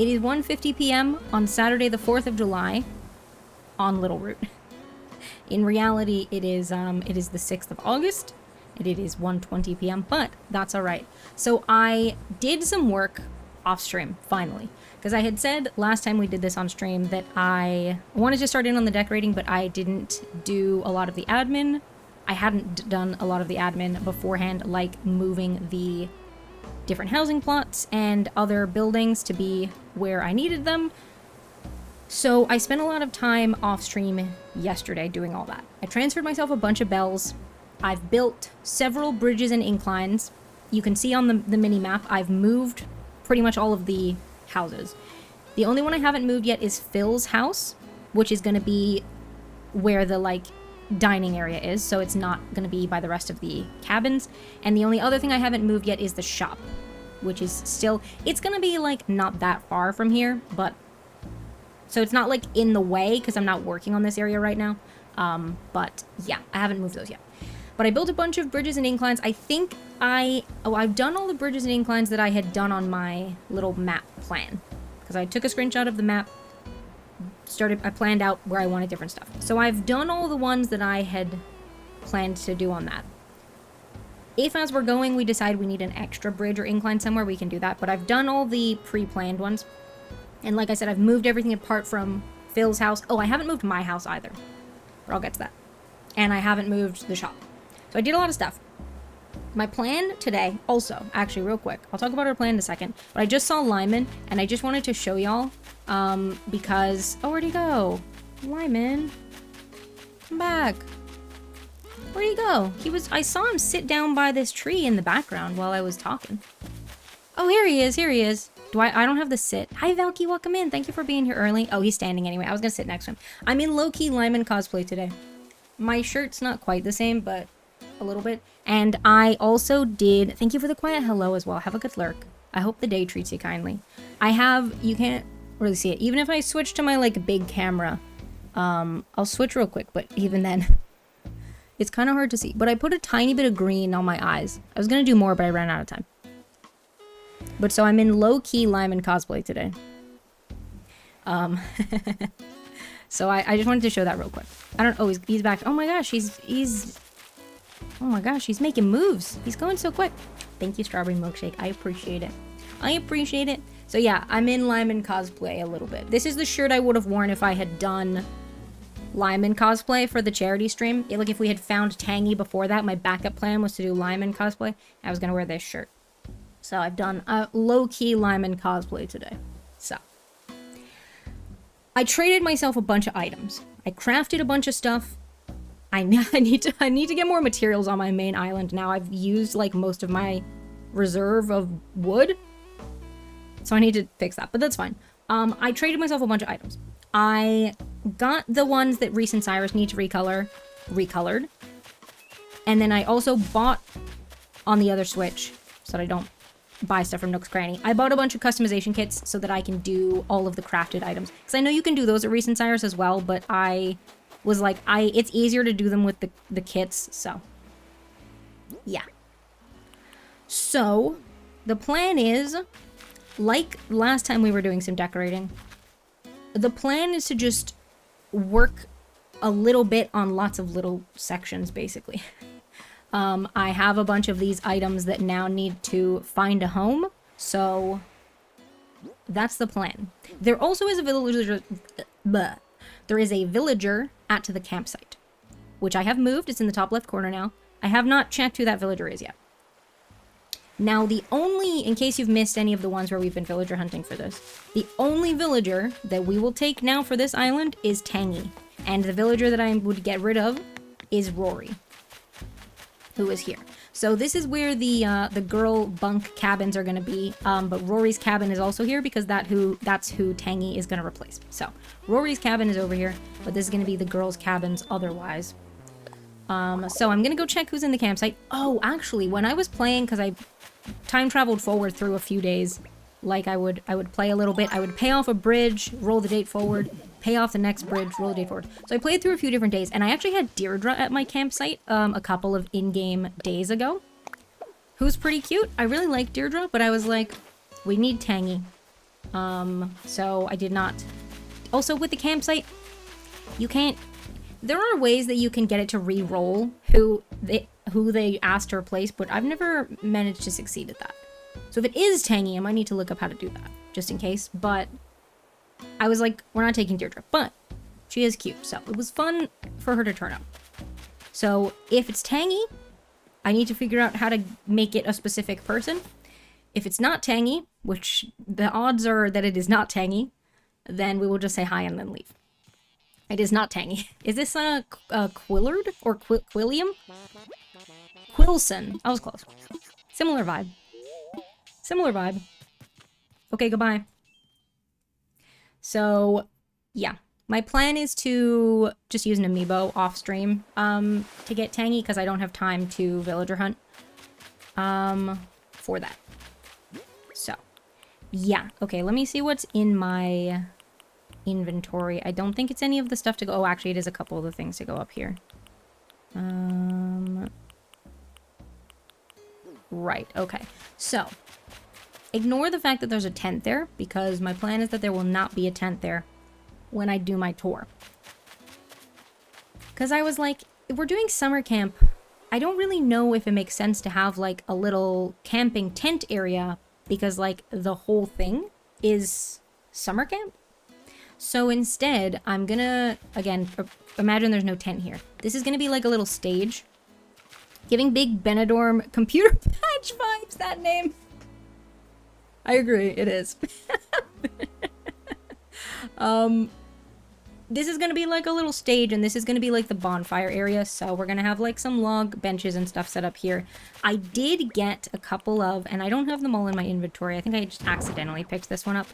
It is 1:50 p.m. on Saturday the 4th of July on Little Root. In reality, it is the 6th of August, and it is 1:20 p.m., but that's all right. So I did some work off stream, finally. Because I had said last time we did this on stream that I wanted to start in on the decorating, but I didn't do a lot of the admin. I hadn't done a lot of the admin beforehand, like moving the different housing plots and other buildings to be where I needed them. So I spent a lot of time off stream yesterday doing all that. I transferred myself a bunch of bells. I've built several bridges and inclines. You can see on the mini map, I've moved pretty much all of the houses. The only one I haven't moved yet is Phil's house, which is going to be where the like dining area is, so it's not going to be by the rest of the cabins. And the only other thing I haven't moved yet is the shop, which is still, it's going to be like not that far from here, but so it's not like in the way because I'm not working on this area right now. But yeah, I haven't moved those yet. But I built a bunch of bridges and inclines. I think I've done all the bridges and inclines that I had done on my little map plan. Because I took a screenshot of the map, I planned out where I wanted different stuff. So I've done all the ones that I had planned to do on that. If as we're going we decide we need an extra bridge or incline somewhere, we can do that. But I've done all the pre-planned ones. And like I said, I've moved everything apart from Phil's house. Oh, I haven't moved my house either. But I'll get to that. And I haven't moved the shop. So I did a lot of stuff. My plan today, also, actually real quick, I'll talk about our plan in a second, but I just saw Lyman, and I just wanted to show y'all, because, oh, where'd he go? Lyman, come back. Where'd he go? I saw him sit down by this tree in the background while I was talking. Oh, here he is, I don't have the sit. Hi, Valky, welcome in. Thank you for being here early. Oh, he's standing anyway. I was gonna sit next to him. I'm in low-key Lyman cosplay today. My shirt's not quite the same, but a little bit. And I also did, thank you for the quiet hello as well. Have a good lurk. I hope the day treats you kindly. You can't really see it. Even if I switch to my like big camera, I'll switch real quick, but even then, it's kind of hard to see. But I put a tiny bit of green on my eyes. I was gonna do more, but I ran out of time. But so I'm in low-key Lyman cosplay today. So I just wanted to show that real quick. He's back. Oh my gosh, oh my gosh, he's making moves. He's going so quick. Thank you, Strawberry Milkshake. I appreciate it. So yeah, I'm in Lyman cosplay a little bit. This is the shirt I would have worn if I had done Lyman cosplay for the charity stream. Like if we had found Tangy before that, my backup plan was to do Lyman cosplay. I was gonna wear this shirt. So I've done a low-key Lyman cosplay today. So I traded myself a bunch of items. I crafted a bunch of stuff. I need to get more materials on my main island now. I've used like most of my reserve of wood. So I need to fix that, but that's fine. I traded myself a bunch of items. I got the ones that Reese and Cyrus need to recolored. And then I also bought on the other Switch, so that I don't buy stuff from Nook's Cranny. I bought a bunch of customization kits so that I can do all of the crafted items. Because I know you can do those at Reese and Cyrus as well, but I was like, it's easier to do them with the kits, so. Yeah. So, the plan is, like last time we were doing some decorating, the plan is to just work a little bit on lots of little sections, basically. I have a bunch of these items that now need to find a home, so that's the plan. There also is a villager, there is a villager at the campsite, which I have moved. It's in the top left corner now. I have not checked who that villager is yet. Now, in case you've missed any of the ones where we've been villager hunting for this, the only villager that we will take now for this island is Tangy, and the villager that I would get rid of is Rory, who is here. So this is where the girl bunk cabins are going to be, but Rory's cabin is also here because that's who Tangy is going to replace. So Rory's cabin is over here, but this is going to be the girls' cabins otherwise. So I'm going to go check who's in the campsite. Oh, actually, when I was playing, because I time traveled forward through a few days, like I would play a little bit. I would pay off a bridge, roll the date forward, pay off the next bridge, roll the date forward. So I played through a few different days, and I actually had Deirdre at my campsite a couple of in-game days ago, who's pretty cute. I really like Deirdre, but I was like, we need Tangy. So I did not. Also, with the campsite, you can't. There are ways that you can get it to re-roll who they asked to replace, but I've never managed to succeed at that. So if it is Tangy, I might need to look up how to do that, just in case. But I was like, we're not taking Deirdre, but she is cute, so it was fun for her to turn up. So if it's Tangy, I need to figure out how to make it a specific person. If it's not Tangy, which the odds are that it is not Tangy, then we will just say hi and then leave. It is not Tangy. Is this a Quillard or Quilliam? Quilson. I was close. Similar vibe. Similar vibe. Okay, goodbye. So, yeah. My plan is to just use an amiibo off stream to get Tangy because I don't have time to villager hunt for that. So, yeah. Okay, let me see what's in my inventory. I don't think it's any of the stuff to go. Oh, actually, it is a couple of the things to go up here. Right, okay. So, ignore the fact that there's a tent there, because my plan is that there will not be a tent there when I do my tour. Because I was like, if we're doing summer camp, I don't really know if it makes sense to have, like, a little camping tent area, because, like, the whole thing is summer camp. So instead, I'm gonna, again, imagine there's no tent here. This is gonna be like a little stage. Giving Big Benidorm computer patch vibes, that name. I agree, it is. This is gonna be like a little stage, and this is gonna be like the bonfire area, so we're gonna have like some log benches and stuff set up here. I did get a couple of, and I don't have them all in my inventory, I think I just accidentally picked this one up.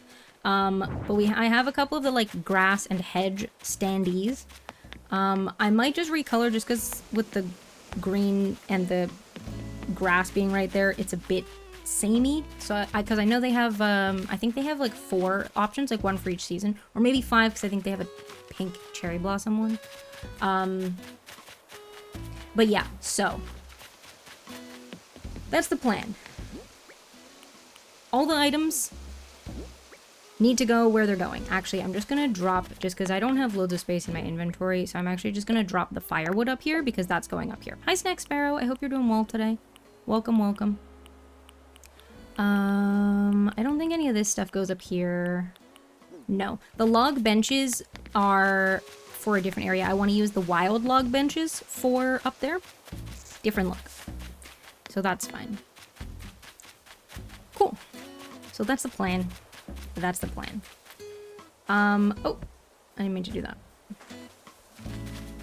But I have a couple of the like grass and hedge standees. I might just recolor just because with the green and the grass being right there, it's a bit samey. So because I know they have, I think they have like 4 options, like 1 for each season, or maybe 5 because I think they have a pink cherry blossom one. But yeah, so that's the plan. All the items need to go where they're going. Actually, I'm just gonna drop, just because I don't have loads of space in my inventory, so I'm actually just gonna drop the firewood up here, because that's going up here. Hi, Snack Sparrow. I hope you're doing well today. Welcome, welcome. I don't think any of this stuff goes up here. No. The log benches are for a different area. I want to use the wild log benches for up there. Different look. So that's fine. Cool. So that's the plan. That's the plan. Oh, I didn't mean to do that.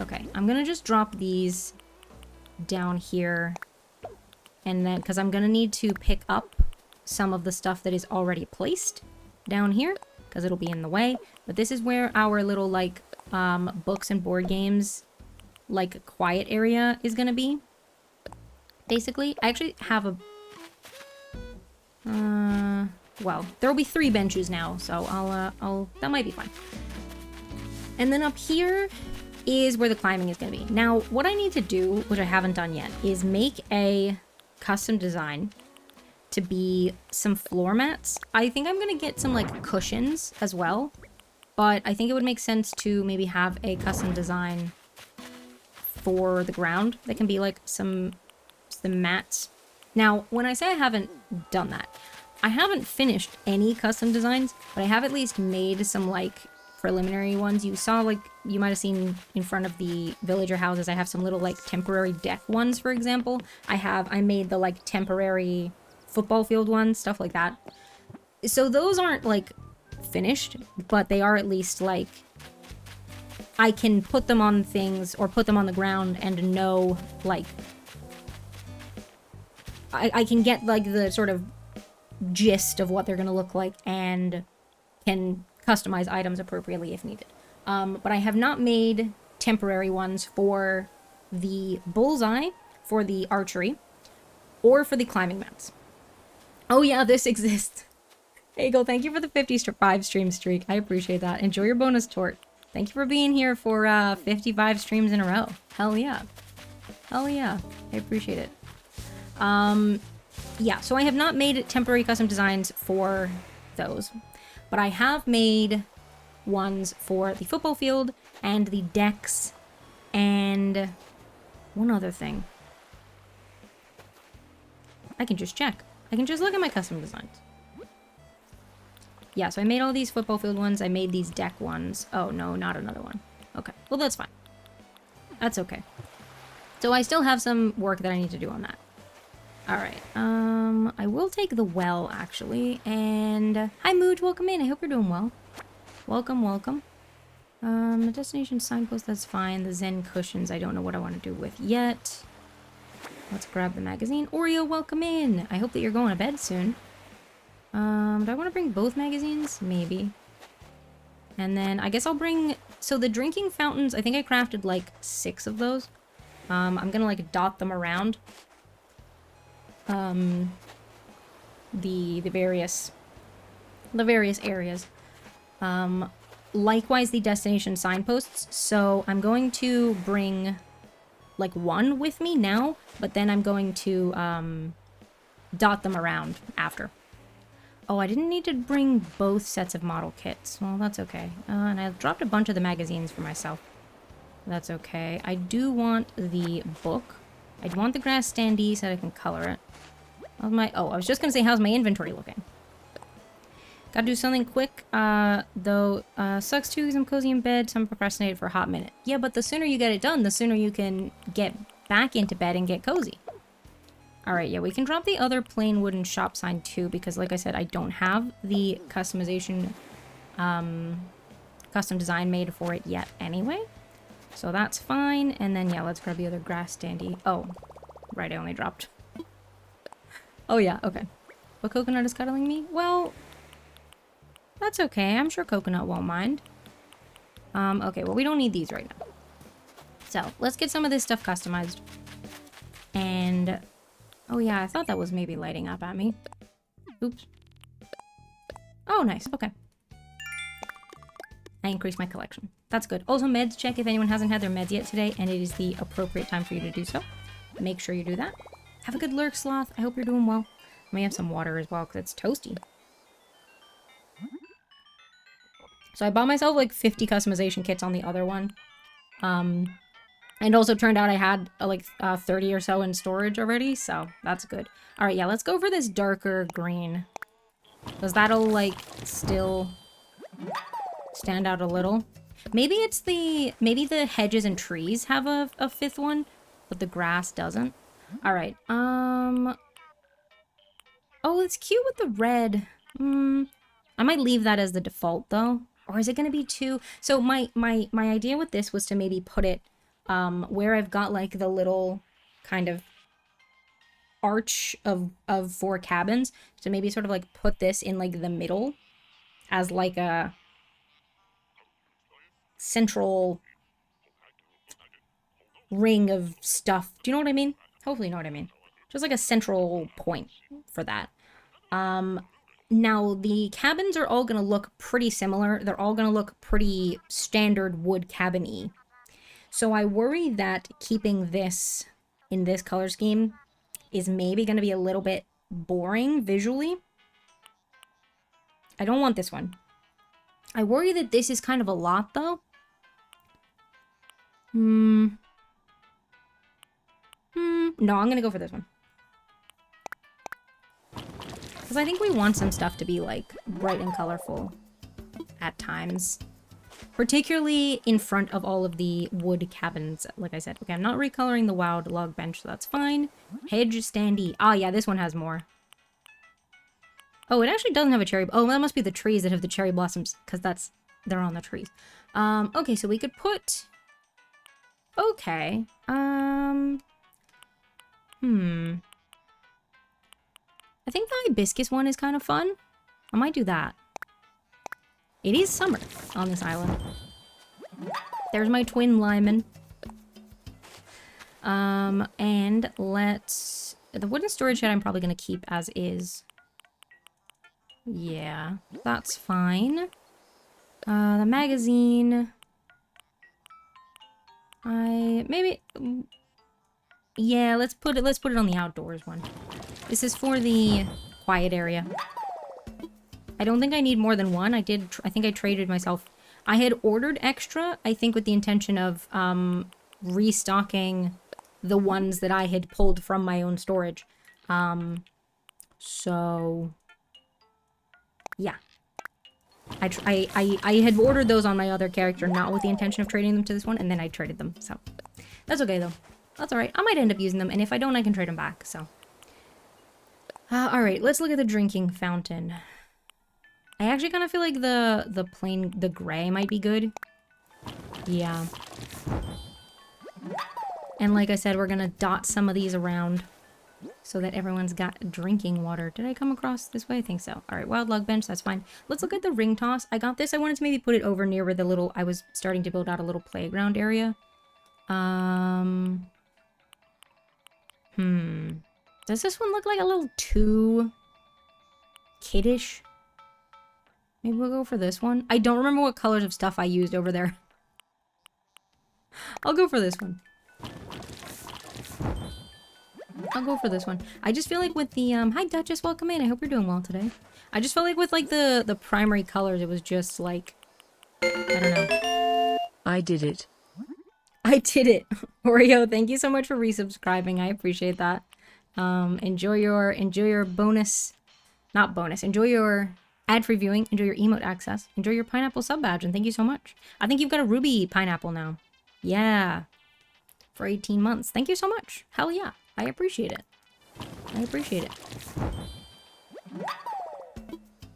Okay, I'm gonna just drop these down here. And then, because I'm gonna need to pick up some of the stuff that is already placed down here, because it'll be in the way. But this is where our little, like, books and board games, like, quiet area is gonna be. Basically, I actually have a... well, there will be 3 benches now, so that might be fine. And then up here is where the climbing is going to be. Now, what I need to do, which I haven't done yet, is make a custom design to be some floor mats. I think I'm going to get some, like, cushions as well, but I think it would make sense to maybe have a custom design for the ground that can be, like, some mats. Now, when I say I haven't done that, I haven't finished any custom designs, but I have at least made some, like, preliminary ones. You saw, like, you might have seen in front of the villager houses, I have some little, like, temporary deck ones, for example. I made the, like, temporary football field ones, stuff like that. So those aren't, like, finished, but they are at least, like, I can put them on things, or put them on the ground and know, like, I can get, like, the sort of gist of what they're going to look like and can customize items appropriately if needed. But I have not made temporary ones for the bullseye, for the archery, or for the climbing mats. Oh yeah, this exists. Hagel, thank you for the 55 stream streak. I appreciate that. Enjoy your bonus tort. Thank you for being here for 55 streams in a row. Hell yeah. Hell yeah. I appreciate it. Yeah, so I have not made temporary custom designs for those. But I have made ones for the football field and the decks and one other thing. I can just check. I can just look at my custom designs. Yeah, so I made all these football field ones. I made these deck ones. Oh, no, not another one. Okay, well, that's fine. That's okay. So I still have some work that I need to do on that. All right. I will take the well, actually. And hi, Mooj. Welcome in. I hope you're doing well. Welcome, welcome. The destination signpost, that's fine. The Zen cushions, I don't know what I want to do with yet. Let's grab the magazine. Oreo, welcome in. I hope that you're going to bed soon. Do I want to bring both magazines? Maybe. And then I guess I'll bring... So the drinking fountains, I think I crafted like 6 of those. I'm gonna like dot them around. The various areas. Likewise, the destination signposts. So I'm going to bring like 1 with me now, but then I'm going to dot them around after. Oh, I didn't need to bring both sets of model kits. Well, that's okay. And I dropped a bunch of the magazines for myself. That's okay. I do want the book. I want the grass standee so that I can color it. How's my... Oh, I was just going to say, how's my inventory looking? Gotta do something quick, though. Sucks too because I'm cozy in bed, so I'm procrastinated for a hot minute. Yeah, but the sooner you get it done, the sooner you can get back into bed and get cozy. Alright, yeah, we can drop the other plain wooden shop sign too, because like I said, I don't have the customization, custom design made for it yet anyway. So that's fine, and then yeah, let's grab the other grass standee. Oh, right, I only dropped. Oh yeah, okay. But Coconut is cuddling me? Well, that's okay. I'm sure Coconut won't mind. Okay, well, we don't need these right now. So, let's get some of this stuff customized. And... Oh yeah, I thought that was maybe lighting up at me. Oops. Oh, nice. Okay. I increased my collection. That's good. Also, meds check if anyone hasn't had their meds yet today, and it is the appropriate time for you to do so. Make sure you do that. Have a good lurk, Sloth. I hope you're doing well. I may have some water as well, because it's toasty. So I bought myself like 50 customization kits on the other one. And also turned out I had like 30 or so in storage already, so that's good. All right, yeah, let's go for this darker green. Because that'll like still stand out a little. Maybe it's maybe the hedges and trees have a 5th one, but the grass doesn't. All right, oh, it's cute with the red. I might leave that as the default though. Or is it going to be 2? So my idea with this was to maybe put it where I've got like the little kind of arch of 4 cabins. So maybe sort of like put this in like the middle as like a central ring of stuff. Do you know what I mean? Hopefully you know what I mean. Just like a central point for that. Now, the cabins are all going to look pretty similar. They're all going to look pretty standard wood cabin-y. So I worry that keeping this in this color scheme is maybe going to be a little bit boring visually. I don't want this one. I worry that this is kind of a lot, though. No, I'm going to go for this one. Because I think we want some stuff to be, like, bright and colorful at times. Particularly in front of all of the wood cabins, like I said. Okay, I'm not recoloring the wild log bench, so that's fine. Hedge standee. Ah, yeah, this one has more. Oh, it actually doesn't have a cherry... Oh, that must be the trees that have the cherry blossoms, because they're on the trees. Okay, so we could put... Okay. I think the hibiscus one is kind of fun. I might do that. It is summer on this island. There's my twin lineman. And let's... The wooden storage shed I'm probably going to keep as is. Yeah, that's fine. The magazine... Maybe... Yeah, let's put it on the outdoors one. This is for the quiet area. I don't think I need more than one. I think I traded myself. I had ordered extra, I think with the intention of restocking the ones that I had pulled from my own storage. So yeah. I had ordered those on my other character, not with the intention of trading them to this one, and then I traded them, so. That's okay, though. That's alright. I might end up using them, and if I don't, I can trade them back, so. Alright, let's look at the drinking fountain. I actually kind of feel like the gray might be good. Yeah. And like I said, we're gonna dot some of these around so that everyone's got drinking water. Did I come across this way? I think so. Alright, wild log bench, that's fine. Let's look at the ring toss. I got this. I wanted to maybe put it over near where the little... I was starting to build out a little playground area. Does this one look like a little too kiddish? Maybe we'll go for this one. I don't remember what colors of stuff I used over there. I'll go for this one. I'll go for this one. I just feel like with the, hi Duchess, welcome in. I hope you're doing well today. I just felt like with like the primary colors, it was just like, I don't know. I did it. I did it. Oreo, thank you so much for resubscribing. I appreciate that. Enjoy your bonus, not bonus, enjoy your ad-free viewing, enjoy your emote access, enjoy your pineapple sub badge, and thank you so much. I think you've got a ruby pineapple now. Yeah. For 18 months. Thank you so much. Hell yeah. I appreciate it. I appreciate it.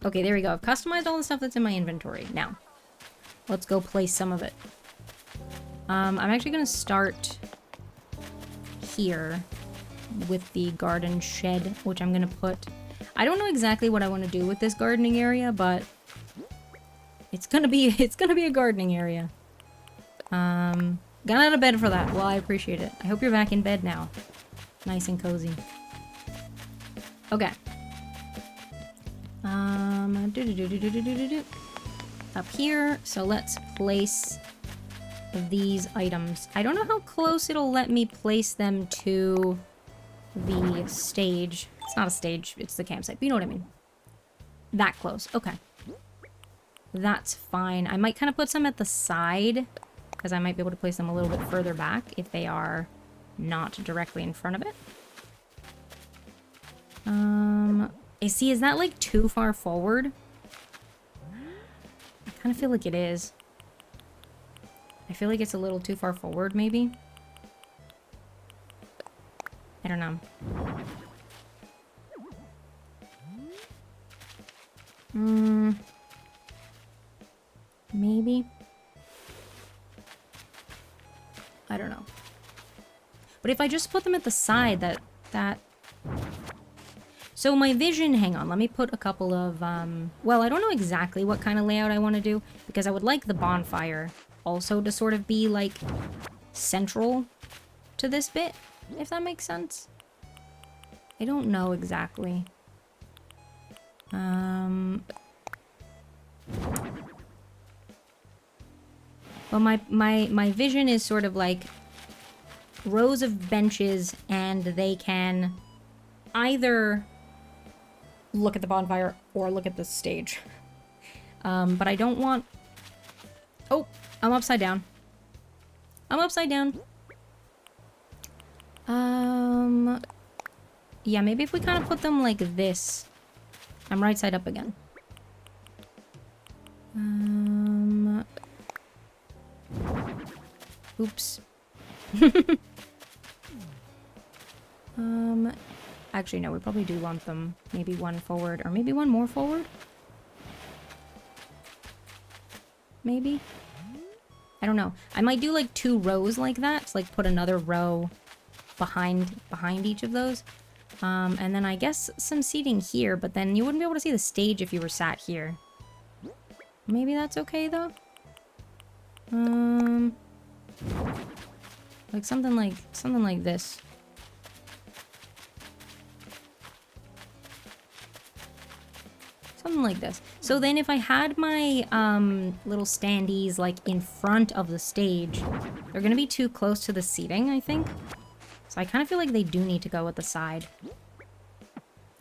Okay, there we go. I've customized all the stuff that's in my inventory. Now, let's go place some of it. I'm actually going to start here with the garden shed, which I'm going to put... I don't know exactly what I want to do with this gardening area, but it's going to be a gardening area. Got out of bed for that. Well, I appreciate it. I hope you're back in bed now. Nice and cozy. Okay. Up here. So let's place these items. I don't know how close it'll let me place them to the stage. It's not a stage, it's the campsite. But you know what I mean. That close. Okay. That's fine. I might kind of put some at the side, because I might be able to place them a little bit further back if they are not directly in front of it. See, is that like too far forward? I kind of feel like it is. I feel like it's a little too far forward, maybe. I don't know. Maybe. I don't know. But if I just put them at the side, that... So my vision, hang on, let me put a couple of, well, I don't know exactly what kind of layout I want to do, because I would like the bonfire also to sort of be, like, central to this bit, if that makes sense. I don't know exactly. Well, my vision is sort of like rows of benches, and they can either look at the bonfire or look at the stage. But I don't want... Oh, I'm upside down. I'm upside down. Yeah, maybe if we kind of put them like this. I'm right side up again. Oops. Actually, no, we probably do want them maybe one forward, or maybe one more forward? Maybe? I don't know. I might do like 2 rows like that, so like put another row behind each of those. And then I guess some seating here, but then you wouldn't be able to see the stage if you were sat here. Maybe that's okay though? Like something like this. Something like this. So then if I had my little standees like in front of the stage, they're gonna be too close to the seating, I think. So I kind of feel like they do need to go at the side.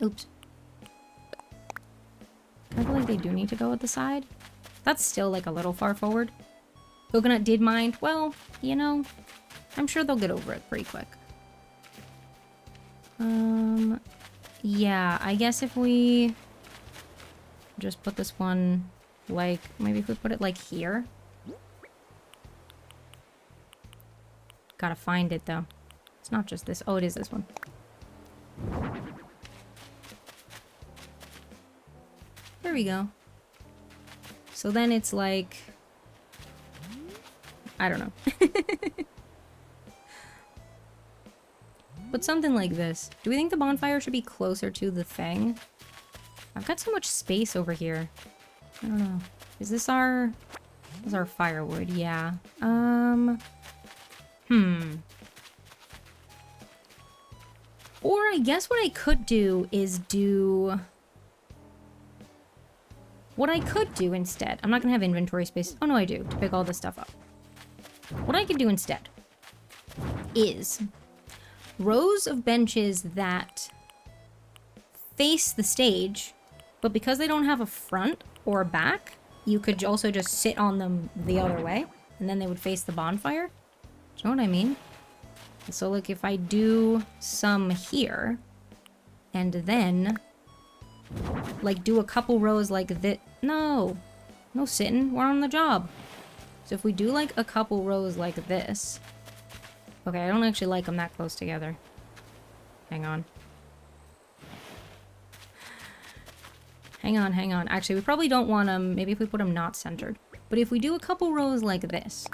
Oops. I feel like they do need to go at the side. That's still like a little far forward. Coconut did mind. Well, you know, I'm sure they'll get over it pretty quick. Yeah, I guess if we just put this one like, maybe if we put it like here. Gotta find it though. It's not just this. Oh, it is this one. There we go. So then it's like, I don't know. But something like this. Do we think the bonfire should be closer to the thing? I've got so much space over here. I don't know. Is this our... This is our firewood? Yeah. Or I guess what I could do is do... What I could do instead... I'm not gonna have inventory space. Oh no, I do. To pick all this stuff up. What I could do instead is rows of benches that face the stage, but because they don't have a front or a back, you could also just sit on them the other way, and then they would face the bonfire. Do you know what I mean? So like if I do some here, and then like do a couple rows like this. No sitting, we're on the job. So if we do like a couple rows like this. Okay, I don't actually like them that close together. Hang on. Hang on. Actually, we probably don't want them. Maybe if we put them not centered. But if we do a couple rows like this.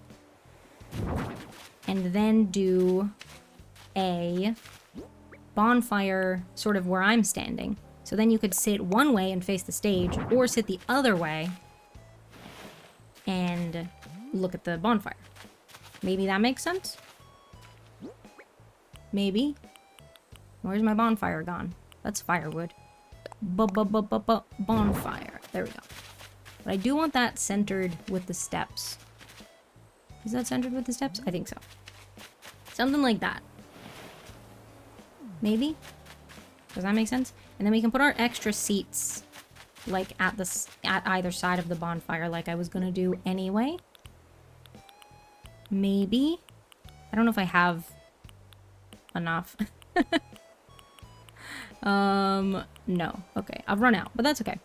And then do a bonfire sort of where I'm standing. So then you could sit one way and face the stage, or sit the other way and look at the bonfire. Maybe that makes sense? Maybe. Where's my bonfire gone? That's firewood. Bonfire. There we go. But I do want that centered with the steps. Is that centered with the steps? I think so. Something like that. Maybe? Does that make sense? And then we can put our extra seats like at either side of the bonfire like I was gonna do anyway. Maybe. I don't know if I have enough. No. Okay, I've run out, but that's okay.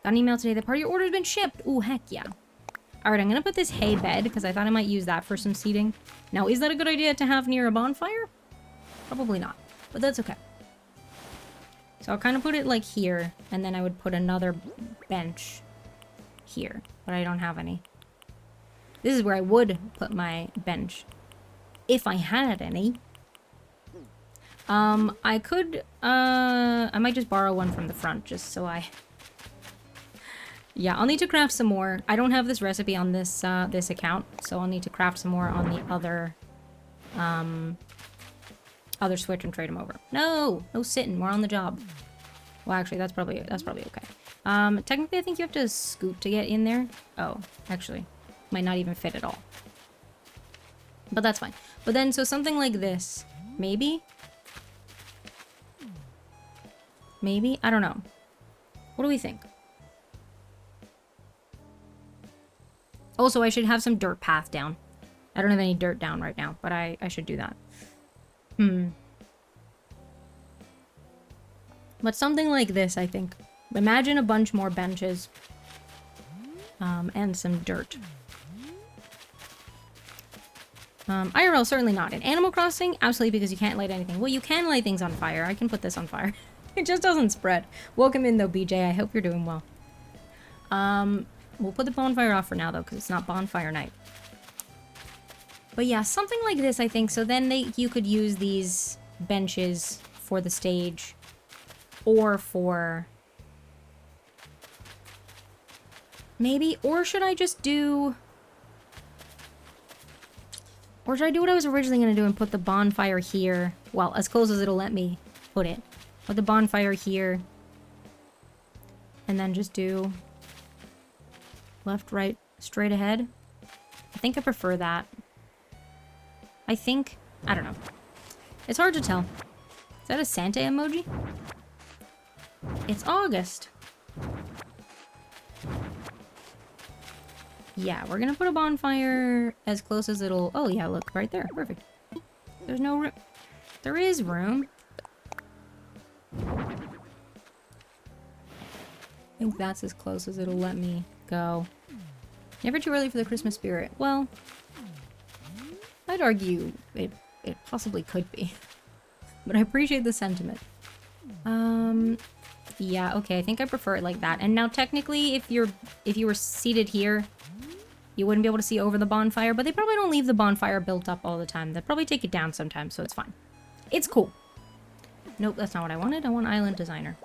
Got an email today that part of your order's been shipped. Ooh, heck yeah. Alright, I'm gonna put this hay bed because I thought I might use that for some seating. Now, is that a good idea to have near a bonfire? Probably not, but that's okay. So I'll kind of put it like here, and then I would put another bench here, but I don't have any. This is where I would put my bench if I had any. I could, I might just borrow one from the front just so yeah, I'll need to craft some more. I don't have this recipe on this, this account, so I'll need to craft some more on the other, other switch and trade them over. No sitting, we're on the job. Well, actually, that's probably okay. Technically, I think you have to scoot to get in there. Oh, actually, might not even fit at all. But that's fine. But then, so something like this, maybe? Maybe? I don't know. What do we think? Also, I should have some dirt path down. I don't have any dirt down right now, but I should do that. But something like this, I think. Imagine a bunch more benches. And some dirt. IRL, certainly not. In Animal Crossing, absolutely, because you can't light anything. Well, you can light things on fire. I can put this on fire. It just doesn't spread. Welcome in, though, BJ. I hope you're doing well. We'll put the bonfire off for now, though, because it's not bonfire night. But yeah, something like this, I think. So then you could use these benches for the stage. Or for... Maybe? Or should I just do... Or should I do what I was originally going to do and put the bonfire here? Well, as close as it'll let me put it. Put the bonfire here. And then just do... left, right, straight ahead. I think I prefer that. I think... I don't know. It's hard to tell. Is that a Santa emoji? It's August. Yeah, we're gonna put a bonfire as close as it'll... Oh, yeah, look, right there. Perfect. There's no room. There is room. I think that's as close as it'll let me go. Never too early for the Christmas spirit. Well, I'd argue it possibly could be. But I appreciate the sentiment. Yeah, okay, I think I prefer it like that. And now technically, if you were seated here, you wouldn't be able to see over the bonfire, but they probably don't leave the bonfire built up all the time. They'll probably take it down sometimes, so it's fine. It's cool. Nope, that's not what I wanted. I want Island Designer.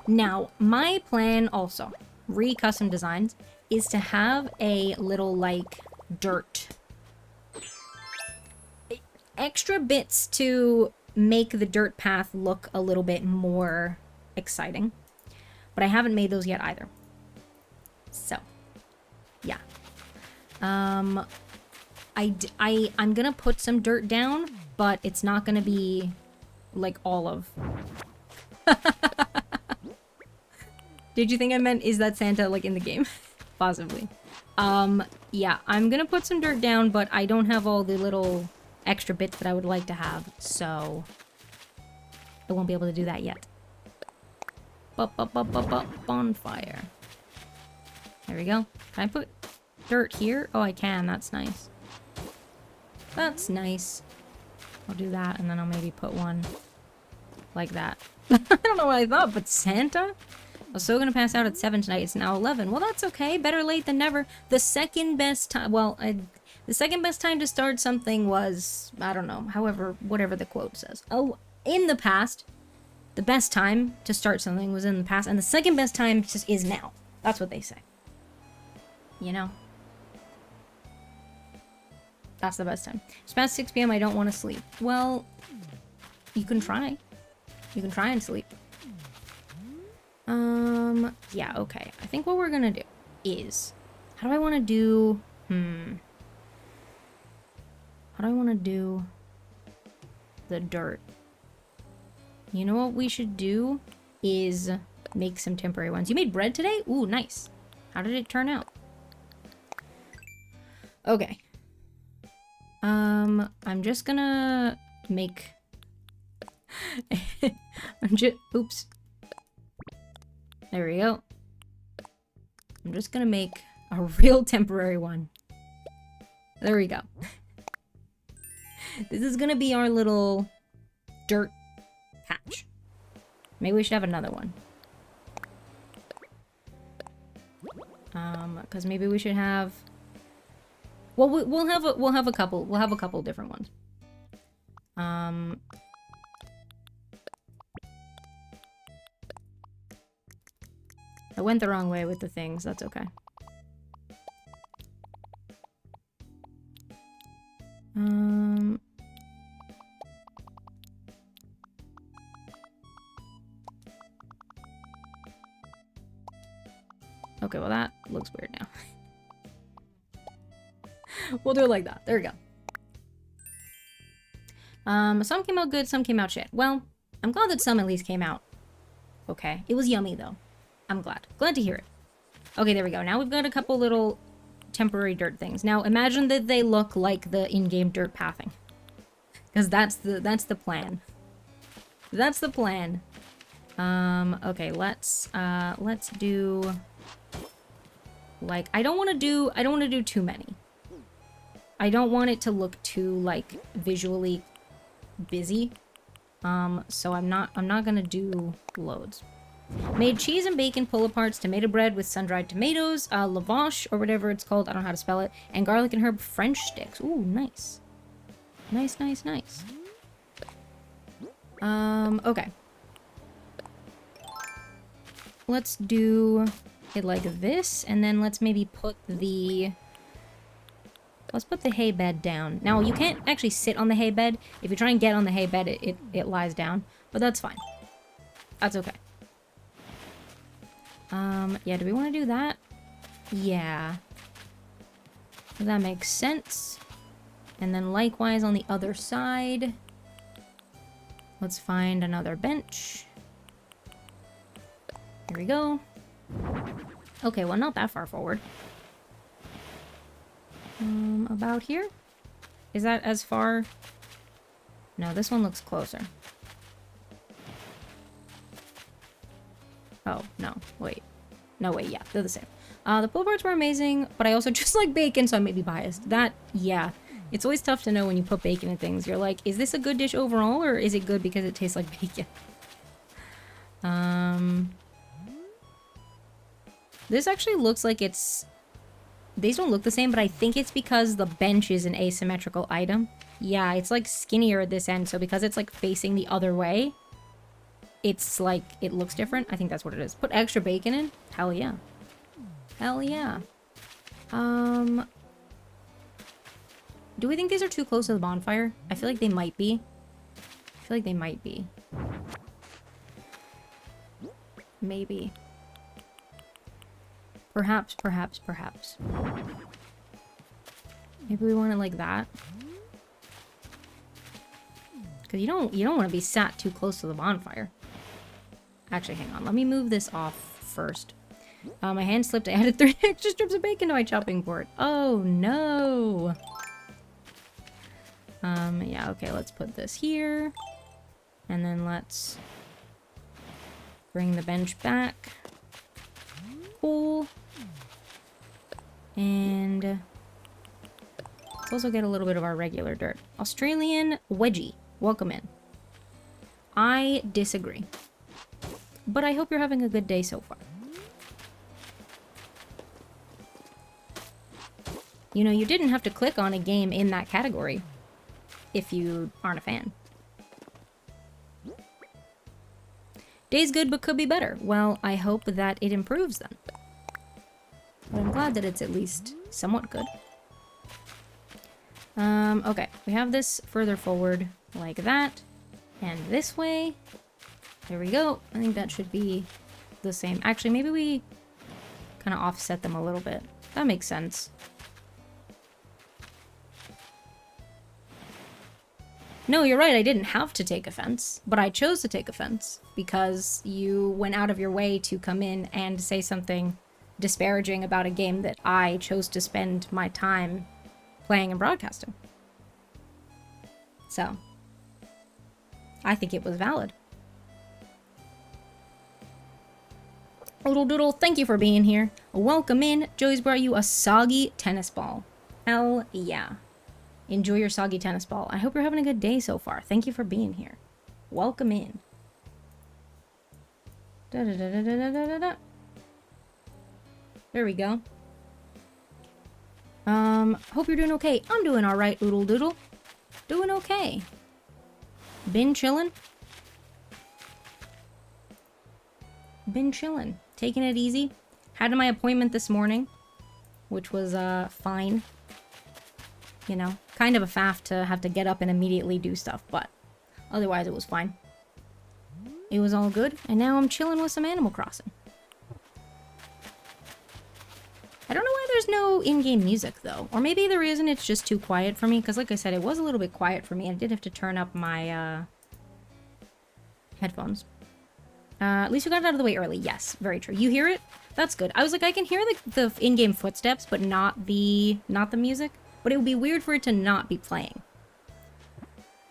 Now, my plan also, re-custom designs, is to have a little, like, dirt. Extra bits to make the dirt path look a little bit more exciting. But I haven't made those yet either. So, yeah. I'm gonna put some dirt down, but it's not gonna be like all of. Did you think I meant is that Santa like in the game? Possibly. Yeah, I'm gonna put some dirt down, but I don't have all the little extra bits that I would like to have, so I won't be able to do that yet. Bonfire. There we go. Can I put dirt here? Oh, I can. That's nice. That's nice. I'll do that, and then I'll maybe put one like that. I don't know what I thought, but Santa? I was so gonna pass out at 7 tonight. It's now 11. Well, that's okay. Better late than never. The second best time... Well, the second best time to start something was... I don't know. However, whatever the quote says. Oh, in the past, the best time to start something was in the past, and the second best time just is now. That's what they say. You know? That's the best time. It's past 6 p.m. I don't want to sleep. Well, you can try. You can try and sleep. Yeah, okay. I think what we're gonna do is... How do I want to do... How do I want to do the dirt? You know what we should do is make some temporary ones. You made bread today? Ooh, nice. How did it turn out? Okay. I'm just gonna make... Oops. There we go. I'm just gonna make a real temporary one. There we go. This is gonna be our little dirt patch. Maybe we should have another one. Because maybe we should have... Well, we'll have a couple different ones. I went the wrong way with the things. That's okay. Okay, well that looks weird now. We'll do it like that. There we go. Some came out good, some came out shit. Well, I'm glad that some at least came out okay. It was yummy, though. I'm glad. Glad to hear it. Okay, there we go. Now we've got a couple little temporary dirt things. Now, imagine that they look like the in-game dirt pathing. Because that's the plan. That's the plan. Okay, let's do... Like, I don't want to do too many. I don't want it to look too, like, visually busy. So I'm not gonna do loads. Made cheese and bacon pull-aparts, tomato bread with sun-dried tomatoes, lavash, or whatever it's called, I don't know how to spell it, and garlic and herb French sticks. Ooh, nice. Nice, nice, nice. Okay. Let's do it like this, and then let's maybe put the... Let's put the hay bed down. Now, you can't actually sit on the hay bed. If you try and get on the hay bed, it lies down. But that's fine. That's okay. Yeah, do we want to do that? Yeah. That makes sense. And then likewise on the other side. Let's find another bench. Here we go. Okay, well, not that far forward. About here? Is that as far? No, this one looks closer. Oh, no. Wait. No, wait, yeah, they're the same. The pull parts were amazing, but I also just like bacon, so I may be biased. That, yeah. It's always tough to know when you put bacon in things. You're like, is this a good dish overall, or is it good because it tastes like bacon? This actually looks like it's... These don't look the same, but I think it's because the bench is an asymmetrical item. Yeah, it's like skinnier at this end, so because it's like facing the other way, it's like, it looks different. I think that's what it is. Put extra bacon in? Hell yeah. Hell yeah. Do we think these are too close to the bonfire? I feel like they might be. I feel like they might be. Maybe. Perhaps, perhaps, perhaps. Maybe we want it like that. Because you don't want to be sat too close to the bonfire. Actually, hang on. Let me move this off first. My hand slipped. I added 3 extra strips of bacon to my chopping board. Oh, no. Yeah, okay, let's put this here. And then let's bring the bench back. Cool. And let's also get a little bit of our regular dirt. Australian wedgie. Welcome in. I disagree. But I hope you're having a good day so far. You know, you didn't have to click on a game in that category if you aren't a fan. Day's good but could be better. Well, I hope that it improves then. But I'm glad that it's at least somewhat good. Okay. We have this further forward like that. And this way. There we go. I think that should be the same. Actually, maybe we kind of offset them a little bit. That makes sense. No, you're right, I didn't have to take offense, but I chose to take offense because you went out of your way to come in and say something disparaging about a game that I chose to spend my time playing and broadcasting. So, I think it was valid. Oodle Doodle, thank you for being here. Welcome in. Joey's brought you a soggy tennis ball. Hell yeah. Enjoy your soggy tennis ball. I hope you're having a good day so far. Thank you for being here. Welcome in. Da, da, da, da, da, da, da, da. There we go. Hope you're doing okay. I'm doing alright, Oodle Doodle. Doing okay. Been chillin'. Been chillin'. Taking it easy. Had my appointment this morning, which was, fine. You know, kind of a faff to have to get up and immediately do stuff, but otherwise it was fine. It was all good, and now I'm chilling with some Animal Crossing. I don't know why there's no in-game music, though. Or maybe the reason it's just too quiet for me, because like I said, it was a little bit quiet for me. I did have to turn up my, headphones. At least we got it out of the way early. Yes, very true. You hear it? That's good. I was like, I can hear the in-game footsteps, but not the music. But it would be weird for it to not be playing.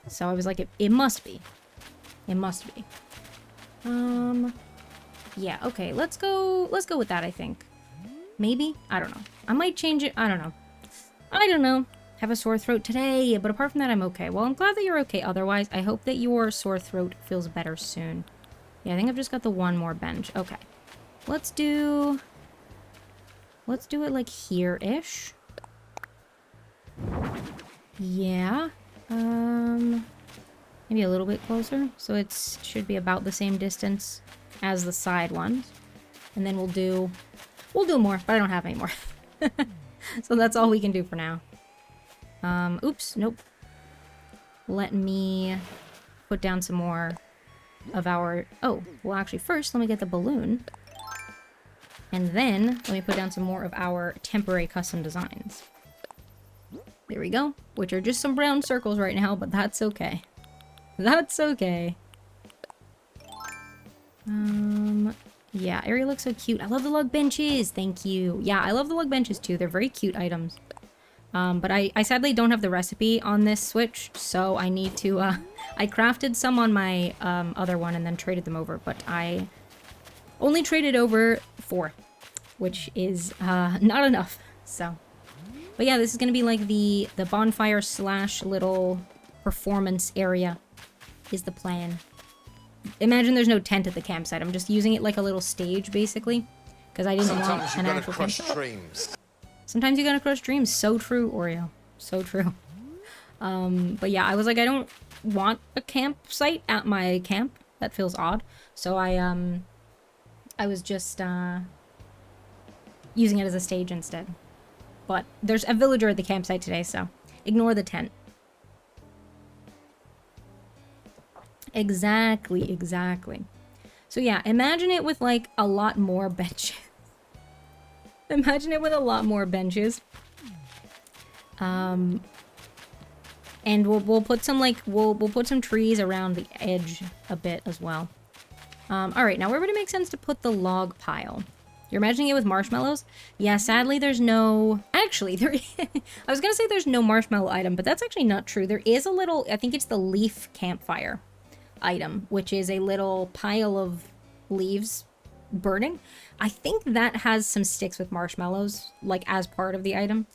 So I was like, it must be. It must be. Yeah, okay, let's go with that, I think. Maybe? I don't know. I might change it. I don't know. I don't know. Have a sore throat today, but apart from that, I'm okay. Well, I'm glad that you're okay otherwise. I hope that your sore throat feels better soon. Yeah, I think I've just got the one more bench. Okay. Let's do it like here-ish. Yeah. Maybe a little bit closer. So it should be about the same distance as the side ones. And then we'll do more, but I don't have any more. So that's all we can do for now. Oops, nope. Let me put down some more of our... Oh, well actually first, let me get the balloon. And then, let me put down some more of our temporary custom designs. There we go. Which are just some brown circles right now, but that's okay. That's okay. Yeah, Ari looks so cute. I love the lug benches. Thank you. Yeah, I love the lug benches too. They're very cute items. But I sadly don't have the recipe on this Switch, so I need to, I crafted some on my other one and then traded them over, but I only traded over 4, which is not enough, so. But yeah, this is gonna be like the bonfire / little performance area is the plan. Imagine there's no tent at the campsite. I'm just using it like a little stage, basically, because I didn't want an actual tent. Sometimes you gotta crush dreams. So true, Oreo. So true. But yeah, I was like, I don't want a campsite at my camp. That feels odd. So I was just using it as a stage instead. But there's a villager at the campsite today, so ignore the tent. Exactly, exactly. So yeah, imagine it with like a lot more benches. Imagine it with a lot more benches. And we'll put some like we'll put some trees around the edge a bit as well. All right, now where would it make sense to put the log pile? You're imagining it with marshmallows? Yeah, sadly there's no... Actually, there... I was gonna say there's no marshmallow item, but that's actually not true. There is a little... I think it's the leaf campfire item, which is a little pile of leaves burning. I think that has some sticks with marshmallows, like as part of the item.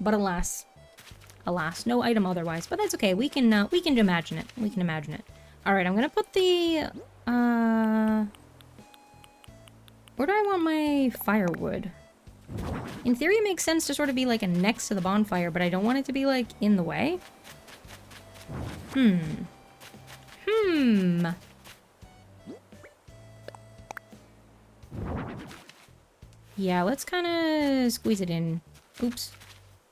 But alas, no item otherwise. But that's okay. We can imagine it. We can imagine it. All right, I'm gonna put the where do I want my firewood? In theory, it makes sense to sort of be like next to the bonfire, but I don't want it to be like in the way. Yeah, let's kind of squeeze it in. Oops.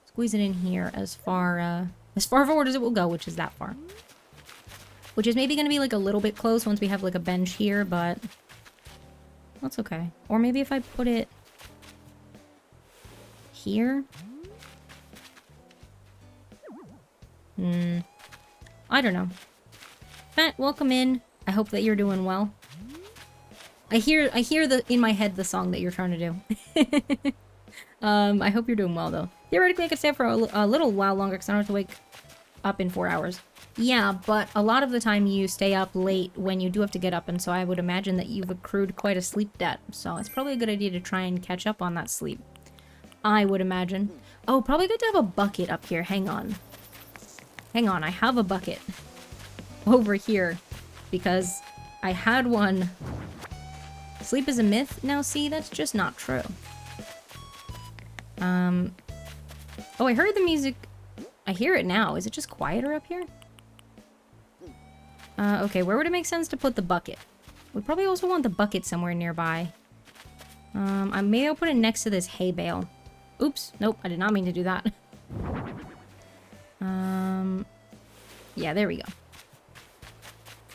Squeeze it in here as far forward as it will go, which is that far. Which is maybe going to be like a little bit close once we have like a bench here, but that's okay. Or maybe if I put it here. I don't know. Matt, welcome in. I hope that you're doing well. I hear in my head the song that you're trying to do. I hope you're doing well though. Theoretically, I could stay up for a little while longer because I don't have to wake up in 4 hours. Yeah, but a lot of the time you stay up late when you do have to get up, and so I would imagine that you've accrued quite a sleep debt. So it's probably a good idea to try and catch up on that sleep. I would imagine. Oh, probably good to have a bucket up here. Hang on. Hang on, I have a bucket over here because I had one. Sleep is a myth? Now see, that's just not true. Oh, I heard the music. I hear it now. Is it just quieter up here? Okay, where would it make sense to put the bucket? We probably also want the bucket somewhere nearby. Maybe I'll put it next to this hay bale. Oops, nope, I did not mean to do that. Yeah, there we go.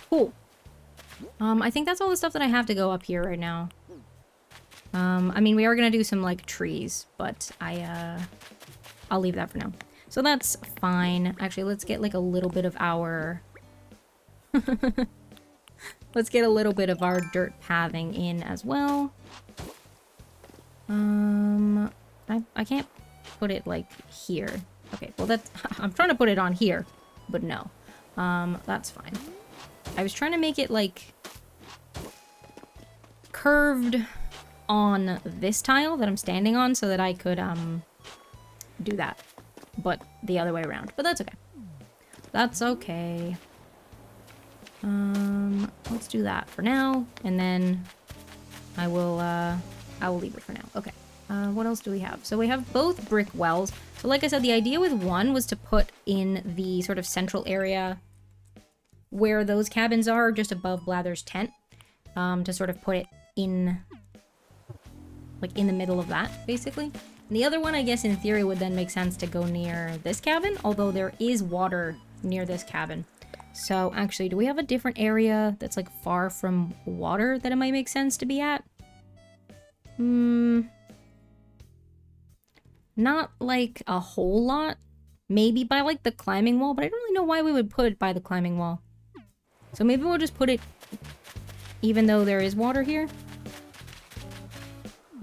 Cool. I think that's all the stuff that I have to go up here right now. I mean, we are gonna do some, like, trees, but I'll leave that for now. So that's fine. Actually, let's get, like, a little bit of our... Let's get a little bit of our dirt pathing in as well. I can't put it, like, here. Okay, well, that's... I'm trying to put it on here, but no. That's fine. I was trying to make it, like, curved on this tile that I'm standing on so that I could, do that. But the other way around. But that's okay. That's okay. Let's do that for now, and then I will leave it for now. Okay. What else do we have? So we have both brick wells. So like I said, the idea with one was to put in the sort of central area where those cabins are, just above Blather's tent, to sort of put it in, like, in the middle of that, basically. And the other one, I guess, in theory, would then make sense to go near this cabin, although there is water near this cabin. So, actually, do we have a different area that's, like, far from water that it might make sense to be at? Not, like, a whole lot. Maybe by, like, the climbing wall, but I don't really know why we would put it by the climbing wall. So maybe we'll just put it even though there is water here.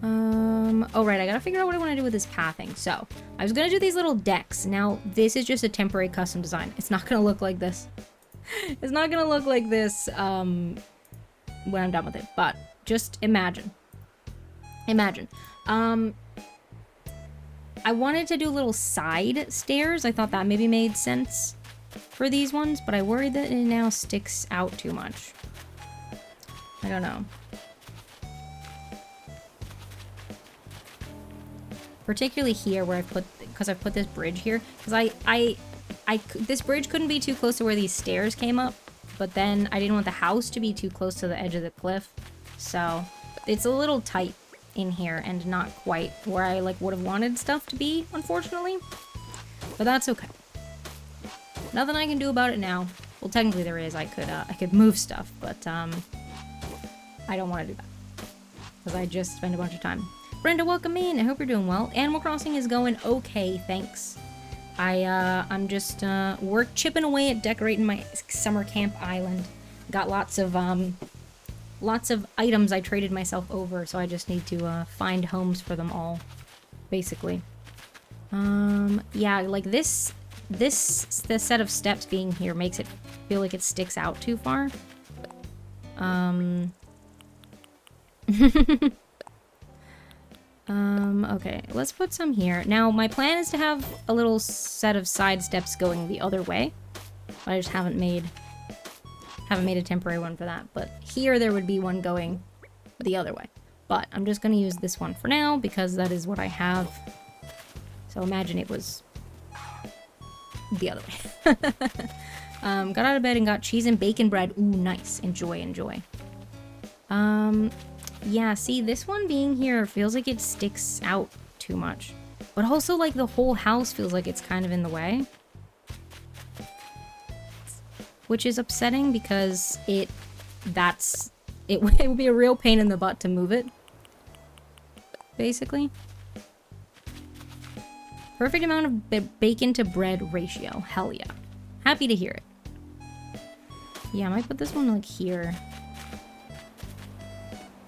Oh right, I gotta figure out what I want to do with this pathing. So, I was gonna do these little decks. Now, this is just a temporary custom design. It's not gonna look like this. It's not gonna look like this, when I'm done with it. But, just imagine. Imagine. I wanted to do little side stairs. I thought that maybe made sense for these ones, but I worry that it now sticks out too much. I don't know. Particularly here where I've put this bridge here, because this bridge couldn't be too close to where these stairs came up, but then I didn't want the house to be too close to the edge of the cliff, so it's a little tight in here and not quite where I like would have wanted stuff to be, unfortunately, but that's okay. Nothing I can do about it now. Well, technically there is. I could move stuff, but I don't want to do that because I just spend a bunch of time. Brenda, welcome in. I hope you're doing well. Animal Crossing is going okay, thanks. I'm just chipping away at decorating my summer camp island. Got lots of items I traded myself over, so I just need to find homes for them all, basically. Yeah, like this set of steps being here makes it feel like it sticks out too far. Okay, let's put some here. Now, my plan is to have a little set of side steps going the other way. I just haven't made a temporary one for that. But here there would be one going the other way. But I'm just going to use this one for now because that is what I have. So imagine it was the other way. Got out of bed and got cheese and bacon bread. Ooh, nice. Enjoy, enjoy. Yeah, see, this one being here feels like it sticks out too much. But also, like, the whole house feels like it's kind of in the way. Which is upsetting because it would be a real pain in the butt to move it. Basically. Perfect amount of bacon to bread ratio. Hell yeah. Happy to hear it. Yeah, I might put this one, like, here.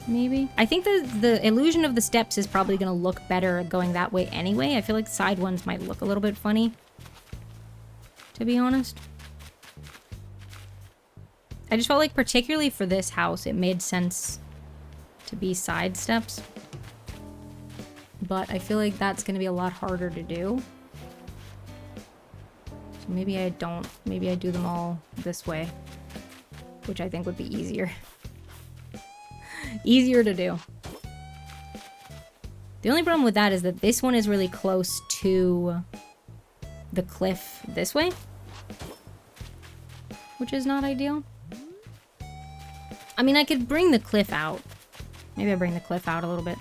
Maybe. I think the illusion of the steps is probably going to look better going that way anyway. I feel like side ones might look a little bit funny, to be honest. I just felt like particularly for this house, it made sense to be side steps. But I feel like that's going to be a lot harder to do. So maybe I don't. Maybe I do them all this way, which I think would be easier. Easier to do. The only problem with that is that this one is really close to the cliff this way, which is not ideal. I mean, I could bring the cliff out. Maybe I bring the cliff out a little bit.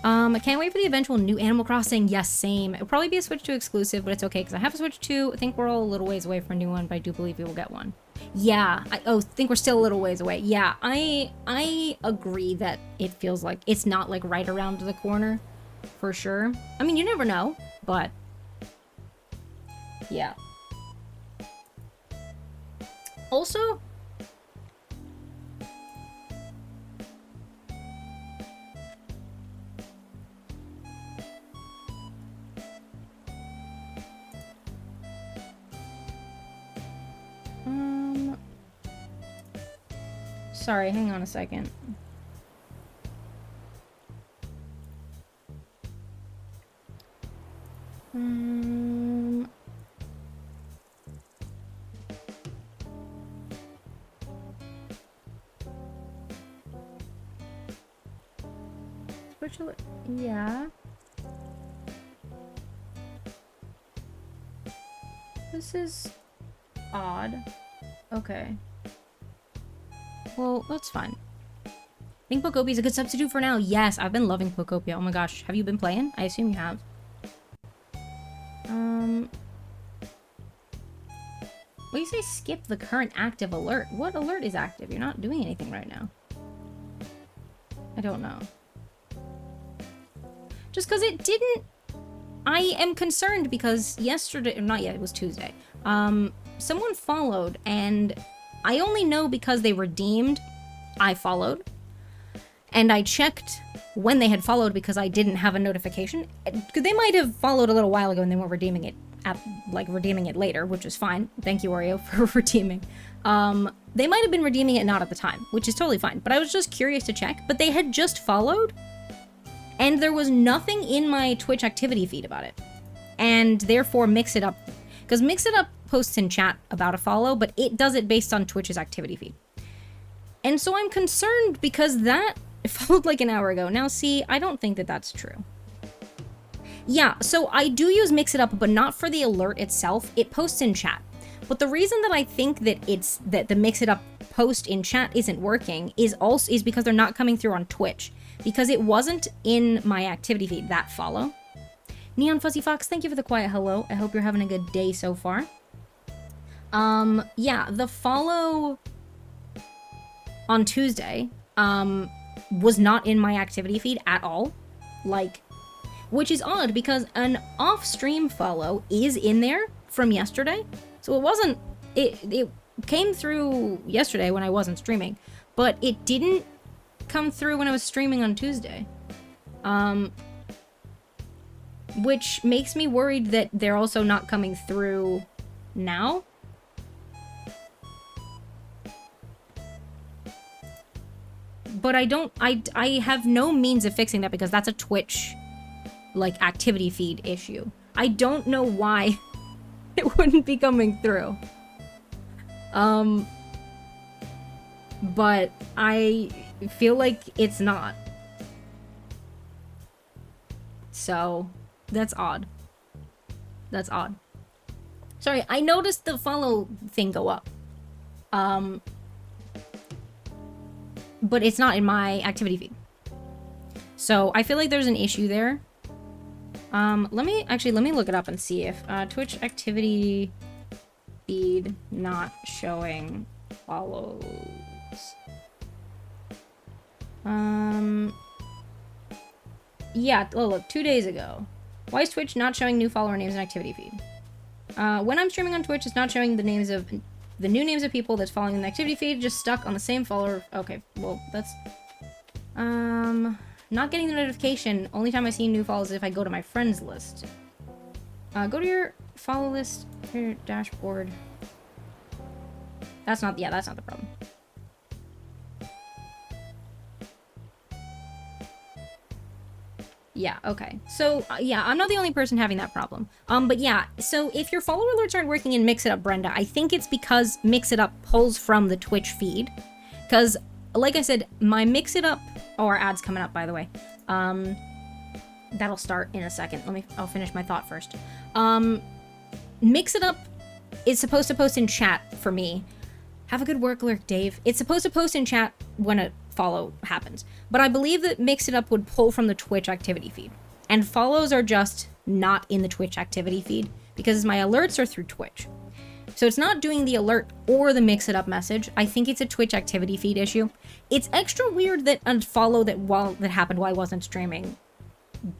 I can't wait for the eventual new Animal Crossing. Yes, same. It'll probably be a Switch 2 exclusive, but it's okay because I have a Switch 2. I think we're all a little ways away from a new one, but I do believe we will get one. Yeah, I think we're still a little ways away. Yeah, I agree that it feels like it's not like right around the corner, for sure. I mean, you never know, but yeah. Also, sorry, hang on a second. Yeah. This is odd. Okay. Well, that's fine. I think Pokopia is a good substitute for now. Yes, I've been loving Pokopia. Oh my gosh. Have you been playing? I assume you have. Well, you say skip the current active alert. What alert is active? You're not doing anything right now. I don't know. Just because it didn't... I am concerned because yesterday... Not yet, it was Tuesday. Someone followed, and I only know because they redeemed. I followed. And I checked when they had followed because I didn't have a notification. They might have followed a little while ago and they weren't redeeming it redeeming it later, which is fine. Thank you, Oreo, for redeeming. They might have been redeeming it not at the time, which is totally fine. But I was just curious to check. But they had just followed, and there was nothing in my Twitch activity feed about it. And therefore, Mix It Up, because Mix It Up posts in chat about a follow, but it does it based on Twitch's activity feed. And so I'm concerned because that followed like an hour ago. Now, see, I don't think that that's true. Yeah, so I do use Mix It Up, but not for the alert itself. It posts in chat. But the reason that I think that the Mix It Up post in chat isn't working is because they're not coming through on Twitch, because it wasn't in my activity feed, that follow. Neon Fuzzy Fox, thank you for the quiet hello. I hope you're having a good day so far. Yeah, the follow on Tuesday was not in my activity feed at all. Like, which is odd because an off-stream follow is in there from yesterday. So it wasn't, it came through yesterday when I wasn't streaming, but it didn't come through when I was streaming on Tuesday. Which makes me worried that they're also not coming through now. But I have no means of fixing that because that's a Twitch, like, activity feed issue. I don't know why it wouldn't be coming through. But I feel like it's not. So, that's odd. That's odd. Sorry, I noticed the follow thing go up. But it's not in my activity feed. So, I feel like there's an issue there. Let me look it up and see if Twitch activity feed not showing follows. Yeah, oh look, 2 days ago. Why is Twitch not showing new follower names in activity feed? When I'm streaming on Twitch, it's not showing the names of the new names of people that's following in the activity feed, just stuck on the same follower. Okay, well, that's not getting the notification. Only time I see new follows is if I go to my friends list. Go to your follow list, your dashboard. That's not the problem. Yeah, okay. So, yeah, I'm not the only person having that problem. But yeah, so if your follower alerts aren't working in Mix It Up, Brenda, I think it's because Mix It Up pulls from the Twitch feed. Because, like I said, my Mix It Up... Oh, our ad's coming up, by the way. That'll start in a second. I'll finish my thought first. Mix It Up is supposed to post in chat for me. Have a good work alert, Dave. It's supposed to post in chat when a follow happens. But I believe that Mix It Up would pull from the Twitch activity feed. And follows are just not in the Twitch activity feed because my alerts are through Twitch. So it's not doing the alert or the Mix It Up message. I think it's a Twitch activity feed issue. It's extra weird that a follow that happened while I wasn't streaming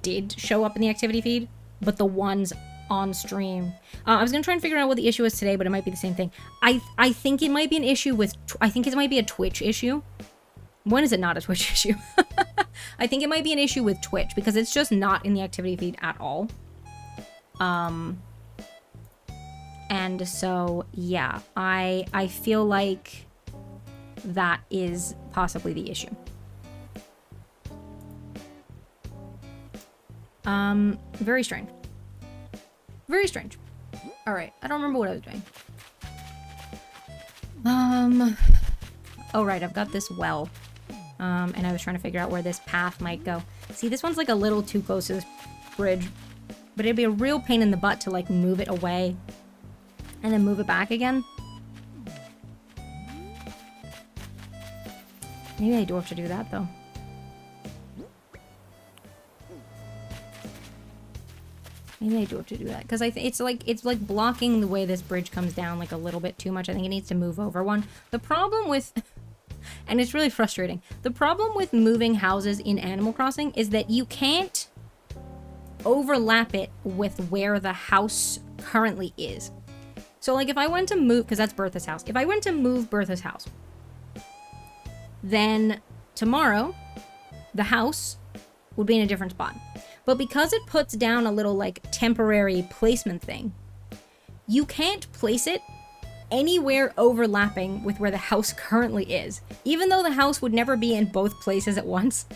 did show up in the activity feed, but the ones on stream. I was gonna try and figure out what the issue is today, but it might be the same thing. I think it might be an issue with, I think it might be a Twitch issue. When is it not a Twitch issue? I think it might be an issue with Twitch because it's just not in the activity feed at all. And so, yeah, I feel like that is possibly the issue. Very strange. Very strange. All right, I don't remember what I was doing. Oh right, I've got this well. And I was trying to figure out where this path might go. See, this one's like a little too close to this bridge, but it'd be a real pain in the butt to like move it away and then move it back again. Maybe I do have to do that though. Maybe I do have to do that because it's like blocking the way this bridge comes down like a little bit too much. I think it needs to move over one. The problem with, and it's really frustrating, the problem with moving houses in Animal Crossing is that you can't overlap it with where the house currently is. So like if I went to move, because that's Bertha's house, if I went to move Bertha's house, then tomorrow the house would be in a different spot. But because it puts down a little like temporary placement thing, you can't place it anywhere overlapping with where the house currently is. Even though the house would never be in both places at once.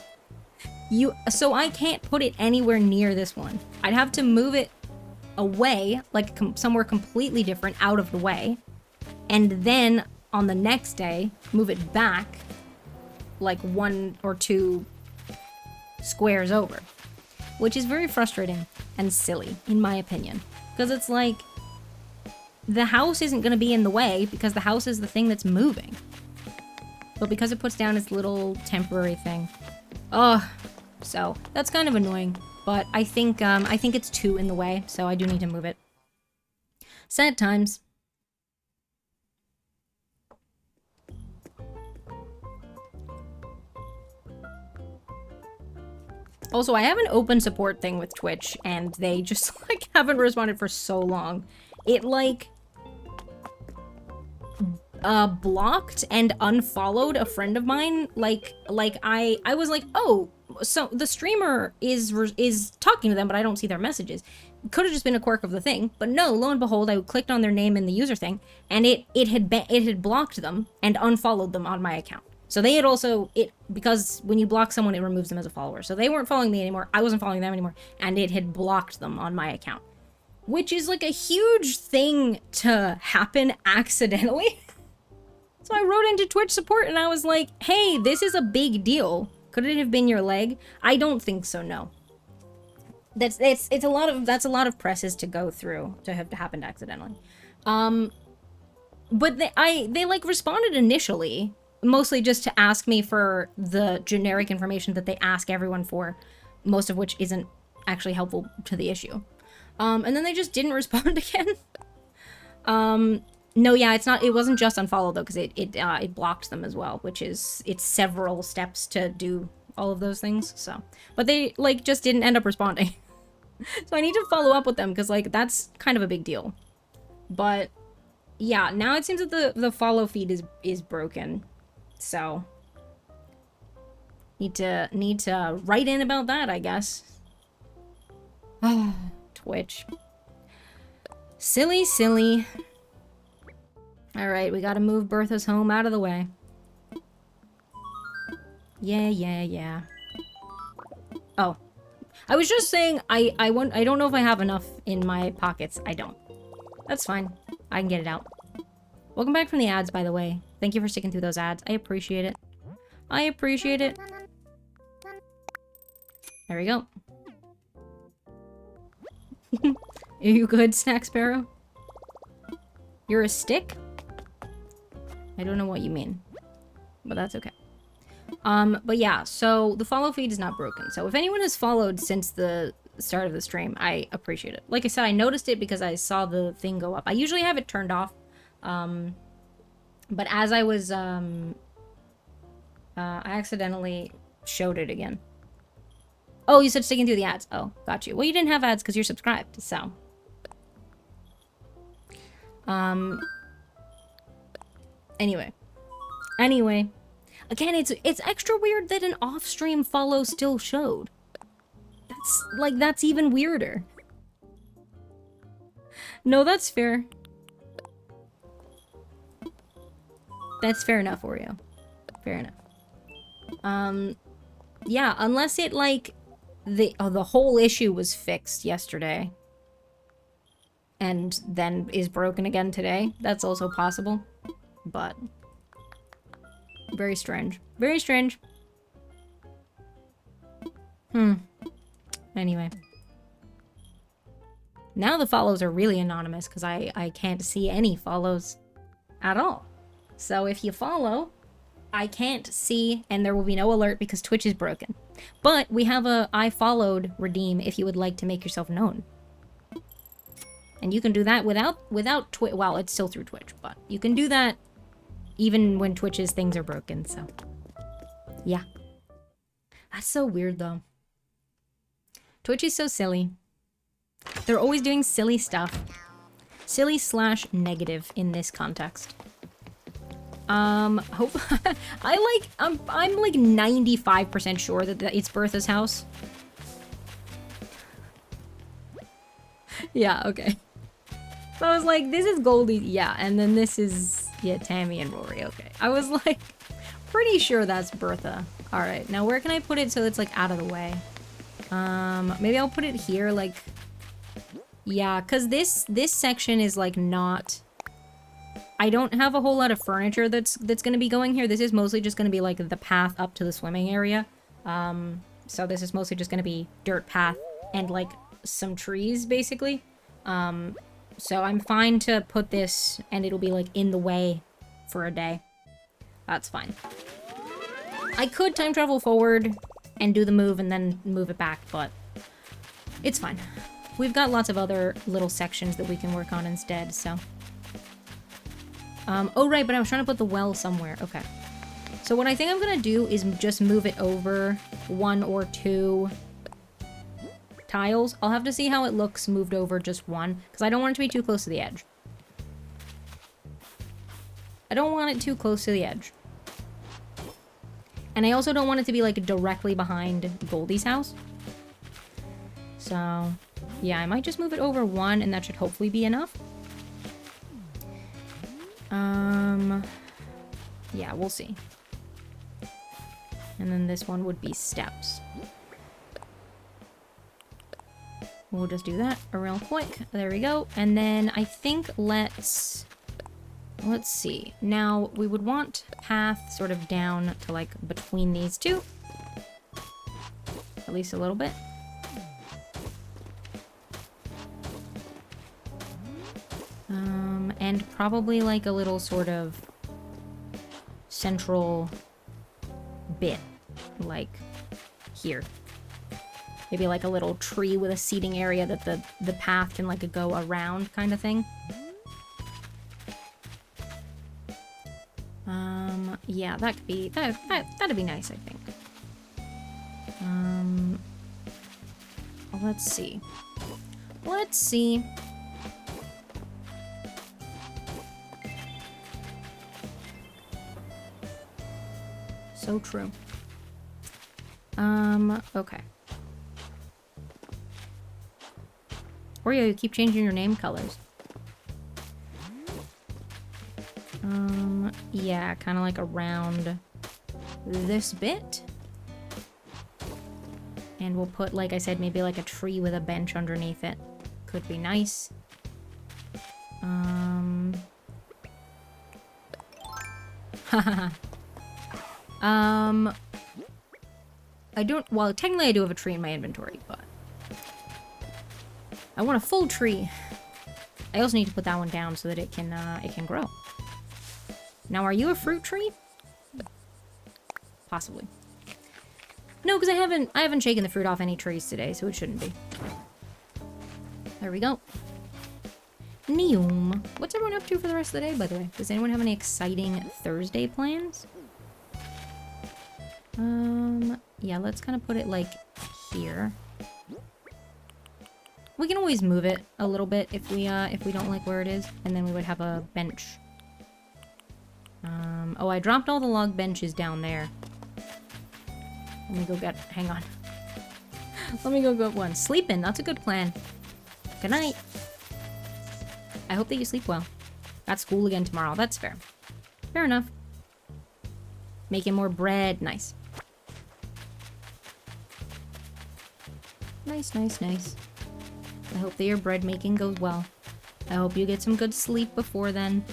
So I can't put it anywhere near this one. I'd have to move it away, like somewhere completely different, out of the way. And then on the next day, move it back like 1 or 2 squares over. Which is very frustrating and silly, in my opinion. Because it's like, the house isn't going to be in the way because the house is the thing that's moving. But because it puts down its little temporary thing. Ugh. So, that's kind of annoying. But I think it's 2 in the way, so I do need to move it. Sad times. Also, I have an open support thing with Twitch, and they just, like, haven't responded for so long. It, like, blocked and unfollowed a friend of mine. Like I was like, oh, so the streamer is talking to them, but I don't see their messages. Could have just been a quirk of the thing, but no, lo and behold, I clicked on their name in the user thing, and it had blocked them and unfollowed them on my account. So they had also, because when you block someone, it removes them as a follower. So they weren't following me anymore, I wasn't following them anymore, and it had blocked them on my account. Which is like a huge thing to happen accidentally. So I wrote into Twitch support and I was like, hey, this is a big deal. Could it have been your leg? I don't think so, no. That's a lot of presses to go through to have happened accidentally. But they like responded initially, mostly just to ask me for the generic information that they ask everyone for, most of which isn't actually helpful to the issue. And then they just didn't respond again. No, yeah, it wasn't just unfollow though, because it blocked them as well, which is, it's several steps to do all of those things, so. But they, like, just didn't end up responding. So I need to follow up with them, because, like, that's kind of a big deal. But, yeah, now it seems that the follow feed is broken, so. Need to write in about that, I guess. Twitch. Silly, silly. Alright, we gotta move Bertha's home out of the way. Yeah. Oh. I was just saying, I don't know if I have enough in my pockets. I don't. That's fine. I can get it out. Welcome back from the ads, by the way. Thank you for sticking through those ads. I appreciate it. I appreciate it. There we go. Are you good, Snack Sparrow? You're a stick? I don't know what you mean, but that's okay. But yeah, so the follow feed is not broken. So if anyone has followed since the start of the stream, I appreciate it. Like I said, I noticed it because I saw the thing go up. I usually have it turned off. But as I was, I accidentally showed it again. Oh, you said sticking through the ads. Oh, got you. Well, you didn't have ads because you're subscribed, so. Anyway. Again, it's extra weird that an off-stream follow still showed. That's even weirder. No, that's fair. That's fair enough, Oreo. Fair enough. Yeah, unless it, like, the whole issue was fixed yesterday. And then is broken again today. That's also possible. But very strange. Very strange. Anyway. Now the follows are really anonymous because I can't see any follows at all. So if you follow, I can't see and there will be no alert because Twitch is broken. But we have a I followed redeem if you would like to make yourself known. And you can do that without Twitch. Well, it's still through Twitch, but you can do that even when Twitch's things are broken, so. Yeah. That's so weird, though. Twitch is so silly. They're always doing silly stuff. Silly / negative in this context. Hope I'm like 95% sure that it's Bertha's house. Yeah, okay. So I was like, this is Goldie, yeah, and then this is, yeah, Tammy and Rory, okay. I was like, pretty sure that's Bertha. All right, now where can I put it so it's like out of the way? Maybe I'll put it here, like, yeah, because this section is like not, I don't have a whole lot of furniture that's gonna be going here. This is mostly just gonna be like the path up to the swimming area. So this is mostly just gonna be dirt path and like some trees, basically. So I'm fine to put this and it'll be like in the way for a day. That's fine. I could time travel forward and do the move and then move it back, but it's fine. We've got lots of other little sections that we can work on instead, so. Oh right, but I was trying to put the well somewhere. Okay. So what I think I'm gonna do is just move it over 1 or 2 tiles. I'll have to see how it looks moved over just 1, because I don't want it to be too close to the edge. I don't want it too close to the edge. And I also don't want it to be like directly behind Goldie's house. So, yeah, I might just move it over 1 and that should hopefully be enough. Yeah, we'll see. And then this one would be steps. We'll just do that real quick. There we go. And then I think let's see. Now, we would want path sort of down to like between these two. At least a little bit. And probably like a little sort of central bit, like here. Maybe like a little tree with a seating area that the path can like go around kind of thing. Yeah, that could be, that'd be nice, I think. Well, let's see. Let's see. So true. Okay. Oreo, you keep changing your name colors. Yeah, kind of like around this bit. And we'll put, like I said, maybe like a tree with a bench underneath it. Could be nice. I don't, well, technically I do have a tree in my inventory, but I want a full tree. I also need to put that one down so that it can grow. Now, are you a fruit tree? Possibly. No, because I haven't shaken the fruit off any trees today, so it shouldn't be. There we go. Neum. What's everyone up to for the rest of the day, by the way? Does anyone have any exciting Thursday plans? Yeah, let's kind of put it like here. We can always move it a little bit if we don't like where it is, and then we would have a bench. Oh, I dropped all the log benches down there. Let me go get, hang on. Let me go get one. Sleeping, that's a good plan. Good night. I hope that you sleep well. Got school again tomorrow, that's fair. Fair enough. Making more bread, nice. Nice, nice, nice. I hope that your bread making goes well. I hope you get some good sleep before then.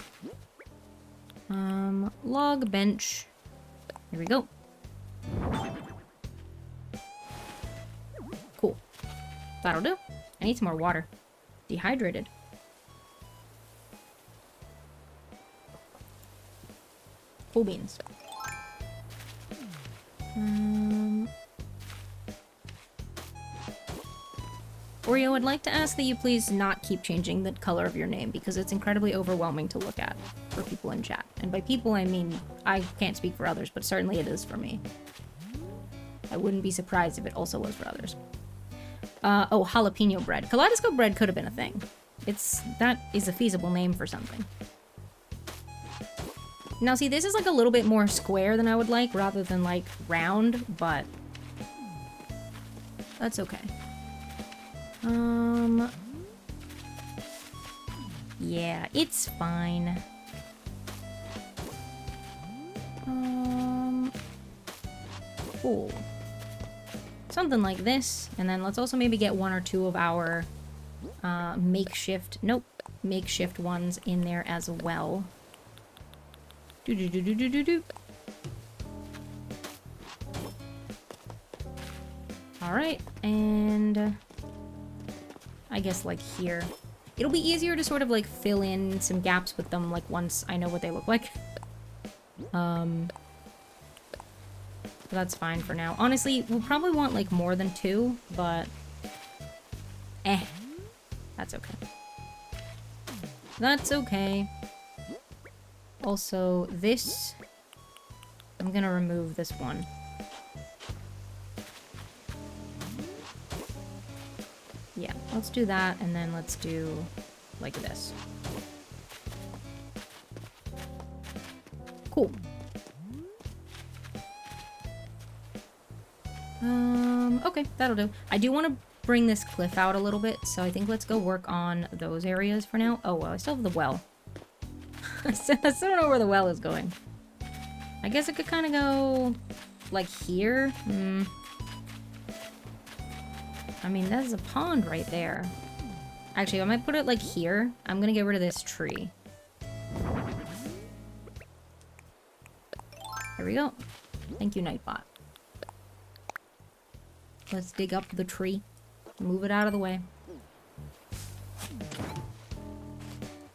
Log bench. Here we go. Cool. That'll do. I need some more water. Dehydrated. Cool beans. Oreo, I'd like to ask that you please not keep changing the color of your name because it's incredibly overwhelming to look at for people in chat. And by people, I mean, I can't speak for others, but certainly it is for me. I wouldn't be surprised if it also was for others. Oh, jalapeno bread. Kaleidoscope bread could have been a thing. That is a feasible name for something. Now, see, this is like a little bit more square than I would like, rather than like round, but that's okay. Yeah, it's fine. Cool. Something like this, and then let's also maybe get 1 or 2 of our makeshift ones in there as well. Alright, and I guess like here. It'll be easier to sort of like fill in some gaps with them like once I know what they look like. That's fine for now. Honestly, we'll probably want like more than 2, but that's okay. That's okay. Also, this, I'm gonna remove this one. Yeah, let's do that, and then let's do like this. Cool. Okay, that'll do. I do want to bring this cliff out a little bit, so I think let's go work on those areas for now. Oh, well, I still have the well. I still don't know where the well is going. I guess it could kind of go like here. I mean, there's a pond right there. Actually, I might put it like here. I'm gonna get rid of this tree. There we go. Thank you, Nightbot. Let's dig up the tree. Move it out of the way.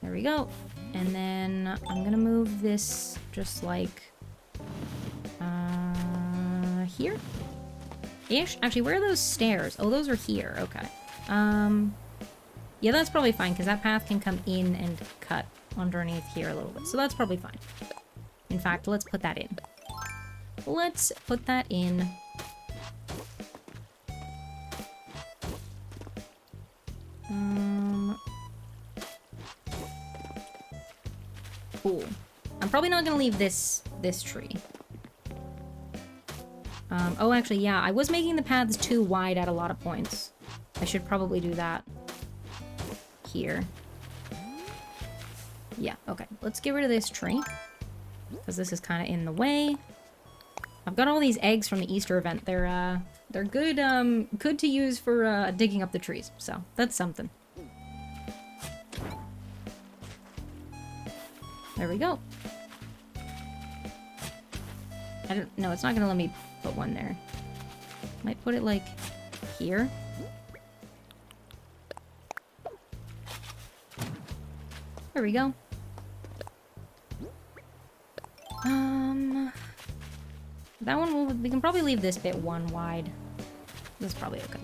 There we go. And then I'm gonna move this just like here ish. Actually, where are those stairs? Oh, those are here. Okay. Yeah, that's probably fine because that path can come in and cut underneath here a little bit, so that's probably fine. In fact, let's put that in. Let's put that in. Cool. I'm probably not gonna leave this tree. Oh, actually, yeah, I was making the paths too wide at a lot of points. I should probably do that here. Yeah, okay. Let's get rid of this tree, because this is kind of in the way. I've got all these eggs from the Easter event. They're good, good to use for, digging up the trees, so that's something. There we go. I don't know, it's not gonna let me put one there. Might put it like here. There we go. That one we can probably leave this bit 1 wide. That's probably okay.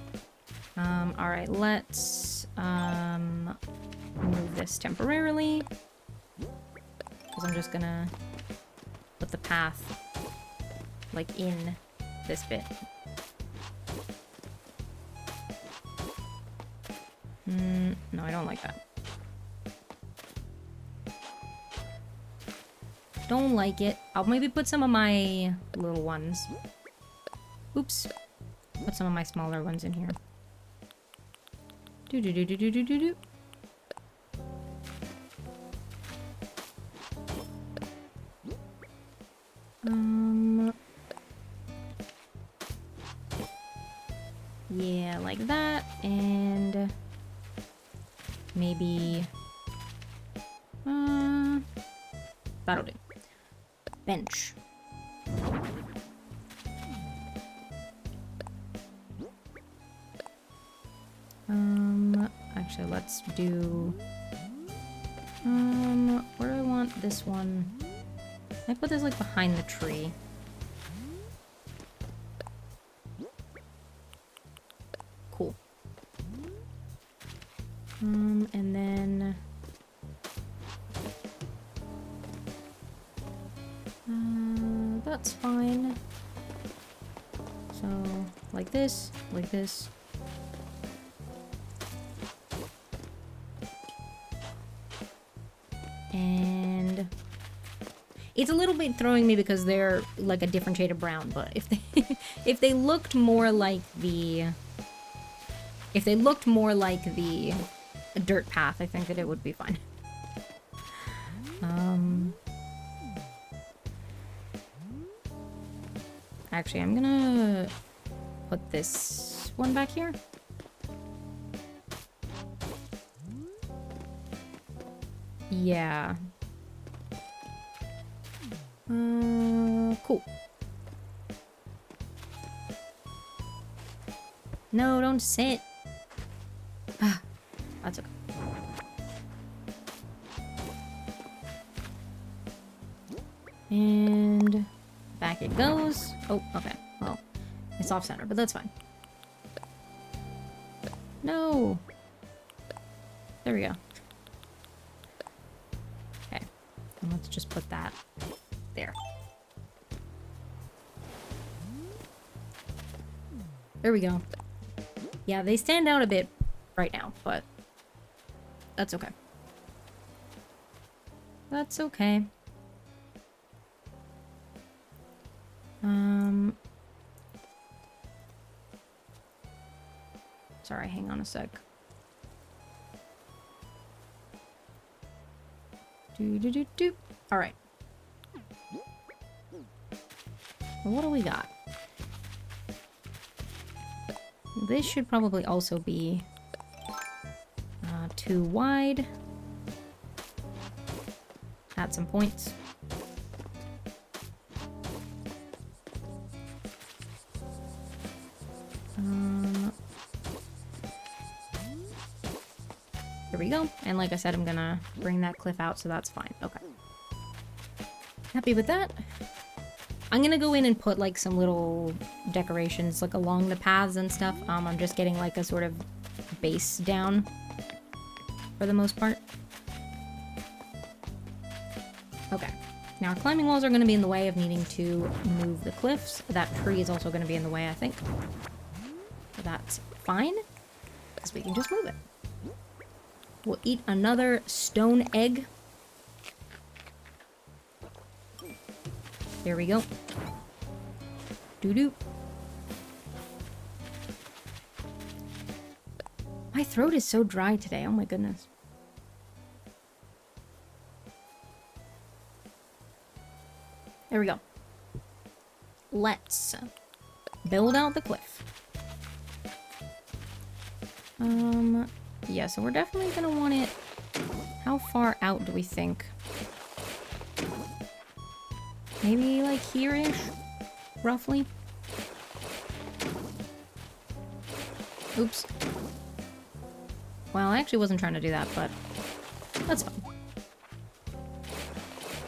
Alright, let's move this temporarily. Because I'm just gonna put the path like in this bit. No, I don't like that. Don't like it. I'll maybe put some of my little ones. Oops. Put some of my smaller ones in here. Do-do-do-do-do-do-do-do. Yeah, like that, and maybe, that'll do. Bench. Actually, let's do, where do I want this one? I put this like behind the tree. Cool. And then that's fine. So like this, like this. And It's a little bit throwing me because they're like a different shade of brown, but if they if they looked more like the dirt path, I think that it would be fine. Actually, I'm gonna put this one back here. Yeah. Cool. No, don't sit. Ah, that's okay. And back it goes. Oh, okay. Well, it's off center, but that's fine. No. There we go. Okay. And let's just put that there. There we go. Yeah, they stand out a bit right now, but that's okay. That's okay. Sorry, hang on a sec. Do. All right. What do we got? This should probably also be too wide at some points. There we go. And like I said, I'm gonna bring that cliff out, so that's fine. Okay. Happy with that. I'm gonna go in and put like some little decorations like along the paths and stuff. I'm just getting like a sort of base down for the most part. Okay. Now our climbing walls are gonna be in the way of needing to move the cliffs. That tree is also gonna be in the way, I think. So that's fine, because we can just move it. We'll eat another stone egg. There we go. Doo-doo. My throat is so dry today. Oh my goodness. There we go. Let's build out the cliff. Yeah, so we're definitely gonna want it... How far out do we think? Maybe like here-ish, roughly. Oops. Well, I actually wasn't trying to do that, but that's fine.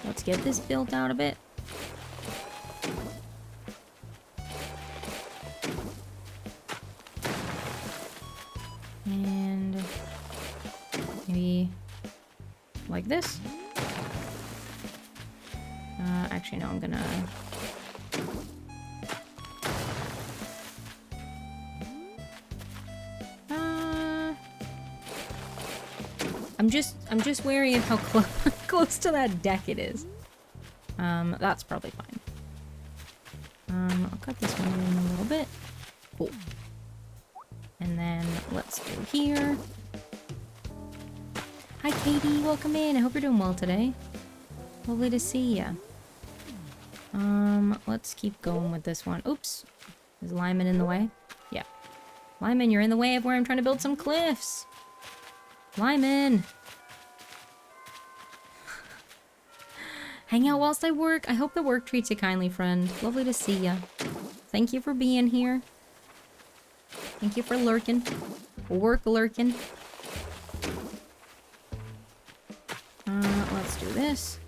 Let's get this built out a bit. And maybe like this. Actually, no, I'm gonna... I'm just wary of how close to that deck it is. That's probably fine. I'll cut this one in a little bit. Cool. And then let's do here. Hi, Katie. Welcome in. I hope you're doing well today. Lovely to see ya. Let's keep going with this one. Oops. Is Lyman in the way? Yeah. Lyman, you're in the way of where I'm trying to build some cliffs. Lyman! Hang out whilst I work. I hope the work treats you kindly, friend. Lovely to see ya. Thank you for being here. Thank you for lurking. Work lurking. Let's do this.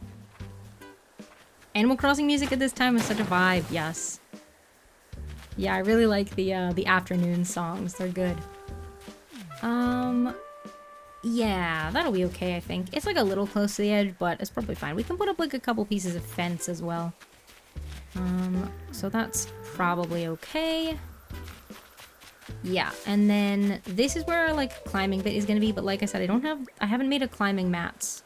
Animal Crossing music at this time is such a vibe. Yes. Yeah, I really like the afternoon songs. They're good. Yeah, that'll be okay, I think. It's like a little close to the edge, but it's probably fine. We can put up like a couple pieces of fence as well. So that's probably okay. Yeah, and then this is where our like climbing bit is gonna be, but like I said, I haven't made a climbing mats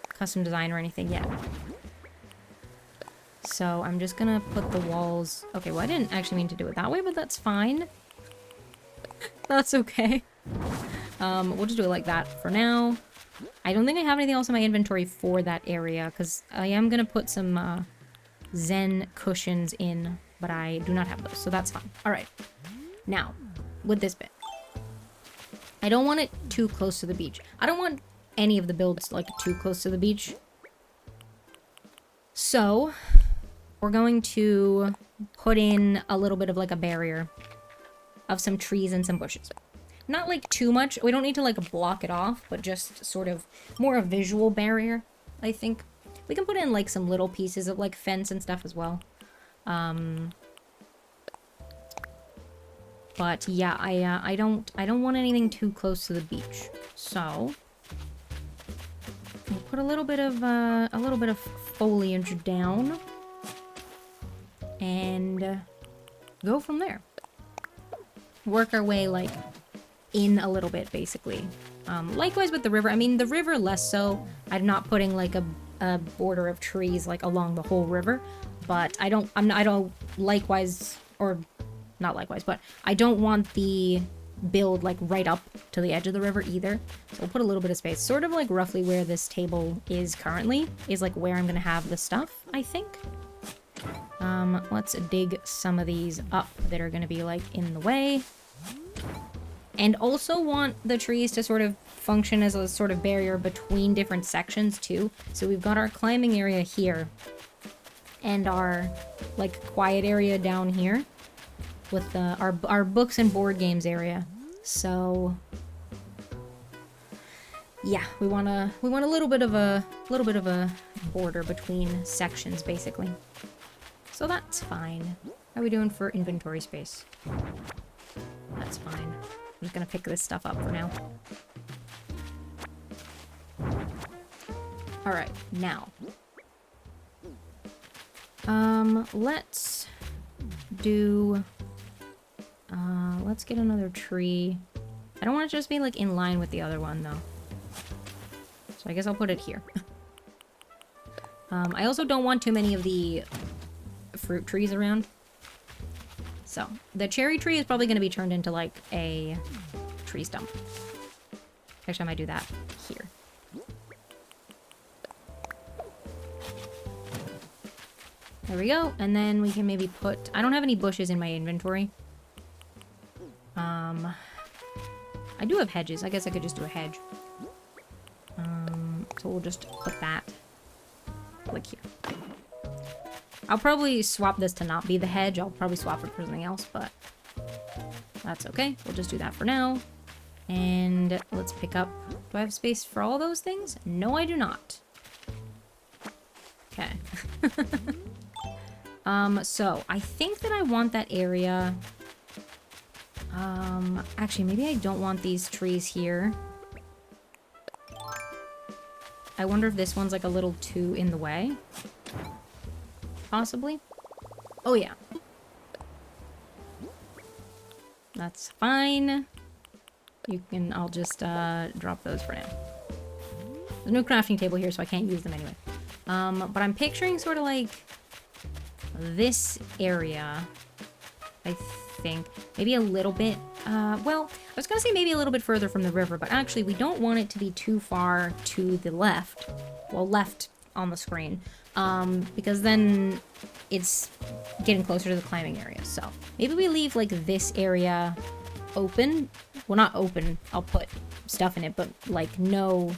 custom design or anything yet. So I'm just gonna put the walls... Okay, well, I didn't actually mean to do it that way, but that's fine. That's okay. We'll just do it like that for now. I don't think I have anything else in my inventory for that area, because I am gonna put some Zen cushions in, but I do not have those, so that's fine. Alright. Now, with this bit. I don't want it too close to the beach. I don't want any of the builds, like, too close to the beach. So, we're going to put in a little bit of, like, a barrier of some trees and some bushes. Not, like, too much. We don't need to, like, block it off, but just sort of more a visual barrier, I think. We can put in, like, some little pieces of, like, fence and stuff as well. But yeah, I don't want anything too close to the beach. So we'll put a little bit of foliage down and go from there. Work our way like in a little bit, basically. Likewise with the river. I mean, the river less so. I'm not putting like a border of trees like along the whole river, but I don't likewise, or not likewise, but I don't want the build like right up to the edge of the river either. So we'll put a little bit of space, sort of like roughly where this table is currently, is like where I'm gonna have the stuff, I think. Let's dig some of these up that are gonna be like in the way. And also want the trees to sort of function as a sort of barrier between different sections too. So we've got our climbing area here and our like quiet area down here with our books and board games area. So yeah, we want a little bit of a border between sections basically. So that's fine. How are we doing for inventory space? That's fine. I'm just gonna pick this stuff up for now. Alright, now. Let's do... let's get another tree. I don't want it to just be, like, in line with the other one, though. So I guess I'll put it here. I also don't want too many of the fruit trees around. So, the cherry tree is probably going to be turned into, like, a tree stump. Actually, I might do that here. There we go. And then we can maybe put... I don't have any bushes in my inventory. I do have hedges. I guess I could just do a hedge. So we'll just put that like here. I'll probably swap this to not be the hedge. I'll probably swap it for something else, but that's okay. We'll just do that for now. And let's pick up... Do I have space for all those things? No, I do not. Okay. So I think that I want that area... actually, maybe I don't want these trees here. I wonder if this one's like a little too in the way. Possibly. Oh, yeah. That's fine. You can... I'll just, drop those for now. There's no crafting table here, so I can't use them anyway. But I'm picturing sort of like... this area, I think. Maybe a little bit, well, I was gonna say maybe a little bit further from the river, but actually we don't want it to be too far to the left. Well, left on the screen, because then it's getting closer to the climbing area. So maybe we leave like this area open. Well, not open, I'll put stuff in it, but like no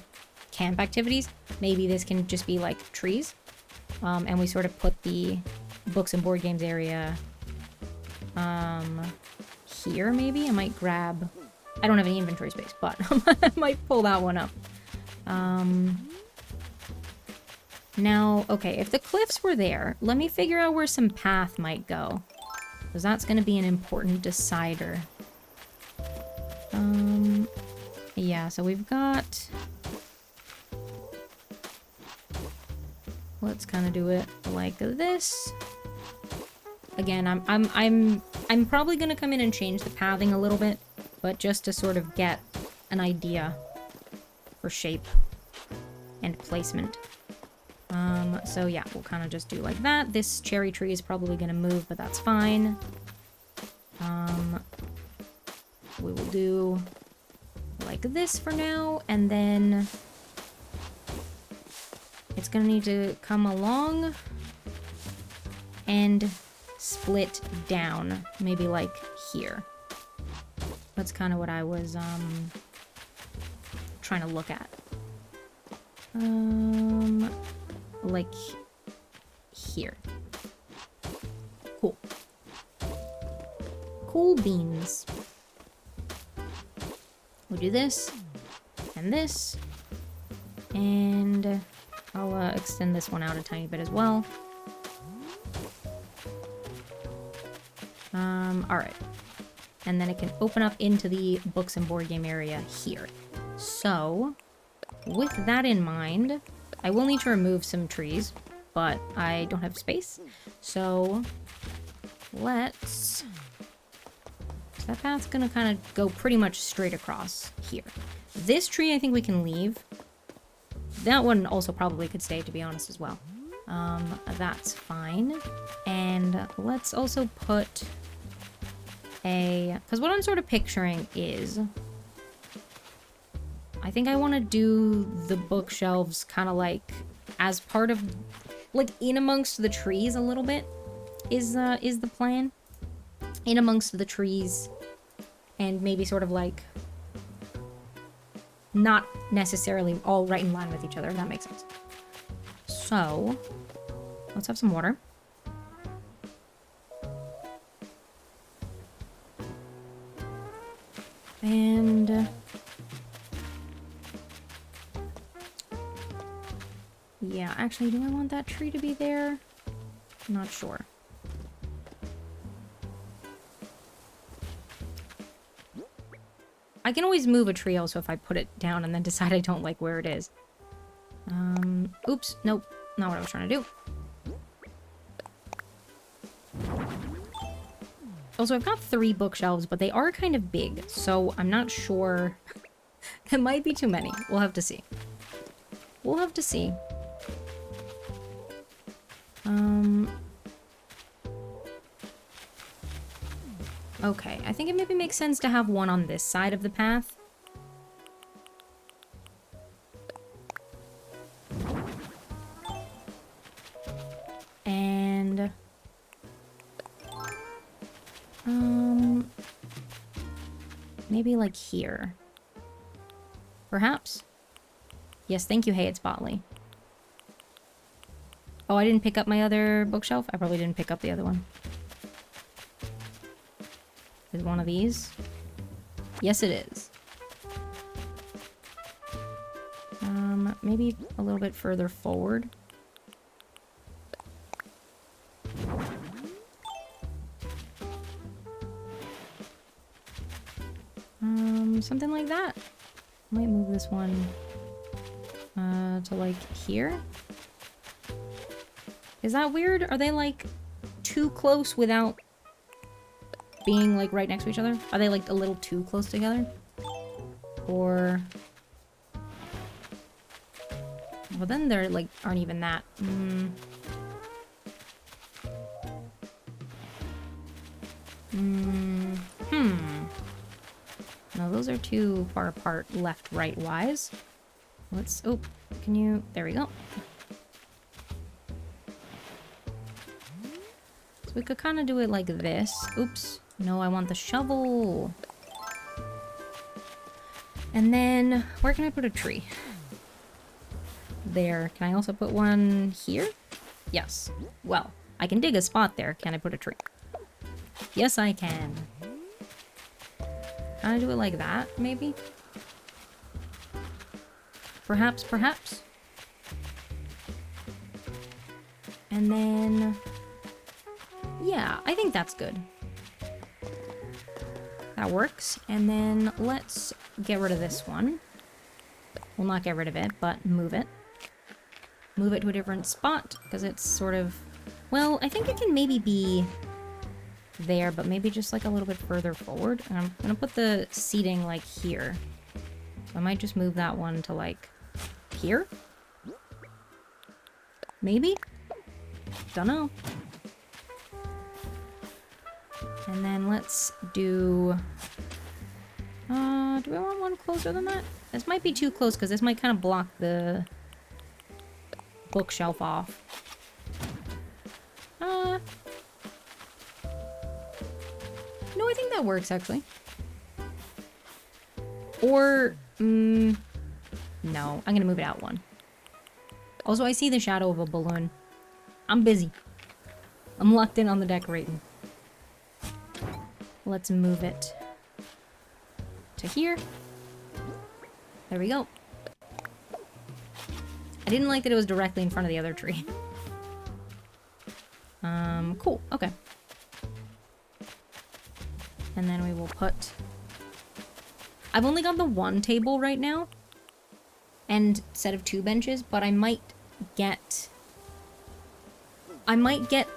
camp activities. Maybe this can just be like trees, and we sort of put the books and board games area here maybe. I might grab... I don't have any inventory space, but I might pull that one up. Now, okay, if the cliffs were there, let me figure out where some path might go, because that's going to be an important decider. Yeah, so we've got... Let's kind of do it like this. Again, I'm probably gonna come in and change the pathing a little bit, but just to sort of get an idea for shape and placement. So yeah, we'll kind of just do like that. This cherry tree is probably going to move, but that's fine. We will do like this for now, and then it's going to need to come along and split down, maybe like here. That's kind of what I was trying to look at. Like here. Cool. Cool beans. We'll do this, and I'll extend this one out a tiny bit as well. Alright. And then it can open up into the books and board game area here. So, with that in mind, I will need to remove some trees, but I don't have space. So, let's... That path's gonna kind of go pretty much straight across here. This tree I think we can leave. That one also probably could stay, to be honest, as well. That's fine. And let's also put a... Because what I'm sort of picturing is... I think I want to do the bookshelves kind of like as part of... Like in amongst the trees a little bit is the plan. In amongst the trees. And maybe sort of like... Not necessarily all right in line with each other, if that makes sense. So, let's have some water. And... yeah, actually, do I want that tree to be there? I'm not sure. I can always move a tree also if I put it down and then decide I don't like where it is. Oops, nope, not what I was trying to do. Also, I've got 3 bookshelves, but they are kind of big, so I'm not sure. It might be too many. We'll have to see. We'll have to see. Okay, I think it maybe makes sense to have one on this side of the path. And... maybe like here. Perhaps? Yes, thank you, Hey It's Botley. Oh, I didn't pick up my other bookshelf? I probably didn't pick up the other one. Is one of these? Yes, it is. Maybe a little bit further forward. Something like that. Might move this one to like here. Is that weird? Are they like too close without being like right next to each other? Are they like a little too close together? Or... well, then they're like aren't even that. No, those are too far apart left, right, wise. Let's... oh, can you... there we go. So we could kind of do it like this. Oops. No, I want the shovel. And then, where can I put a tree? There. Can I also put one here? Yes. Well, I can dig a spot there. Can I put a tree? Yes, I can. Can I do it like that, maybe? Perhaps, perhaps. And then... yeah, I think that's good. That works. And then let's get rid of this one. We'll not get rid of it, but move it. Move it to a different spot, because it's sort of... well, I think it can maybe be there, but maybe just like a little bit further forward. And I'm gonna put the seating like here. So I might just move that one to like here. Maybe? Dunno. And then let's do... do I want one closer than that? This might be too close because this might kind of block the bookshelf off. No, I think that works actually. Or, no, I'm gonna move it out one. Also, I see the shadow of a balloon. I'm busy. I'm locked in on the decorating. Let's move it to here. There we go. I didn't like that it was directly in front of the other tree. Cool. Okay. And then we will put... I've only got the one table right now. And set of 2 benches, but I might get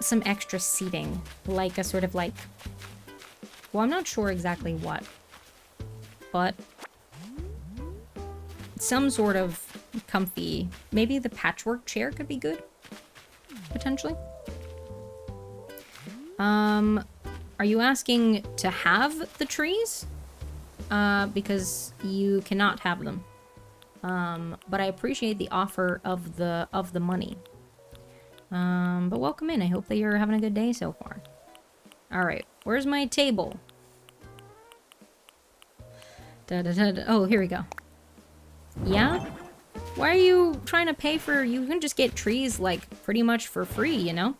some extra seating. Like a sort of like... Well, I'm not sure exactly what. But... some sort of comfy... Maybe the patchwork chair could be good? Potentially. Are you asking to have the trees? Because you cannot have them. But I appreciate the offer of the money. But welcome in. I hope that you're having a good day so far. Alright, where's my table? Oh, here we go. Yeah? Why are you trying to pay for... You can just get trees, like, pretty much for free, you know?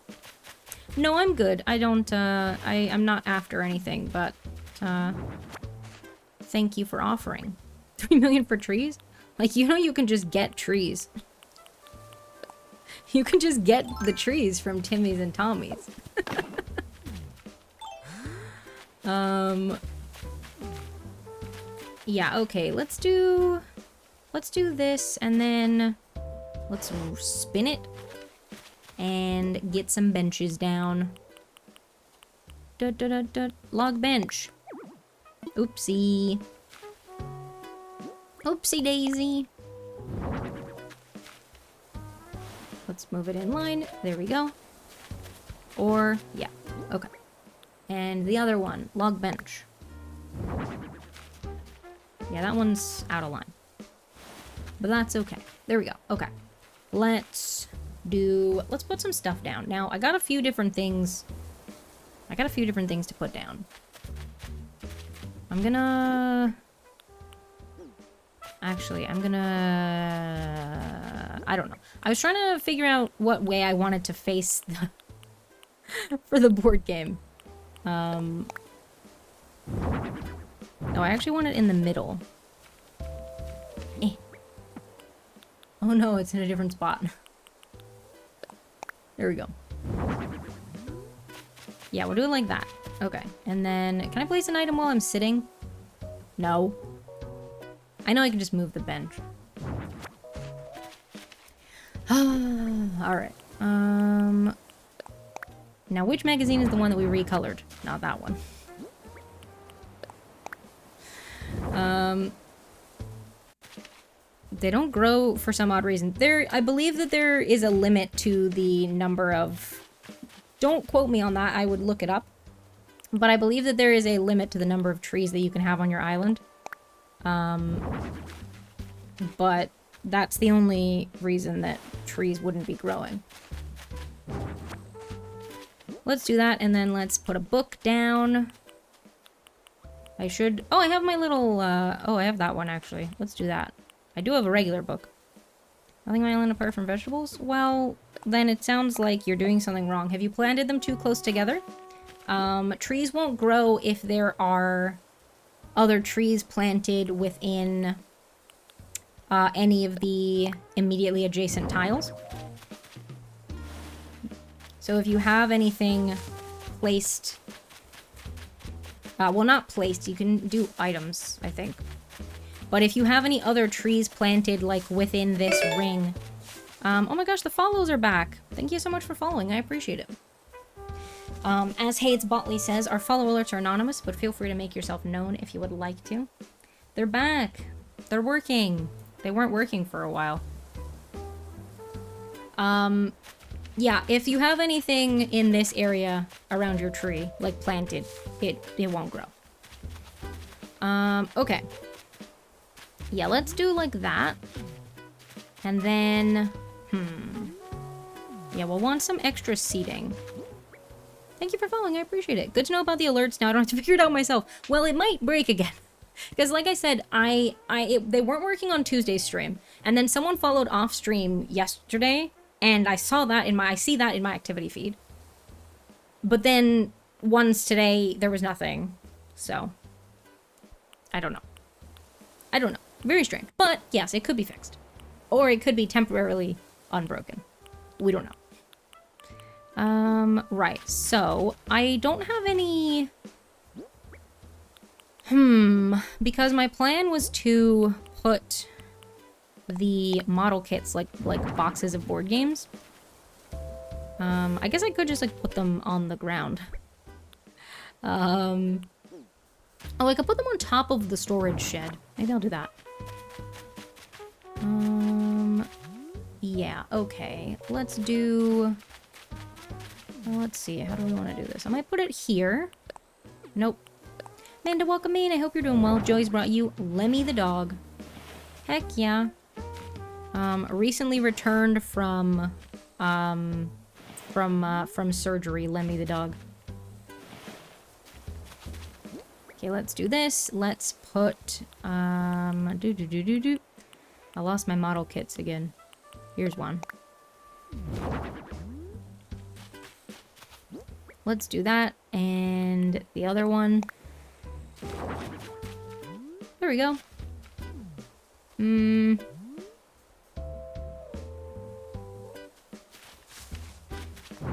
No, I'm good. I don't, I'm not after anything, but, thank you for offering. 3 million for trees? Like, you know you can just get trees. You can just get the trees from Timmy's and Tommy's. Yeah, okay, let's do this, and then let's spin it and get some benches down. Log bench. Oopsie. Oopsie daisy. Let's move it in line. There we go. Or, yeah, okay. And the other one, log bench. Yeah, that one's out of line. But that's okay. There we go. Okay. Let's put some stuff down. Now, I got a few different things. To put down. I'm gonna... Actually, I don't know. I was trying to figure out what way I wanted to face for the board game. No, I actually want it in the middle. Oh no, it's in a different spot. There we go. Yeah, we'll do it like that. Okay, and then... Can I place an item while I'm sitting? No. I know I can just move the bench. Alright. Now, which magazine is the one that we recolored? Not that one. They don't grow for some odd reason. I believe that there is a limit to the number of... Don't quote me on that, I would look it up. But I believe that there is a limit to the number of trees that you can have on your island. But that's the only reason that trees wouldn't be growing. Let's do that, and then let's put a book down. I should... Oh, I have my little... Oh, I have that one, actually. Let's do that. I do have a regular book. Nothing on my island apart from vegetables? Well, then it sounds like you're doing something wrong. Have you planted them too close together? Trees won't grow if there are other trees planted within any of the immediately adjacent tiles. So if you have anything placed... well, not placed. You can do items, I think. But if you have any other trees planted, like, within this ring... oh my gosh, the follows are back. Thank you so much for following. I appreciate it. As Hades Botley says, our follow alerts are anonymous, but feel free to make yourself known if you would like to. They're back. They're working. They weren't working for a while. Yeah, if you have anything in this area around your tree, like planted, it won't grow. Okay. Yeah, let's do like that. And then, yeah, we'll want some extra seating. Thank you for following, I appreciate it. Good to know about the alerts now, I don't have to figure it out myself. Well, it might break again. Because like I said, they weren't working on Tuesday's stream. And then someone followed off stream yesterday, and I see that in my activity feed. But then once today, there was nothing. So, I don't know. Very strange. But yes, it could be fixed. Or it could be temporarily unbroken. We don't know. Right. So, I don't have any... Because my plan was to put the model kits like boxes of board games. I guess I could just like put them on the ground. Oh, I could put them on top of the storage shed. Maybe I'll do that. Yeah, okay. Let's do... Well, let's see, how do we want to do this? I might put it here. Nope. Amanda, welcome in. I hope you're doing well. Joey's brought you Lemmy the dog. Heck yeah. Recently returned from surgery, Lemmy the dog. Okay, let's do this. Let's put, I lost my model kits again. Here's one. Let's do that, and the other one. There we go. I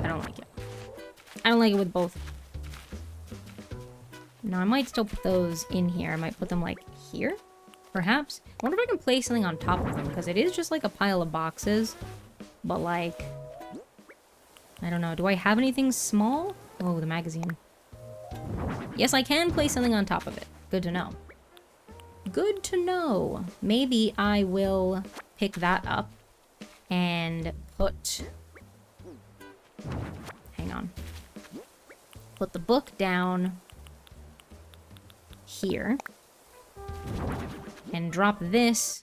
don't like it. I don't like it with both. No, I might still put those in here. I might put them, like, here? Perhaps? I wonder if I can place something on top of them, because it is just, like, a pile of boxes. But, like... I don't know. Do I have anything small? Oh, the magazine. Yes, I can place something on top of it. Good to know. Good to know. Maybe I will pick that up and put... Hang on. Put the book down here. And drop this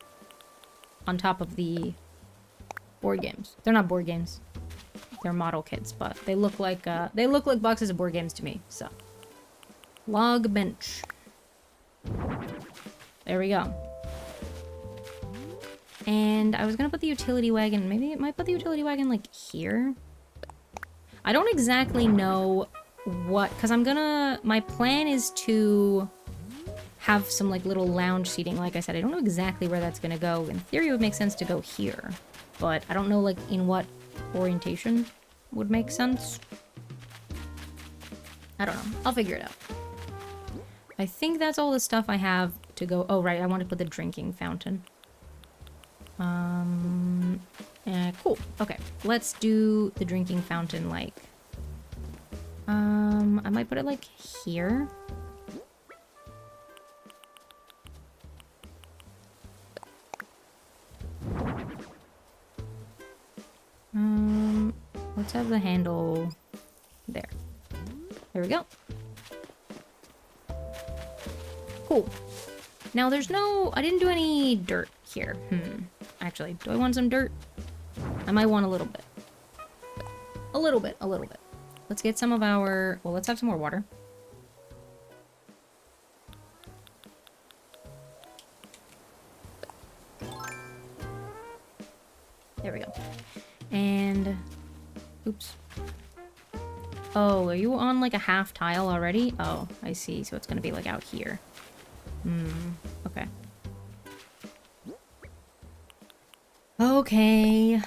on top of the board games. They're not board games. They're model kits, but they look like boxes of board games to me, so. Log bench. There we go. And I was gonna put the utility wagon, maybe it might put the utility wagon like here. I don't exactly know what, because my plan is to have some like little lounge seating. Like I said, I don't know exactly where that's gonna go. In theory, it would make sense to go here, but I don't know like in what orientation would make sense. I don't know. I'll figure it out. I think that's all the stuff I have to go. Oh, right. I want to put the drinking fountain. Cool. Okay. Let's do the drinking fountain, like... I might put it, like, here. Let's have the handle there. There we go. Cool. Now there's no... I didn't do any dirt here. Actually, do I want some dirt? I might want a little bit. A little bit. Let's get some of our... Well, let's have some more water. There we go. And... Oops. Oh, are you on like a half tile already? Oh, I see. So it's gonna be like out here. Okay. Okay.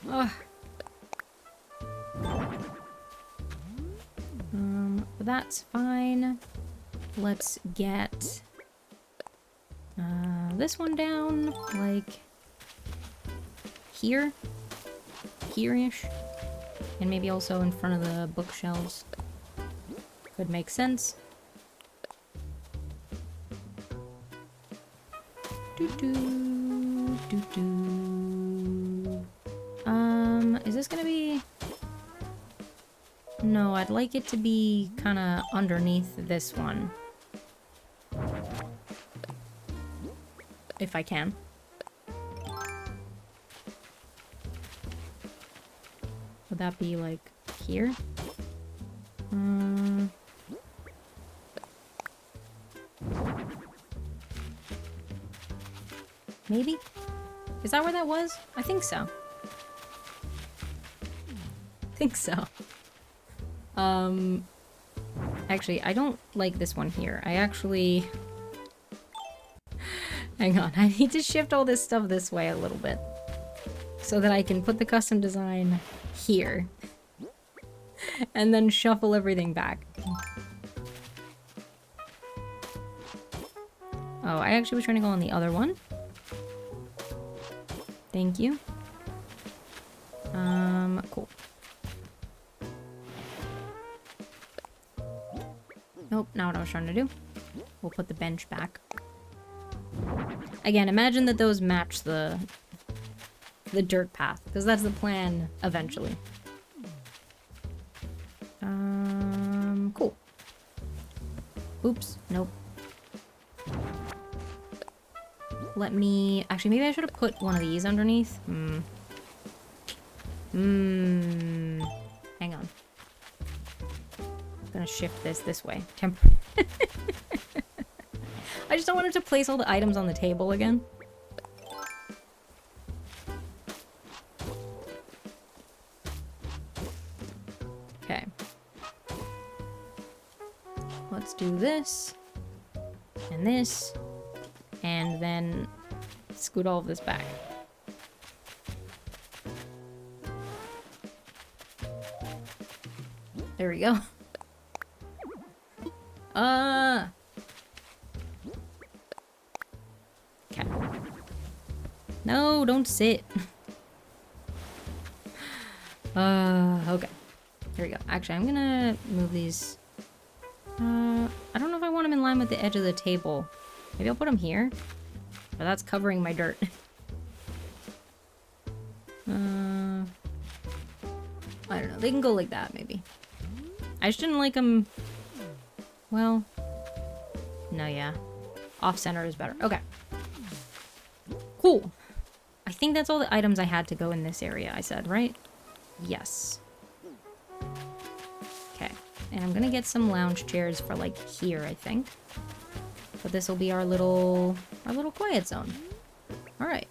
Ugh. That's fine. Let's get this one down, like here. Here-ish. And maybe also in front of the bookshelves. Could make sense. Doo-doo, doo-doo. Is this gonna be... No, I'd like it to be kind of underneath this one. If I can. Would that be, like, here? Maybe? Is that where that was? I think so. Think so. Actually, I don't like this one here. I actually... Hang on, I need to shift all this stuff this way a little bit. So that I can put the custom design here. And then shuffle everything back. Oh, I actually was trying to go on the other one. Thank you. Cool. Nope, not what I was trying to do. We'll put the bench back. Again, imagine that those match the dirt path, because that's the plan eventually. Cool. Oops, nope. Let me... Actually, maybe I should have put one of these underneath. Hang on. I'm gonna shift this way. I just don't want it to place all the items on the table again. Okay. Let's do this. And this. And then scoot all of this back. There we go. Okay. No, don't sit. Okay. Here we go. Actually, I'm gonna move these. I don't know if I want them in line with the edge of the table. Maybe I'll put them here. But that's covering my dirt. I don't know. They can go like that, maybe. I just didn't like them... Well... No, yeah. Off-center is better. Okay. Cool. I think that's all the items I had to go in this area, I said, right? Yes. Okay. And I'm gonna get some lounge chairs for, like, here, I think. But this will be our little quiet zone. Alright.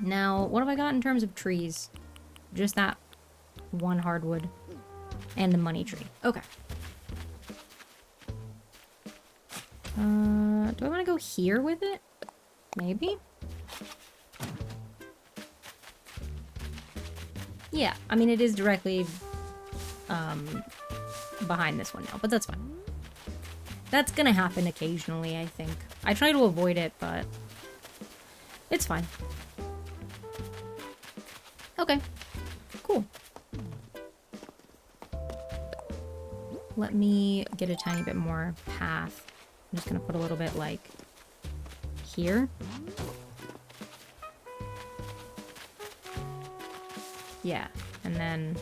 Now, what have I got in terms of trees? Just that one hardwood. And the money tree. Okay. Do I want to go here with it? Maybe? Yeah, I mean, it is directly behind this one now, but that's fine. That's gonna happen occasionally, I think. I try to avoid it, but it's fine. Okay. Cool. Let me get a tiny bit more path. I'm just gonna put a little bit, like, here. Yeah, and then,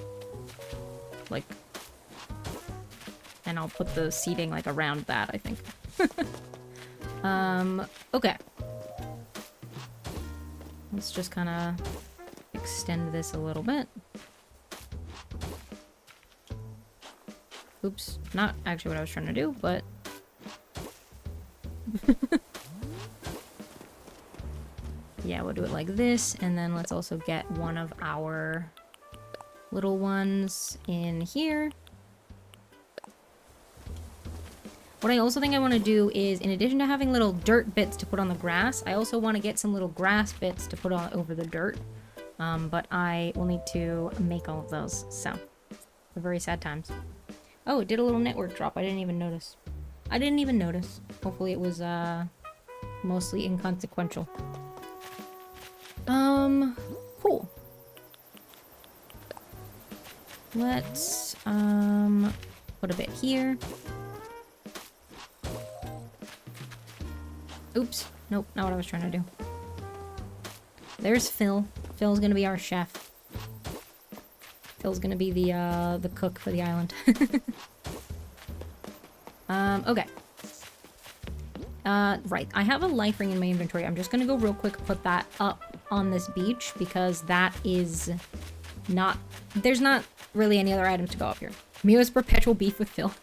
like... And I'll put the seating, like, around that, I think. Okay. Let's just kind of extend this a little bit. Oops. Not actually what I was trying to do, but... Yeah, we'll do it like this, and then let's also get one of our little ones in here. What I also think I want to do is, in addition to having little dirt bits to put on the grass, I also want to get some little grass bits to put on over the dirt. But I will need to make all of those, so. They're very sad times. Oh, it did a little network drop. I didn't even notice. I didn't even notice. Hopefully it was, mostly inconsequential. Cool. Let's, put a bit here. Oops. Nope, not what I was trying to do. There's Phil. Phil's gonna be our chef. Phil's gonna be the cook for the island. Okay. Right. I have a life ring in my inventory. I'm just gonna go real quick, put that up on this beach because that is not... There's not really any other items to go up here. Mio's perpetual beef with Phil.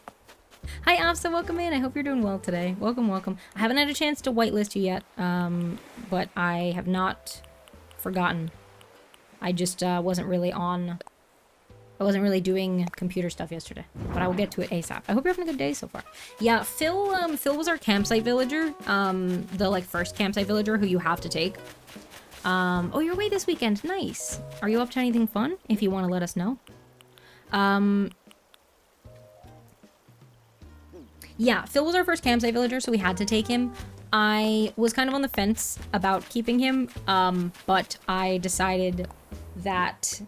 Hi, Afsa. Welcome in. I hope you're doing well today. Welcome, welcome. I haven't had a chance to whitelist you yet, but I have not forgotten. I just wasn't really on... I wasn't really doing computer stuff yesterday, but I will get to it ASAP. I hope you're having a good day so far. Yeah, Phil was our campsite villager, the like first campsite villager who you have to take. Oh, you're away this weekend. Nice. Are you up to anything fun? If you want to let us know. Yeah, Phil was our first campsite villager, so we had to take him. I was kind of on the fence about keeping him, but I decided that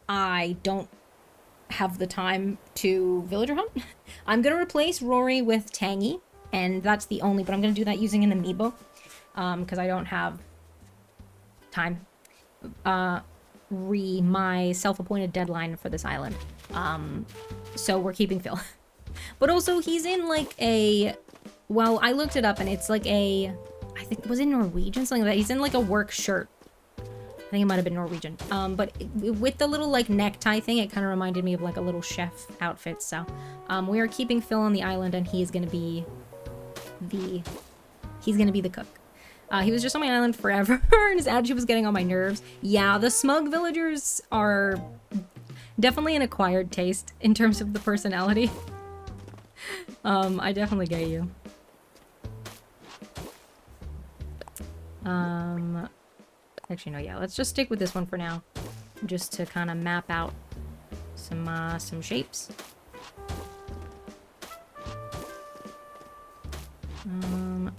I don't have the time to villager hunt. I'm gonna replace Rory with Tangy, and that's the only, but I'm gonna do that using an amiibo, because I don't have time. My self-appointed deadline for this island. So we're keeping Phil. But also he's in like a, well, I looked it up and it's like a, I think, was it Norwegian? Something like that. He's in like a work shirt. I think it might have been Norwegian. But with the little like necktie thing, it kind of reminded me of like a little chef outfit. So we are keeping Phil on the island, and he's gonna be the cook. He was just on my island forever, and his attitude was getting on my nerves. Yeah, the smug villagers are definitely an acquired taste in terms of the personality. I definitely get you. Actually, no, yeah, let's just stick with this one for now, just to kind of map out some shapes.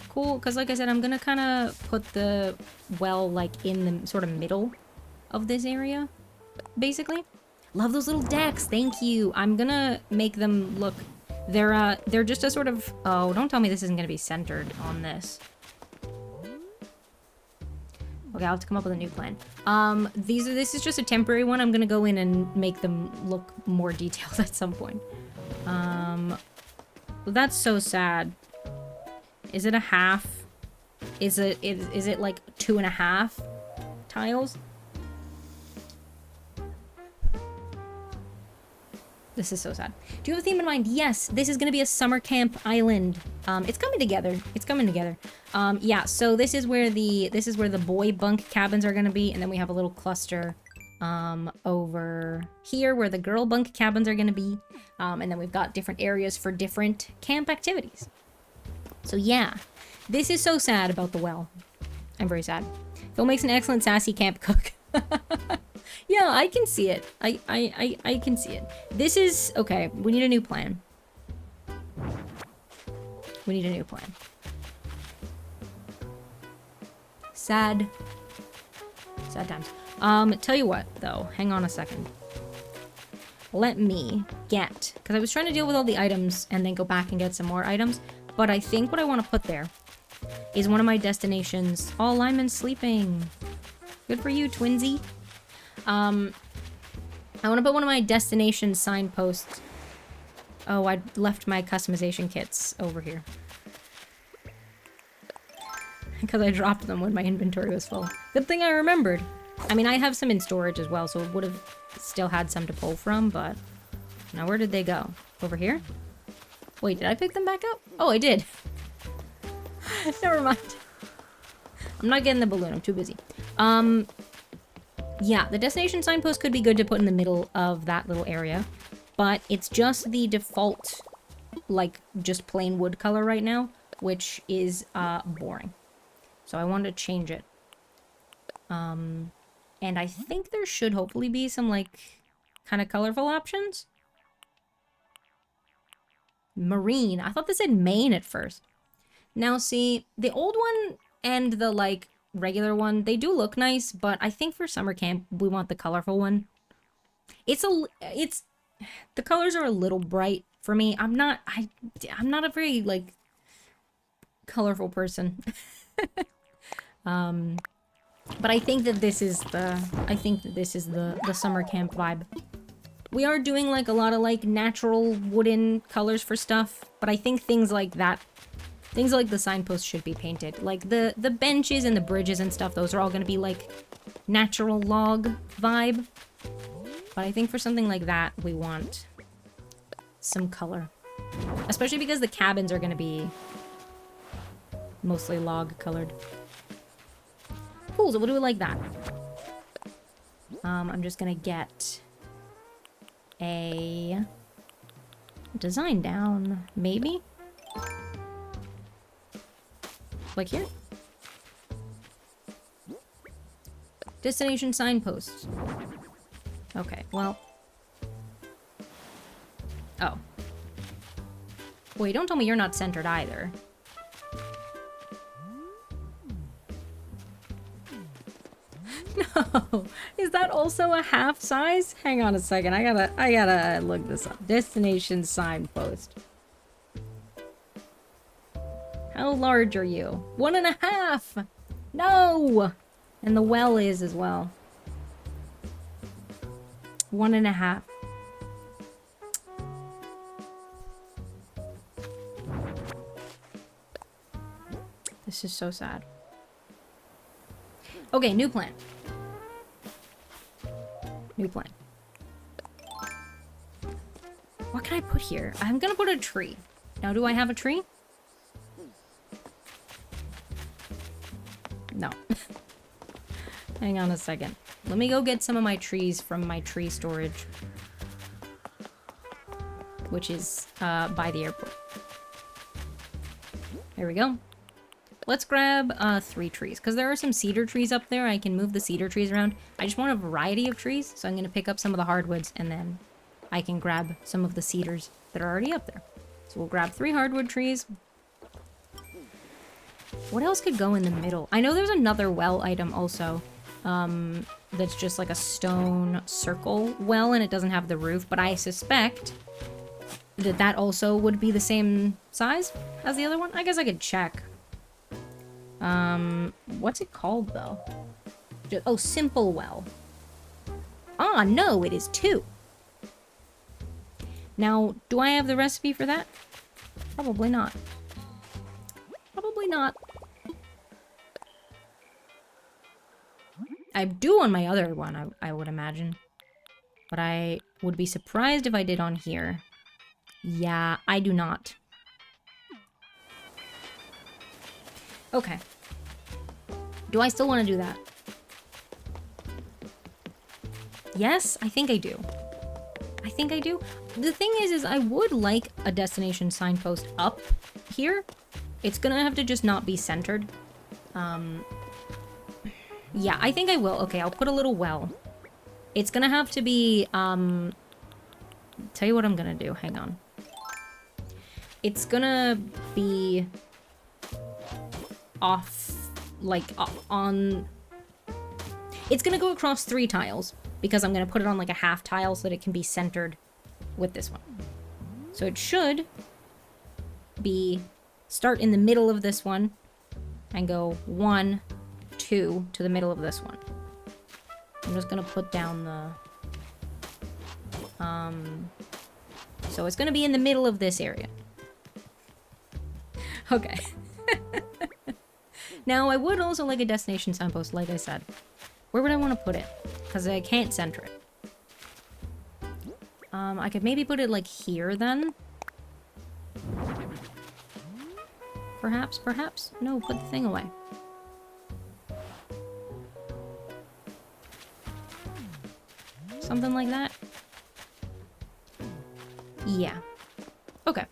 Cool, because like I said, I'm gonna kind of put the well like in the sort of middle of this area, basically. Love those little decks, thank you. I'm gonna make them look, they're just a sort of, oh, don't tell me this isn't gonna be centered on this. Okay, I'll have to come up with a new plan. This is just a temporary one. I'm gonna go in and make them look more detailed at some point. Well, that's so sad. Is it a half? Is it like 2.5 tiles? This is so sad. Do you have a theme in mind? Yes, this is gonna be a summer camp island. It's coming together. It's coming together. Yeah, so this is where the boy bunk cabins are gonna be, and then we have a little cluster over here where the girl bunk cabins are gonna be. And then we've got different areas for different camp activities. So yeah, this is so sad about the well. I'm very sad. Phil makes an excellent sassy camp cook. Yeah, I can see it. I can see it. This is... Okay, we need a new plan. We need a new plan. Sad. Sad times. Tell you what, though. Hang on a second. Let me get... Because I was trying to deal with all the items and then go back and get some more items. But I think what I want to put there is one of my destinations. Oh, Lyman's sleeping. Good for you, twinsy. I want to put one of my destination signposts. Oh, I left my customization kits over here. Because I dropped them when my inventory was full. Good thing I remembered. I mean, I have some in storage as well, so it would have still had some to pull from, but... Now, where did they go? Over here? Wait, did I pick them back up? Oh, I did. Never mind. I'm not getting the balloon. I'm too busy. Yeah, the destination signpost could be good to put in the middle of that little area, but it's just the default, like, just plain wood color right now, which is, boring. So I wanted to change it. And I think there should hopefully be some, like, kind of colorful options. Marine. I thought this said Maine at first. Now, see, the old one and the, like, regular one, they do look nice, but I think for summer camp we want the colorful one. The colors are a little bright for me. I'm not a very like colorful person. But I think that this is the summer camp vibe. We are doing like a lot of like natural wooden colors for stuff, but I think things like that, things like the signposts should be painted. Like the benches and the bridges and stuff, those are all gonna be like natural log vibe. But I think for something like that, we want some color. Especially because the cabins are gonna be mostly log colored. Cool, so we'll do it like that. I'm just gonna get a design down, maybe? Like here? Destination signposts. Okay, well. Oh. Wait, don't tell me you're not centered either. No, is that also a half size? Hang on a second, I gotta look this up. Destination signpost. How large are you? 1.5! No! And the well is as well. 1.5. This is so sad. Okay, new plan. New plan. What can I put here? I'm gonna put a tree. Now, do I have a tree? No. Hang on a second. Let me go get some of my trees from my tree storage. Which is by the airport. There we go. Let's grab 3 trees, because there are some cedar trees up there. I can move the cedar trees around. I just want a variety of trees, so I'm going to pick up some of the hardwoods, and then I can grab some of the cedars that are already up there. So we'll grab 3 hardwood trees. What else could go in the middle? I know there's another well item also, that's just like a stone circle well, and it doesn't have the roof, but I suspect that that also would be the same size as the other one. I guess I could check. What's it called, though? Oh, simple well. Ah, no, it is 2. Now, do I have the recipe for that? Probably not. Probably not. I do on my other one, I would imagine. But I would be surprised if I did on here. Yeah, I do not. Okay. Do I still want to do that? Yes, I think I do. I think I do. The thing is I would like a destination signpost up here. It's gonna have to just not be centered. Yeah, I think I will. Okay, I'll put a little well. It's gonna have to be, tell you what I'm gonna do. Hang on. It's gonna be off, like, on... It's gonna go across 3 tiles, because I'm gonna put it on, like, a half tile so that it can be centered with this one. So it should be... Start in the middle of this one, and go 1, 2 to the middle of this one. I'm just gonna put down the... So it's gonna be in the middle of this area. Okay. Now, I would also like a destination signpost, like I said. Where would I want to put it? Because I can't center it. I could maybe put it, like, here, then. Perhaps, perhaps? No, put the thing away. Something like that? Yeah. Okay.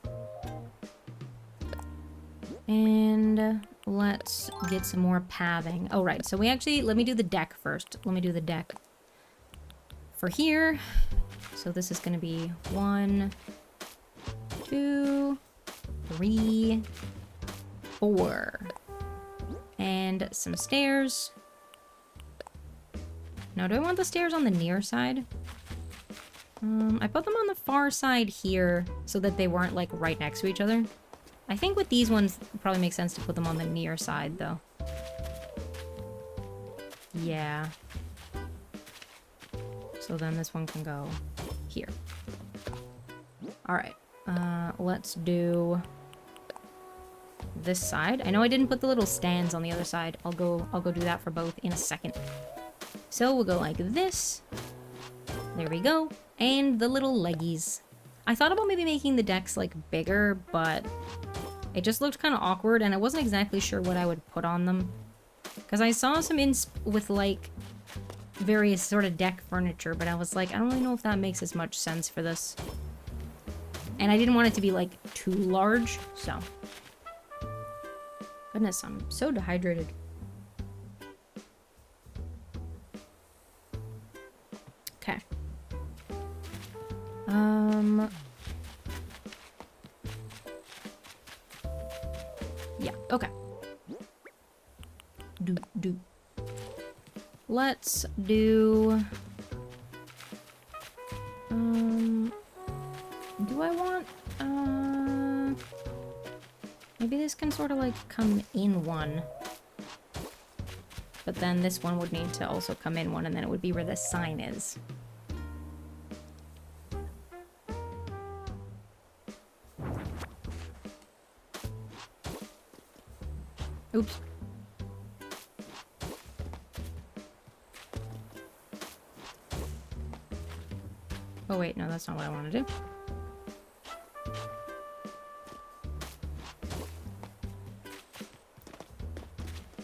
And let's get some more pathing. Oh, right. So we actually... Let me do the deck first. Let me do the deck. For here. So this is going to be 1, 2, 3, 4. And some stairs. Now, do I want the stairs on the near side? I put them on the far side here so that they weren't, like, right next to each other. I think with these ones, it probably makes sense to put them on the near side, though. Yeah. So then this one can go here. All right. Let's do this side. I know I didn't put the little stands on the other side. I'll go do that for both in a second. So we'll go like this. There we go. And the little leggies. I thought about maybe making the decks like bigger, but it just looked kind of awkward and I wasn't exactly sure what I would put on them. Because I saw some insp with like various sort of deck furniture, but I was like, I don't really know if that makes as much sense for this. And I didn't want it to be like too large, so. Goodness, I'm so dehydrated. Okay. Yeah, okay. Let's do... do I want... maybe this can sort of like come in one. But then this one would need to also come in one, and then it would be where the sign is. Oops. Oh wait, no, that's not what I want to do.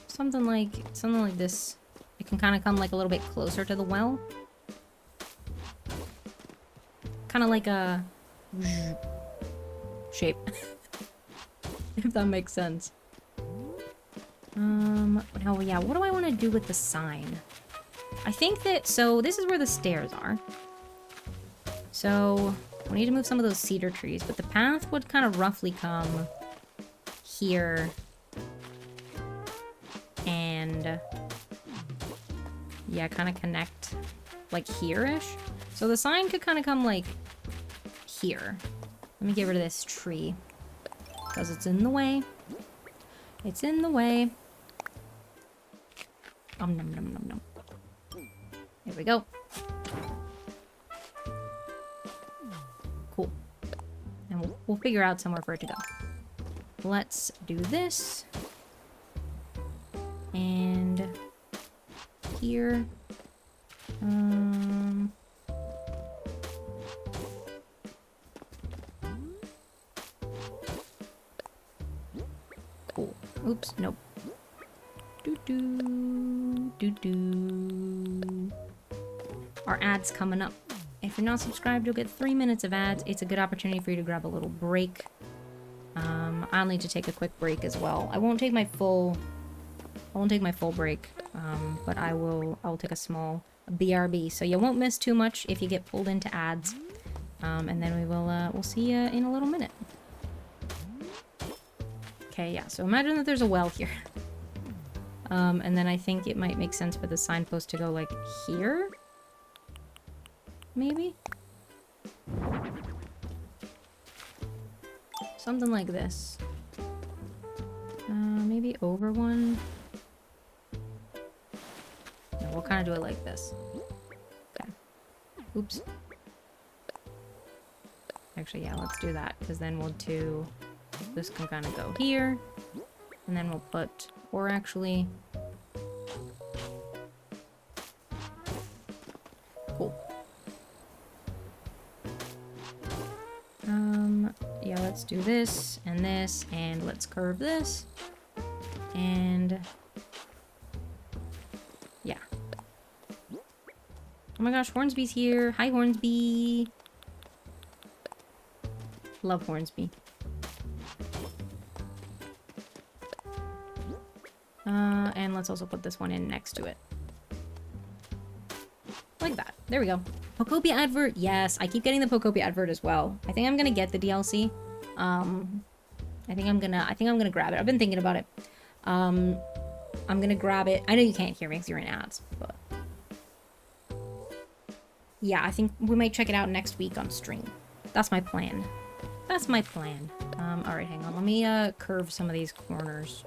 Something like this. It can kind of come like a little bit closer to the well. Kind of like a shape. If that makes sense. Oh yeah, what do I want to do with the sign? I think that, so this is where the stairs are. So we need to move some of those cedar trees, but the path would kind of roughly come here. And yeah, kind of connect like here-ish. So the sign could kind of come like here. Let me get rid of this tree because it's in the way. It's in the way. Nom nom nom nom nom. There we go. Cool. And we'll figure out somewhere for it to go. Let's do this. And here. Cool. Oops, nope. Our ads coming up. If you're not subscribed, you'll get 3 minutes of ads. It's a good opportunity for you to grab a little break. I'll need to take a quick break as well. I won't take my full break, but I'll take a small BRB. So you won't miss too much if you get pulled into ads. And then we'll see you in a little minute. Okay, yeah, so imagine that there's a well here. And then I think it might make sense for the signpost to go like here? Maybe? Something like this. Maybe over one? No, we'll kind of do it like this. Okay. Oops. Actually, yeah, let's do that, because then we'll do... This can kind of go here. And then we'll put... Or actually... Cool. Yeah, let's do this, and let's curve this. And... Yeah. Oh my gosh, Hornsby's here. Hi, Hornsby. Love Hornsby. And let's also put this one in next to it. Like that. There we go. Pokopia advert. Yes, I keep getting the Pokopia advert as well. I think I'm gonna get the DLC. I think I'm gonna grab it. I've been thinking about it. I'm gonna grab it. I know you can't hear me because you're in ads, but yeah, I think we might check it out next week on stream. That's my plan. That's my plan. All right, hang on. Let me curve some of these corners.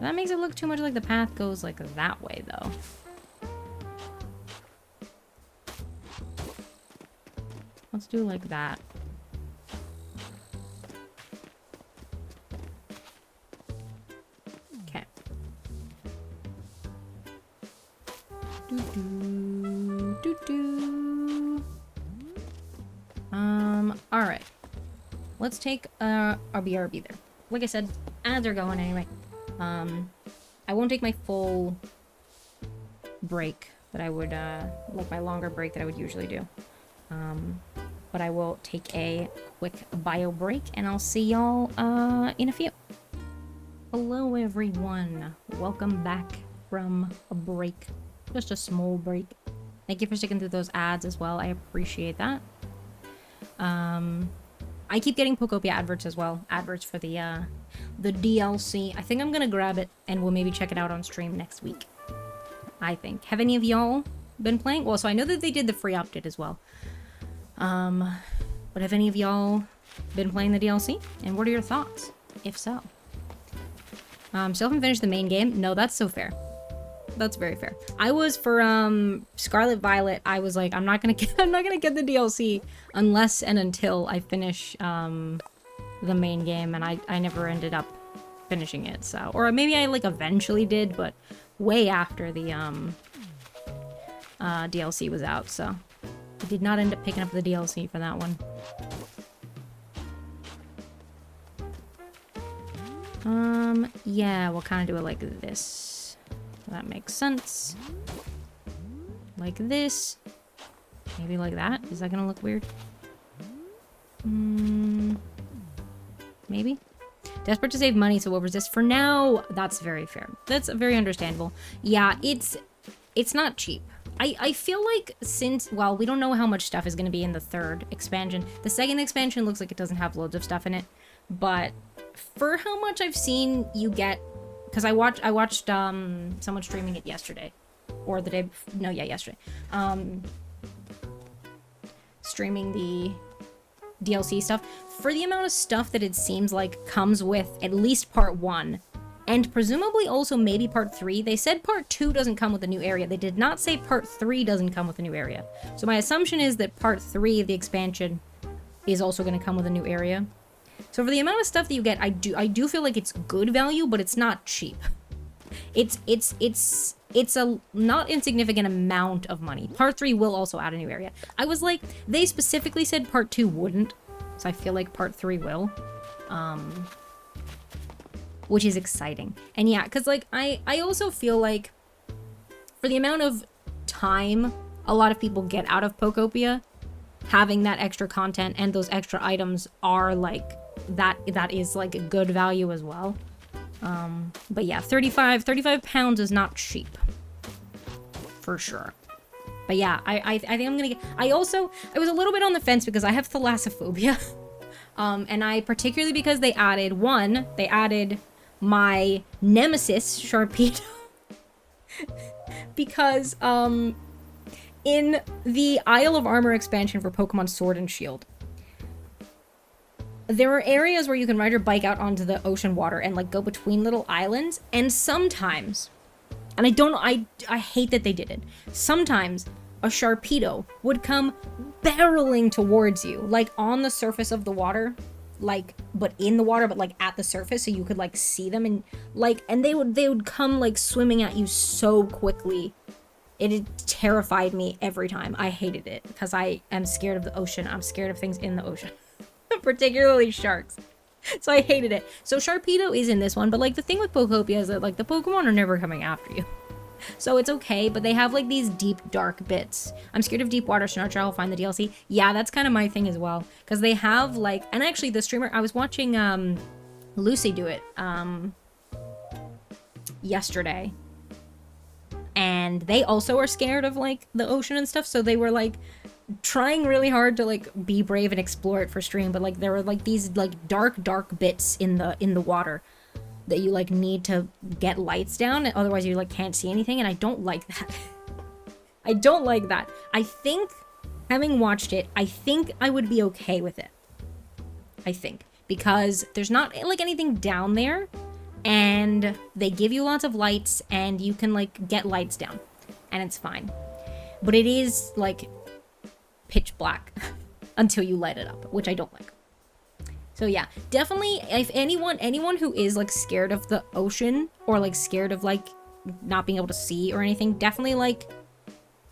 That makes it look too much like the path goes like that way, though. Let's do like that. Okay. Alright. Let's take our BRB there. Like I said, ads are going anyway. I won't take my full break that I would, like my longer break that I would usually do. But I will take a quick bio break, and I'll see y'all, in a few. Hello, everyone. Welcome back from a break. Just a small break. Thank you for sticking through those ads as well. I appreciate that. I keep getting Pokopia adverts as well. Adverts for the DLC. I think I'm gonna grab it, and we'll maybe check it out on stream next week. I think. Have any of y'all been playing? Well, so I know that they did the free update as well. But have any of y'all been playing the DLC? And what are your thoughts, if so? Still haven't finished the main game? No, that's so fair. That's very fair. I was for, Scarlet Violet, I was like, I'm not gonna get the DLC unless and until I finish, the main game, and I never ended up finishing it, so. Or maybe I, like, eventually did, but way after the, DLC was out, so. I did not end up picking up the DLC for that one. Yeah, we'll kind of do it like this. That makes sense. Like this. Maybe like that. Is that gonna look weird? Maybe? Desperate to save money, so we'll resist. For now, that's very fair. That's very understandable. Yeah, it's not cheap. I feel like since, well, we don't know how much stuff is going to be in the third expansion. The second expansion looks like it doesn't have loads of stuff in it. But for how much I've seen you get, because I watched someone streaming it yesterday. Or the day, no, yeah, yesterday. Streaming the DLC stuff. For the amount of stuff that it seems like comes with at least part 1, and presumably also maybe part 3. They said part 2 doesn't come with a new area. They did not say part 3 doesn't come with a new area. So my assumption is that part 3 of the expansion is also going to come with a new area. So for the amount of stuff that you get, I do feel like it's good value, but it's not cheap. It's a not insignificant amount of money. Part 3 will also add a new area. I was like, they specifically said part 2 wouldn't, so I feel like part 3 will. Which is exciting. And yeah, because like I also feel like for the amount of time a lot of people get out of Pokopia, having that extra content and those extra items are like that is like a good value as well. But yeah, 35 pounds is not cheap. For sure. But yeah, I think I'm gonna get, I was a little bit on the fence because I have thalassophobia. And I particularly because they added my nemesis, Sharpedo. Because, in the Isle of Armor expansion for Pokemon Sword and Shield, there are areas where you can ride your bike out onto the ocean water and, like, go between little islands, and sometimes, and I hate that they did it, sometimes a Sharpedo would come barreling towards you, like, on the surface of the water, like, but in the water, but like at the surface, so you could like see them, and like, and they would come like swimming at you so quickly. It terrified me every time. I hated it because I am scared of the ocean. I'm scared of things in the ocean, particularly sharks. So I hated it. So Sharpedo is in this one, but like the thing with Pokopia is that like the Pokemon are never coming after you. So it's okay, but they have like these deep, dark bits. I'm scared of deep water, so not sure I'll find the DLC. Yeah, that's kind of my thing as well. Because they have like, and actually the streamer, I was watching Lucy do it yesterday. And they also are scared of like the ocean and stuff, so they were like trying really hard to like be brave and explore it for stream, but like there were like these like dark bits in the water that you like need to get lights down, otherwise you like can't see anything, and I don't like that. I don't like that. I think, having watched it, I think I would be okay with it. I think. Because there's not like anything down there, and they give you lots of lights, and you can like get lights down, and it's fine. But it is like pitch black until you light it up, which I don't like. So yeah, definitely if anyone who is like scared of the ocean or like scared of like not being able to see or anything, definitely like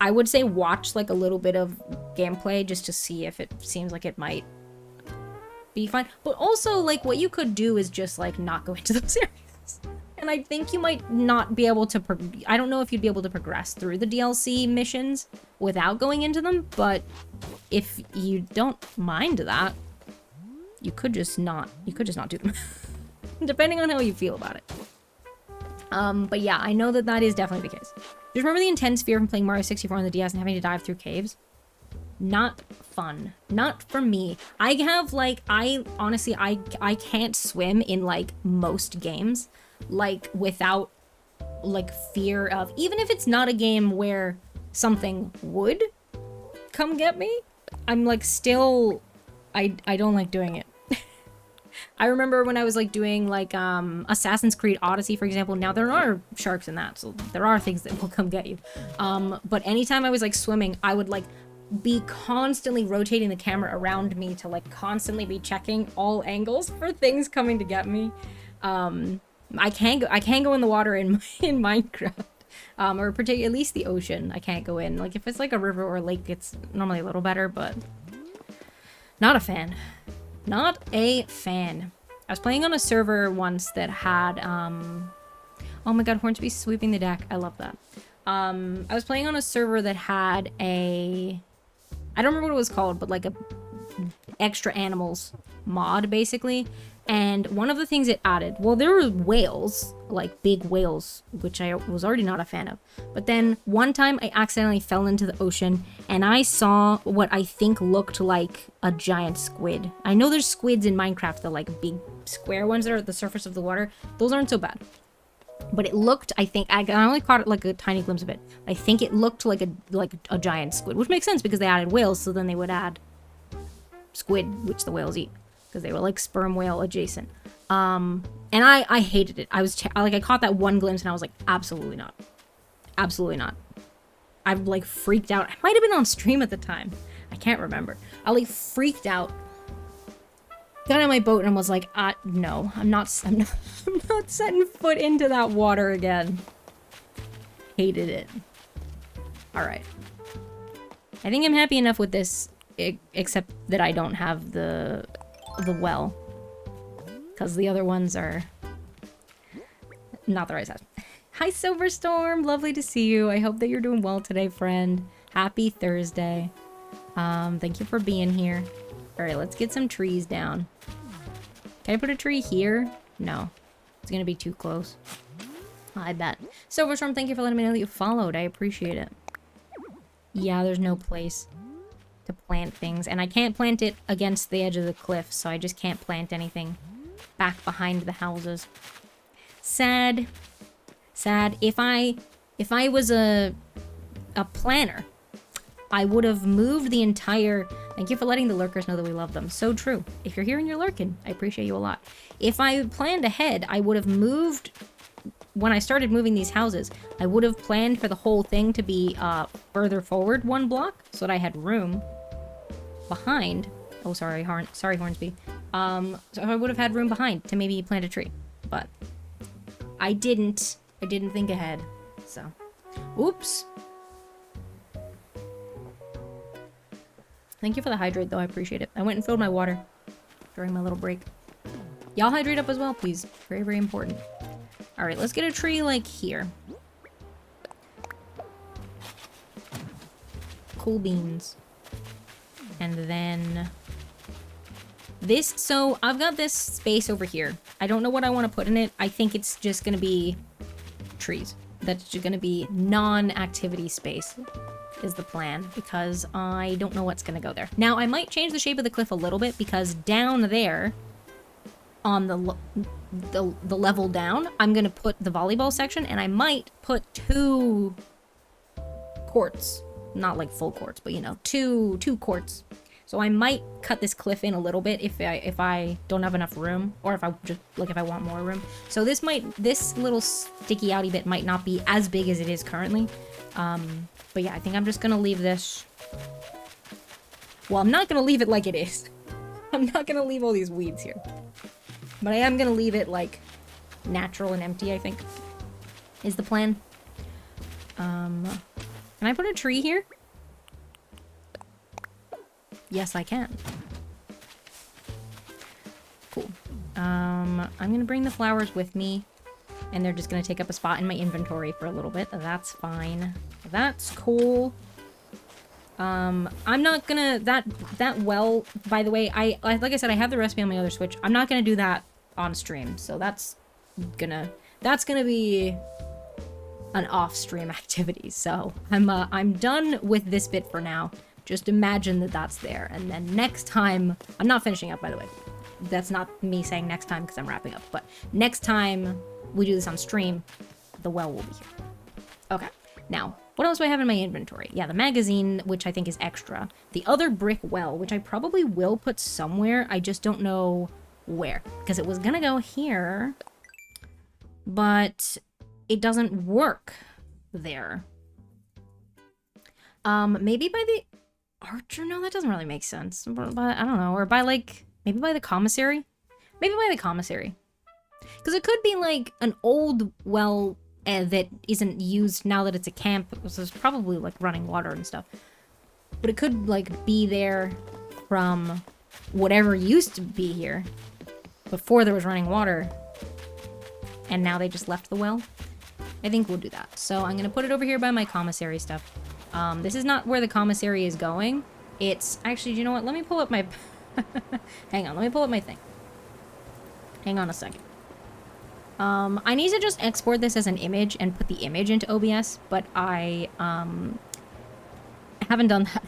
I would say watch like a little bit of gameplay just to see if it seems like it might be fine. But also like what you could do is just like not go into those areas. And I think you might not be able to, I don't know if you'd be able to progress through the DLC missions without going into them, but if you don't mind that, you could just not do them. Depending on how you feel about it. But yeah, I know that that is definitely the case. Just remember the intense fear from playing Mario 64 on the DS and having to dive through caves? Not fun. Not for me. I have like, honestly, I can't swim in like most games, like without like fear of, even if it's not a game where something would come get me, I'm like still, I don't like doing it. I remember when I was like doing like Assassin's Creed Odyssey, for example. Now there are sharks in that, so there are things that will come get you. But anytime I was like swimming, I would like be constantly rotating the camera around me to like constantly be checking all angles for things coming to get me. I can't go in the water in Minecraft. Or particularly at least the ocean. I can't go in. Like if it's like a river or a lake, it's normally a little better, but not a fan. Not a fan. I was playing on a server once that had, oh my god, Hornsby's sweeping the deck. I love that. I was playing on a server that had a, I don't remember what it was called, but like a extra animals mod, basically. And one of the things it added, well, there were whales, like big whales, which I was already not a fan of. But then one time I accidentally fell into the ocean and I saw what I think looked like a giant squid. I know there's squids in Minecraft, the like big square ones that are at the surface of the water. Those aren't so bad. But it looked, I think, I only caught like a tiny glimpse of it. I think it looked like a giant squid, which makes sense because they added whales, so then they would add squid, which the whales eat. Because they were like sperm whale adjacent. And I hated it. I was like, I caught that one glimpse and I was like, absolutely not. Absolutely not. I like freaked out. I might have been on stream at the time. I can't remember. I like freaked out. Got on my boat and was like, no, I'm not setting foot into that water again. Hated it. All right. I think I'm happy enough with this, except that I don't have the well, because the other ones are not the right size. Hi Silverstorm, lovely to see you. I hope that you're doing well today, friend. Happy Thursday. Thank you for being here. All right, let's get some trees down. Can I put a tree here? No, it's gonna be too close. I bet. Silverstorm, thank you for letting me know that you followed. I appreciate it. Yeah, there's no place to plant things, and I can't plant it against the edge of the cliff, so I just can't plant anything back behind the houses. Sad. Sad. If I was a planner, I would have moved the entire, thank you for letting the lurkers know that we love them. So true. If you're here and you're lurking, I appreciate you a lot. If I planned ahead, I would have moved, when I started moving these houses, I would have planned for the whole thing to be further forward one block so that I had room behind. Oh, sorry, sorry, Hornsby. So I would have had room behind to maybe plant a tree, but I didn't think ahead, so oops. Thank you for the hydrate, though. I appreciate it. I went and filled my water during my little break. Y'all hydrate up as well, please. Very, very important. All right, let's get a tree like here. Cool beans. And then this, so I've got this space over here. I don't know what I want to put in it. I think it's just going to be trees. That's just going to be non-activity space is the plan, because I don't know what's going to go there. Now, I might change the shape of the cliff a little bit, because down there on the level down, I'm going to put the volleyball section, and I might put 2 courts. Not like full courts, but you know, two courts. So I might cut this cliff in a little bit if I don't have enough room, or if I just, like, if I want more room. So this little sticky outy bit might not be as big as it is currently. But yeah, I think I'm just gonna leave this. Well, I'm not gonna leave it like it is. I'm not gonna leave all these weeds here. But I am gonna leave it, like, natural and empty, I think, is the plan. Can I put a tree here? Yes, I can. Cool. I'm gonna bring the flowers with me, and they're just gonna take up a spot in my inventory for a little bit. That's fine. That's cool. I'm not gonna, that well, by the way, like I said, I have the recipe on my other Switch. I'm not gonna do that on stream, so that's gonna be an off-stream activity. So I'm done with this bit for now. Just imagine that that's there, and then next time, I'm not finishing up, by the way. That's not me saying next time because I'm wrapping up, but next time we do this on stream, the well will be here. Okay, now, what else do I have in my inventory? Yeah, the magazine, which I think is extra. The other brick well, which I probably will put somewhere. I just don't know where. Because it was gonna go here, but it doesn't work there. Maybe by the archer? No, that doesn't really make sense. But I don't know. Or by, like, maybe by the commissary? Maybe by the commissary. Because it could be, like, an old well that isn't used now that it's a camp. So it's probably, like, running water and stuff. But it could, like, be there from whatever used to be here before there was running water. And now they just left the well. I think we'll do that. So I'm going to put it over here by my commissary stuff. This is not where the commissary is going. It's actually, you know what? Let me pull up my... Hang on, let me pull up my thing. Hang on a second. I need to just export this as an image and put the image into OBS, but I haven't done that.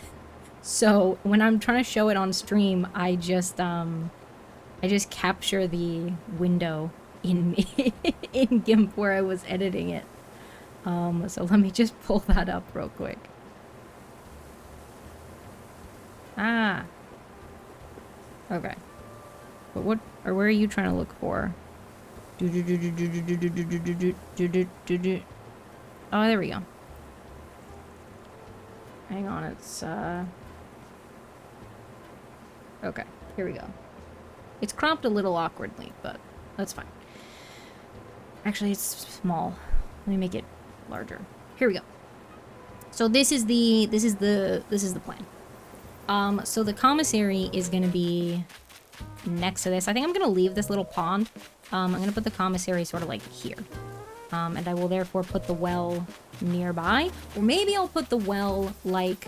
So when I'm trying to show it on stream, I just capture the window in in GIMP where I was editing it. So let me just pull that up real quick. Ah. Okay. But what, or where are you trying to look for? Oh, there we go. Hang on, it's, okay, here we go. It's cropped a little awkwardly, but that's fine. Actually, it's small. Let me make it larger. Here we go. So this is the plan. So the commissary is gonna be next to this. I think I'm gonna leave this little pond. I'm gonna put the commissary sort of like here. And I will therefore put the well nearby. Or maybe I'll put the well like,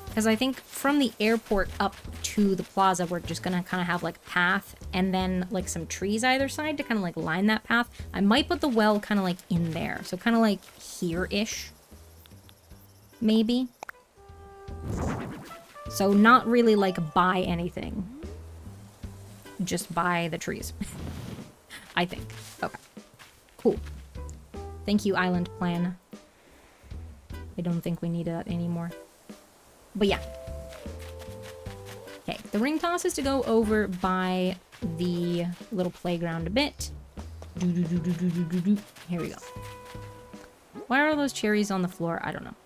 because I think from the airport up to the plaza, we're just gonna kind of have like path and then like some trees either side to kind of like line that path. I might put the well kind of like in there. So kind of like here-ish, maybe. So not really like by anything, just by the trees, I think. Okay, cool. Thank you, island plan. I don't think we need that anymore. But yeah. Okay, the ring toss is to go over by the little playground a bit. Here we go. Why are those cherries on the floor? I don't know.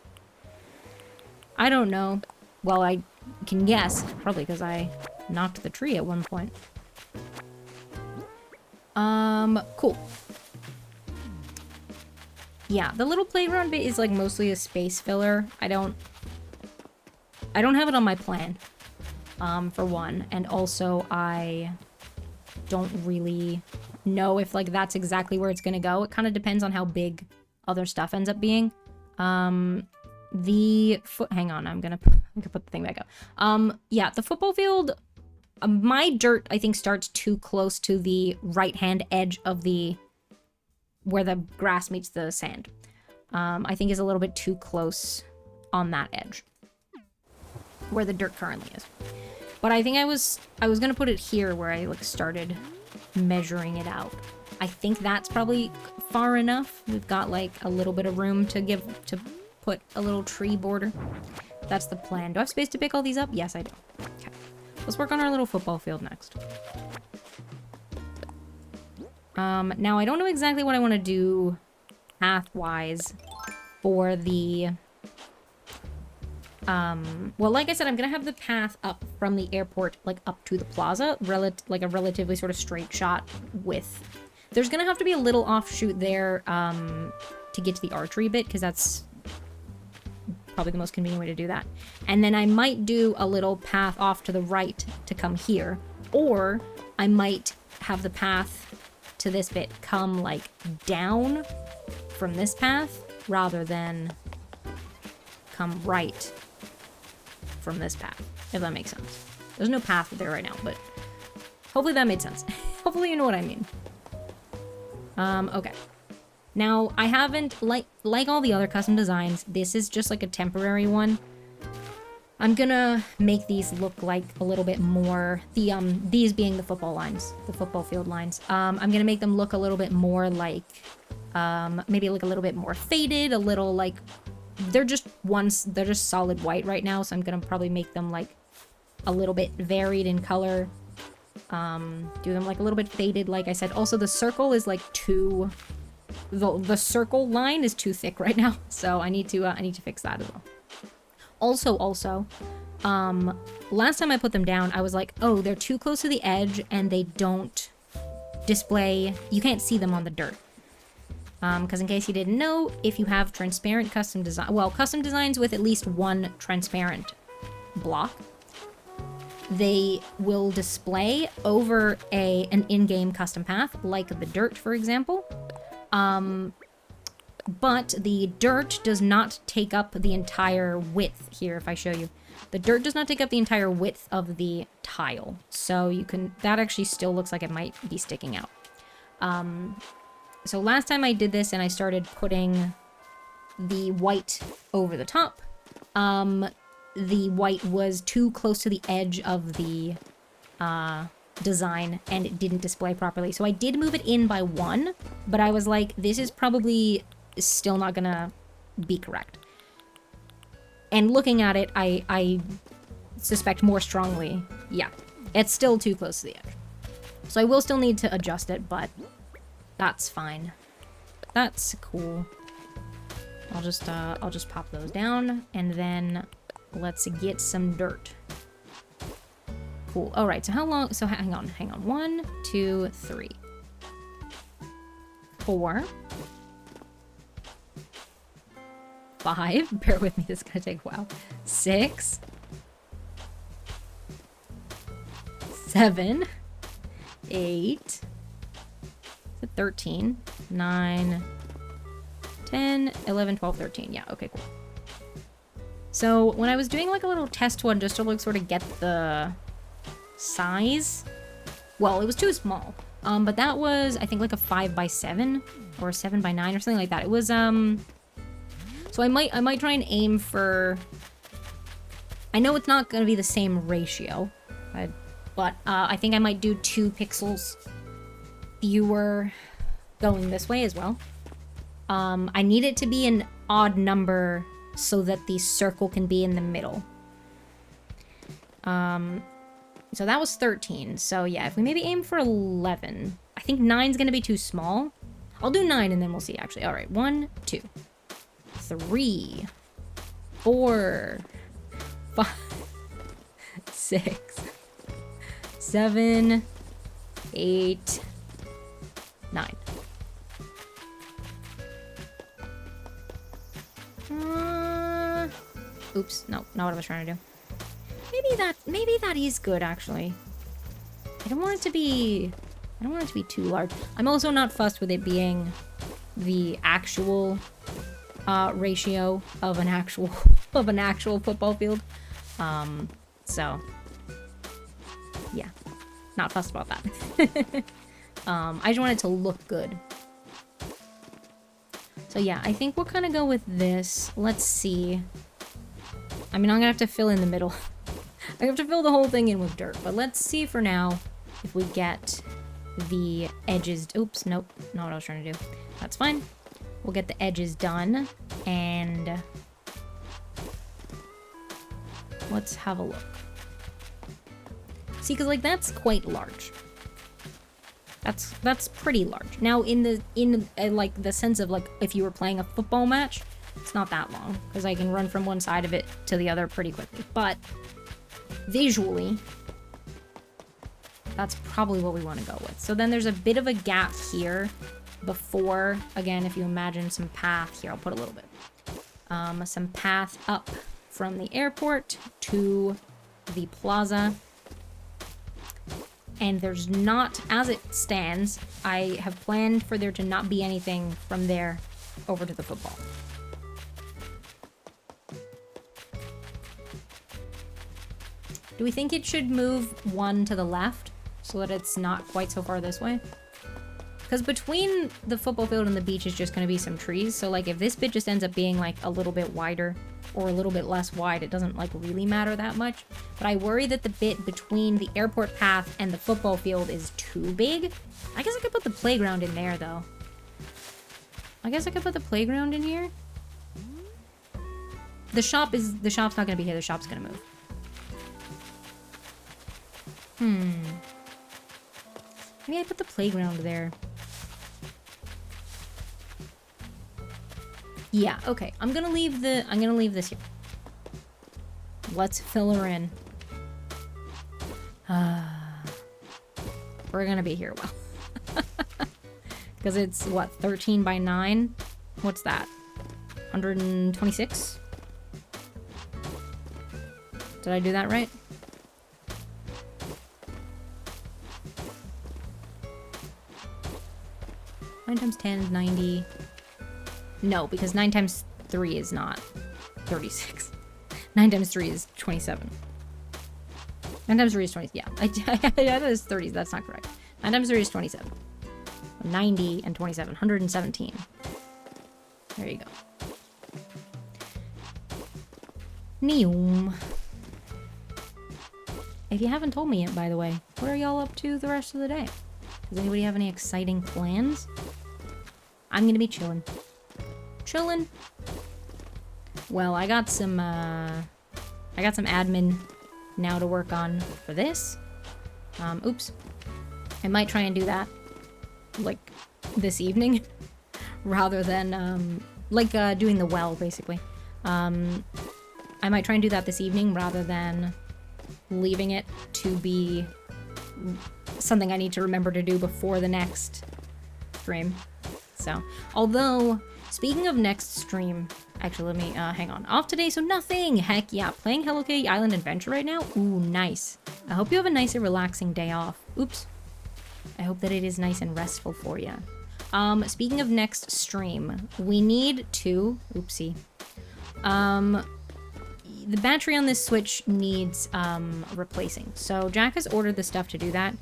I don't know. Well, I can guess. Probably because I knocked the tree at one point. Cool. Yeah, the little playground bit is like mostly a space filler. I don't have it on my plan, for one, and also I don't really know if like that's exactly where it's gonna go. It kind of depends on how big other stuff ends up being. Hang on, I'm gonna put the thing back up. Yeah, the football field, my dirt I think starts too close to the right-hand edge of where the grass meets the sand. I think is a little bit too close on that edge, where the dirt currently is. But I think I was gonna put it here where I like started measuring it out. I think that's probably far enough. We've got like a little bit of room to put a little tree border. That's the plan. Do I have space to pick all these up? Yes, I do. Okay. Let's work on our little football field next. Now I don't know exactly what I want to do path-wise for the... well, like I said, I'm gonna have the path up from the airport, like, up to the plaza, like a relatively sort of straight shot with... There's gonna have to be a little offshoot there, to get to the archery bit, because that's probably the most convenient way to do that. And then I might do a little path off to the right to come here, or I might have the path to this bit come, like, down from this path, rather than come right from this path, if that makes sense. There's no path there right now, but hopefully that made sense. Hopefully you know what I mean. Okay. Now, I haven't, like all the other custom designs, this is just like a temporary one. I'm gonna make these look like a little bit more, these being the football lines, the football field lines. I'm gonna make them look a little bit more like, maybe like a little bit more faded, a little like, they're just solid white right now, so I'm gonna probably make them like a little bit varied in color. Do them like a little bit faded, like I said. Also, the circle is like too, the circle line is too thick right now, so I need to fix that as well. Also, last time I put them down, I was like, oh, they're too close to the edge and they don't display, you can't see them on the dirt. Because in case you didn't know, if you have transparent custom design, well, custom designs with at least one transparent block, they will display over an in-game custom path, like the dirt, for example. But the dirt does not take up the entire width here, if I show you. The dirt does not take up the entire width of the tile. So you can, that actually still looks like it might be sticking out. So last time I did this and I started putting the white over the top, the white was too close to the edge of the design and it didn't display properly. So I did move it in by 1, but I was like, this is probably still not gonna be correct. And looking at it, I suspect more strongly, yeah, it's still too close to the edge. So I will still need to adjust it, but that's fine. That's cool. I'll just pop those down, and then let's get some dirt. Cool. All right, so how long, so hang on. 1, 2, 3, 4, 5, bear with me, this is gonna take a while. 6, 7, 8, 13, 9, 10, 11, 12, 13. Yeah, okay, cool. So when I was doing like a little test one just to like sort of get the size, well, it was too small. But that was, I think, like a 5x7 or a 7x9 or something like that. It was, so I might try and aim for, I know it's not going to be the same ratio, but I think I might do 2 pixels fewer going this way as well. I need it to be an odd number so that the circle can be in the middle. So that was 13. So yeah, if we maybe aim for 11. I think 9's gonna be too small. I'll do 9 and then we'll see, actually. All right, 1, 2, 3, 4, 5, 6, 7, 8, 9. Oops, no, not what I was trying to do. Maybe that is good, actually. I don't want it to be too large. I'm also not fussed with it being the actual ratio of an actual football field. So yeah, not fussed about that. I just want it to look good. So yeah, I think we'll kind of go with this. Let's see. I mean, I'm gonna have to fill in the middle. I have to fill the whole thing in with dirt, but let's see for now if we get the edges. Oops, nope, not what I was trying to do. That's fine. We'll get the edges done, and let's have a look. See, because like that's quite large. That's pretty large. Now in like the sense of like if you were playing a football match, it's not that long because I can run from one side of it to the other pretty quickly. But visually, that's probably what we want to go with. So then there's a bit of a gap here before, again, if you imagine some path here, I'll put a little bit, some path up from the airport to the plaza. And there's not, as it stands, I have planned for there to not be anything from there over to the football. Do we think it should move one to the left so that it's not quite so far this way? Because between the football field and the beach is just going to be some trees. So like if this bit just ends up being like a little bit wider or a little bit less wide, it doesn't like really matter that much. But I worry that the bit between the airport path and the football field is too big. I guess I could put the playground in there though. I guess I could put the playground in here. The shop's not going to be here. The shop's going to move. Maybe I put the playground there. Yeah, okay. I'm gonna leave this here. Let's fill her in. We're gonna be here a while. Because it's, what, 13 by 9? What's that? 126? Did I do that right? Nine times 10 is 90. No, because 9 times 3 is not 36. 9 times 3 is 27. 9 times 3 is 20. Yeah, that is 30. That's not correct. 9 times 3 is 27. 90 and 27. 117. There you go. Neum. If you haven't told me yet, by the way, what are y'all up to the rest of the day? Does anybody have any exciting plans? I'm gonna be chilling. Chilling. Well, I got some admin now to work on for this. Oops. I might try and do that, like, this evening, rather than, doing the well, basically. I might try and do that this evening, rather than leaving it to be something I need to remember to do before the next stream. So, although, speaking of next stream, actually, let me, hang on. Off today, so nothing! Heck yeah, playing Hello Kitty Island Adventure right now? Ooh, nice. I hope you have a nice and relaxing day off. Oops. I hope that it is nice and restful for you. Speaking of next stream, we need to... Oopsie. The battery on this Switch needs, replacing. So, Jack has ordered the stuff to do that.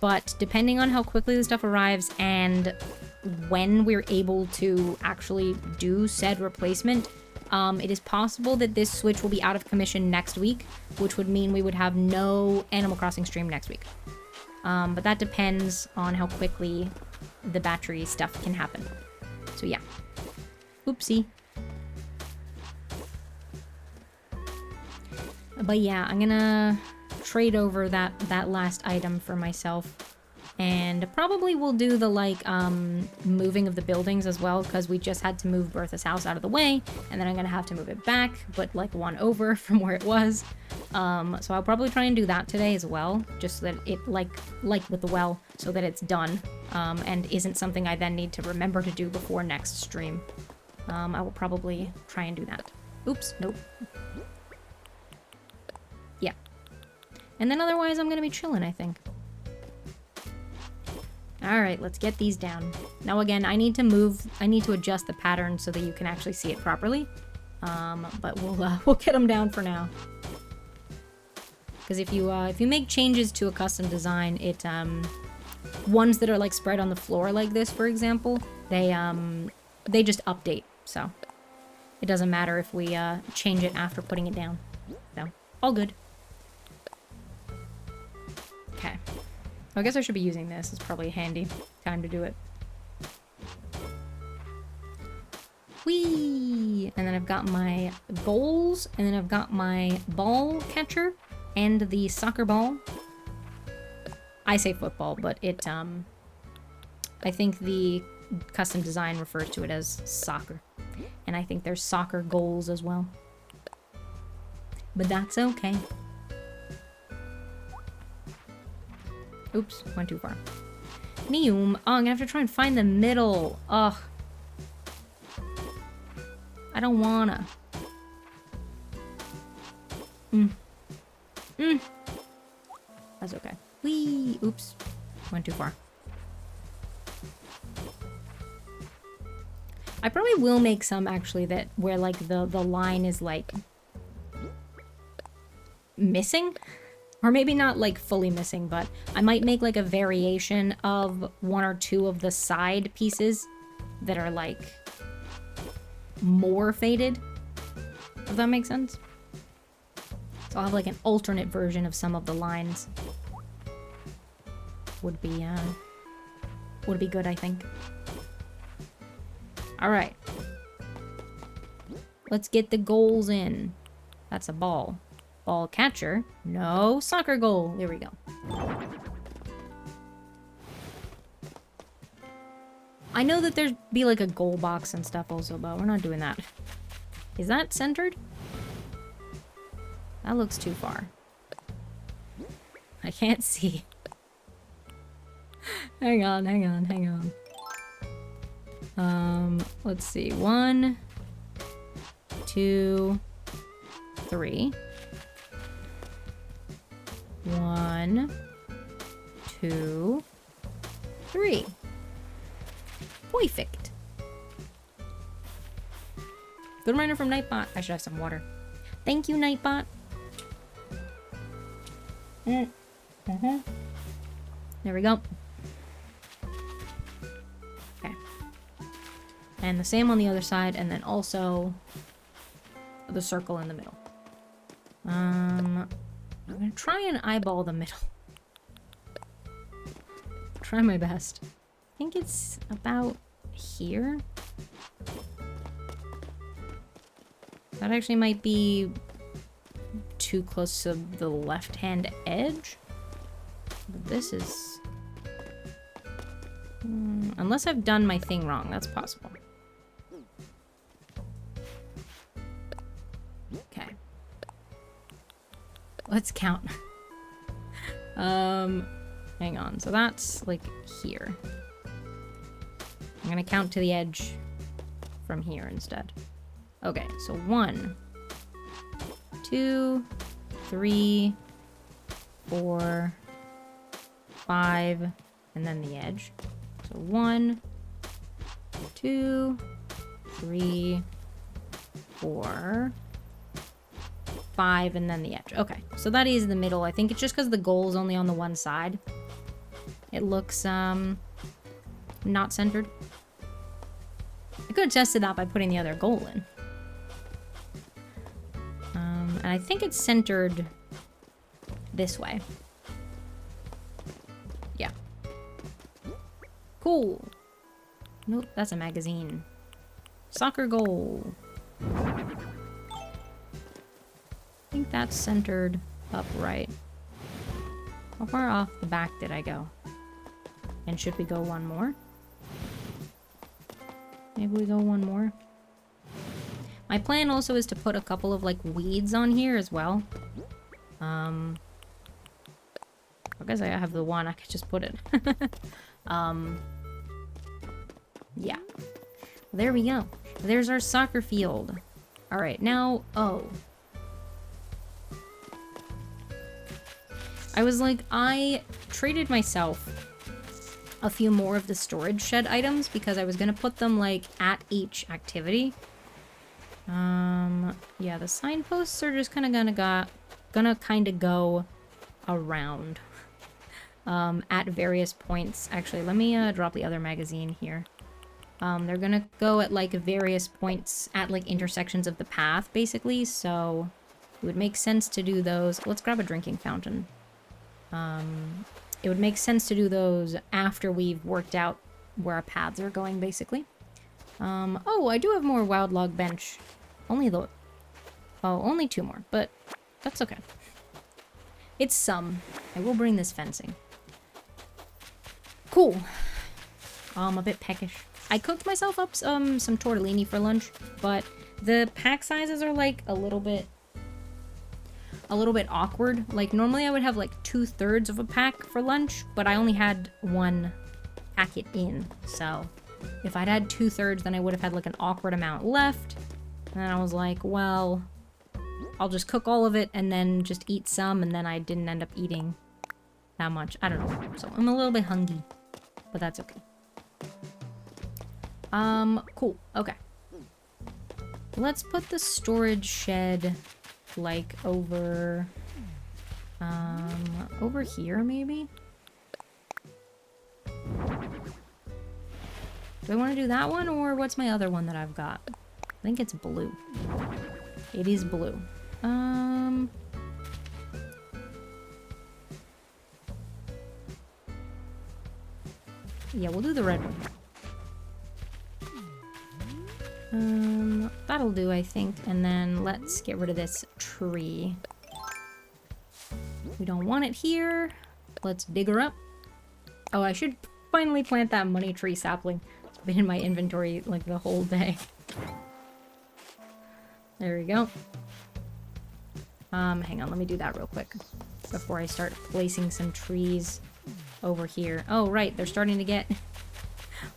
But depending on how quickly the stuff arrives and when we're able to actually do said replacement, it is possible that this Switch will be out of commission next week, which would mean we would have no Animal Crossing stream next week. But that depends on how quickly the battery stuff can happen. So yeah. Oopsie. But yeah, I'm gonna trade over that last item for myself. And probably we'll do the, like, moving of the buildings as well, because we just had to move Bertha's house out of the way, and then I'm gonna have to move it back, but, like, one over from where it was. So I'll probably try and do that today as well, just so that it, like with the well, so that it's done, and isn't something I then need to remember to do before next stream. I will probably try and do that. Oops, nope. Yeah. And then otherwise I'm gonna be chilling, I think. Alright, let's get these down. Now again, I need to adjust the pattern so that you can actually see it properly. But we'll get them down for now. Because if you make changes to a custom design, it, ones that are like spread on the floor like this, for example, they just update, so. It doesn't matter if we, change it after putting it down. So, all good. Okay. I guess I should be using this. It's probably a handy time to do it. Whee! And then I've got my goals, and then I've got my ball catcher, and the soccer ball. I say football, but it, I think the custom design refers to it as soccer. And I think there's soccer goals as well. But that's okay. Oops, went too far. Neum. Oh, I'm gonna have to try and find the middle. Ugh. I don't wanna. That's okay. Whee! Oops. Went too far. I probably will make some actually that where like the line is like missing, or maybe not like fully missing, but I might make like a variation of one or two of the side pieces that are like more faded, if that makes sense. So I'll have like an alternate version of some of the lines. Would be good, I think. All right. Let's get the goals in. That's a ball. Ball catcher. No, soccer goal. There we go. I know that there'd be like a goal box and stuff also, but we're not doing that. Is that centered? That looks too far. I can't see. Hang on. Let's see. 1, 2, 3. 1, 2, 3. Perfect. Good reminder from Nightbot. I should have some water. Thank you, Nightbot. There we go. Okay. And the same on the other side, and then also the circle in the middle. I'm gonna try and eyeball the middle. Try my best. I think it's about here. That actually might be too close to the left-hand edge. But this is... unless I've done my thing wrong, that's possible. Okay. Let's count. Hang on. So that's like here. I'm gonna count to the edge from here instead. Okay, so 1, 2, 3, 4, 5, and then the edge. So 1, 2, 3, 4, 5, and then the edge. Okay, so that is the middle. I think it's just because the goal is only on the one side. It looks, not centered. I could have tested that by putting the other goal in. And I think it's centered this way. Yeah. Cool. Nope, that's a magazine. Soccer goal. I think that's centered upright. How far off the back did I go? And should we go one more? Maybe we go one more. My plan also is to put a couple of like weeds on here as well. I guess I have the one, I could just put it. Yeah. There we go. There's our soccer field. All right, now, oh. I was like, I traded myself a few more of the storage shed items because I was gonna put them like at each activity. Yeah, the signposts are just kind of gonna kind of go around at various points. Actually, let me drop the other magazine here. They're gonna go at like various points at like intersections of the path, basically. So it would make sense to do those. Let's grab a drinking fountain. It would make sense to do those after we've worked out where our paths are going, basically. Oh, I do have more wild log bench. Only 2 more, but that's okay. It's some. I will bring this fencing. Cool. I'm a bit peckish. I cooked myself up some tortellini for lunch, but the pack sizes are like a little bit awkward. Like normally I would have like 2/3 of a pack for lunch, but I only had one packet in. So if I'd had 2/3, then I would have had like an awkward amount left. And then I was like, well, I'll just cook all of it and then just eat some, and then I didn't end up eating that much. I don't know. So I'm a little bit hungry, but that's okay. Cool. Okay. Let's put the storage shed like over here maybe. Do I want to do that one, or what's my other one that I've got? I think it's blue. It is blue. Yeah, we'll do the red one. That'll do, I think. And then let's get rid of this tree. We don't want it here. Let's dig her up. Oh, I should finally plant that money tree sapling. It's been in my inventory like the whole day. There we go. Hang on, let me do that real quick before I start placing some trees over here. Oh, right, they're starting to get...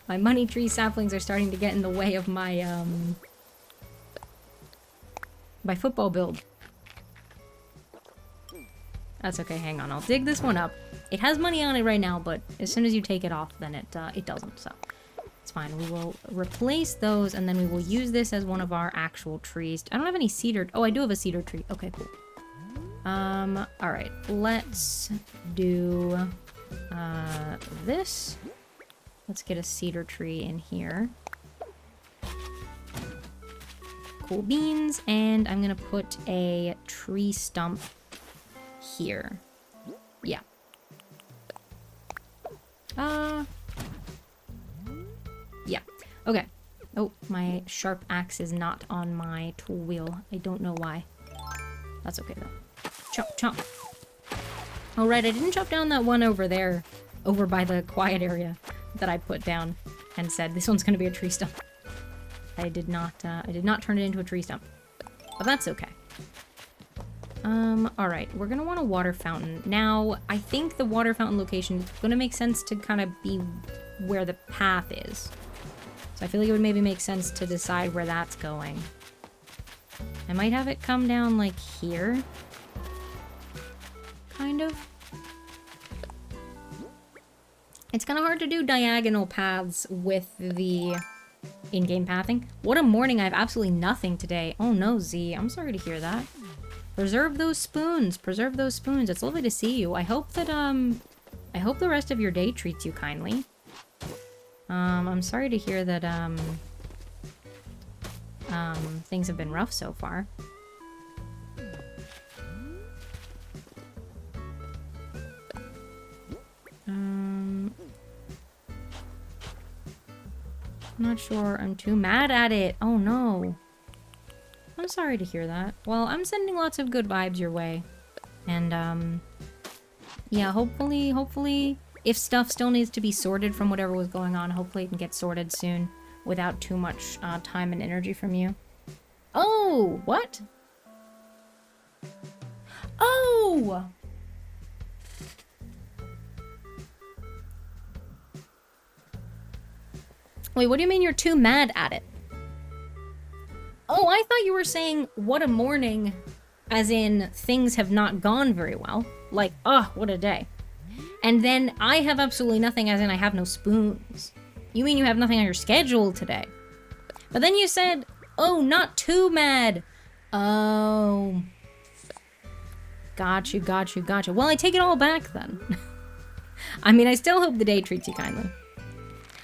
My money tree saplings are starting to get in the way of my, my football build. That's okay, hang on. I'll dig this one up. It has money on it right now, but as soon as you take it off, then it doesn't, so... It's fine. We will replace those, and then we will use this as one of our actual trees. I don't have any cedar... Oh, I do have a cedar tree. Okay, cool. Alright. Let's do... this. Let's get a cedar tree in here. Cool beans, and I'm gonna put a tree stump here. Yeah. Yeah. Okay. Oh, my sharp axe is not on my tool wheel. I don't know why. That's okay, though. Chop, chop. Oh, right, I didn't chop down that one over there, over by the quiet area that I put down and said, this one's gonna be a tree stump. I did not turn it into a tree stump. But that's okay. Alright, we're gonna want a water fountain. Now, I think the water fountain location is gonna make sense to kind of be where the path is. So I feel like it would maybe make sense to decide where that's going. I might have it come down, like, here. Kind of. It's kind of hard to do diagonal paths with the in-game pathing. What a morning, I have absolutely nothing today. Oh no, Z, I'm sorry to hear that. Preserve those spoons. Preserve those spoons. It's lovely to see you. I hope that, I hope the rest of your day treats you kindly. I'm sorry to hear that, things have been rough so far. I'm not sure I'm too mad at it. Oh no. I'm sorry to hear that. Well, I'm sending lots of good vibes your way. And, yeah, hopefully, if stuff still needs to be sorted from whatever was going on, hopefully it can get sorted soon without too much time and energy from you. Oh, what? Oh! Wait, what do you mean you're too mad at it? Oh, I thought you were saying, what a morning, as in, things have not gone very well. Like, oh, what a day. And then, I have absolutely nothing, as in, I have no spoons. You mean you have nothing on your schedule today? But then you said, oh, not too mad. Oh. Got you. Well, I take it all back, then. I mean, I still hope the day treats you kindly.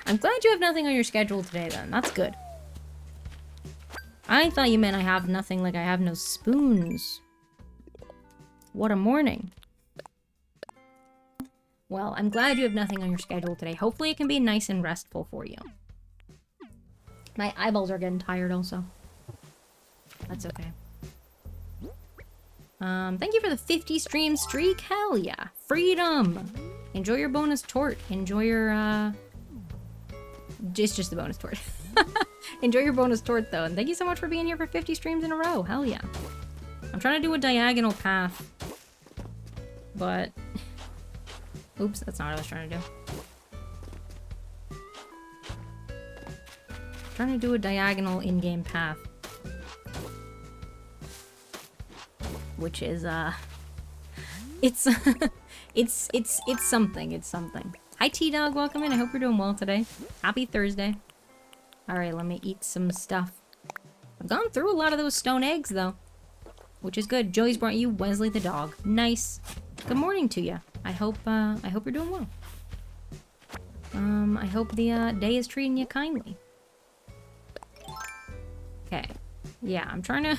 I'm glad you have nothing on your schedule today, then. That's good. I thought you meant I have nothing, like I have no spoons. What a morning. Well, I'm glad you have nothing on your schedule today. Hopefully it can be nice and restful for you. My eyeballs are getting tired also. That's okay. Thank you for the 50 stream streak. Hell yeah. Freedom. Enjoy your bonus tort. Enjoy your, just the bonus tort. Enjoy your bonus tort, though. And thank you so much for being here for 50 streams in a row. Hell yeah. I'm trying to do a diagonal path. But... Oops, that's not what I was trying to do. Trying to do a diagonal in-game path. Which is, It's... it's something. It's something. Hi, T-Dog. Welcome in. I hope you're doing well today. Happy Thursday. Alright, let me eat some stuff. I've gone through a lot of those stone eggs, though. Which is good. Joey's brought you Wesley the dog. Nice. Good morning to you. I hope you're doing well. I hope the day is treating you kindly. Okay. Yeah, I'm trying to...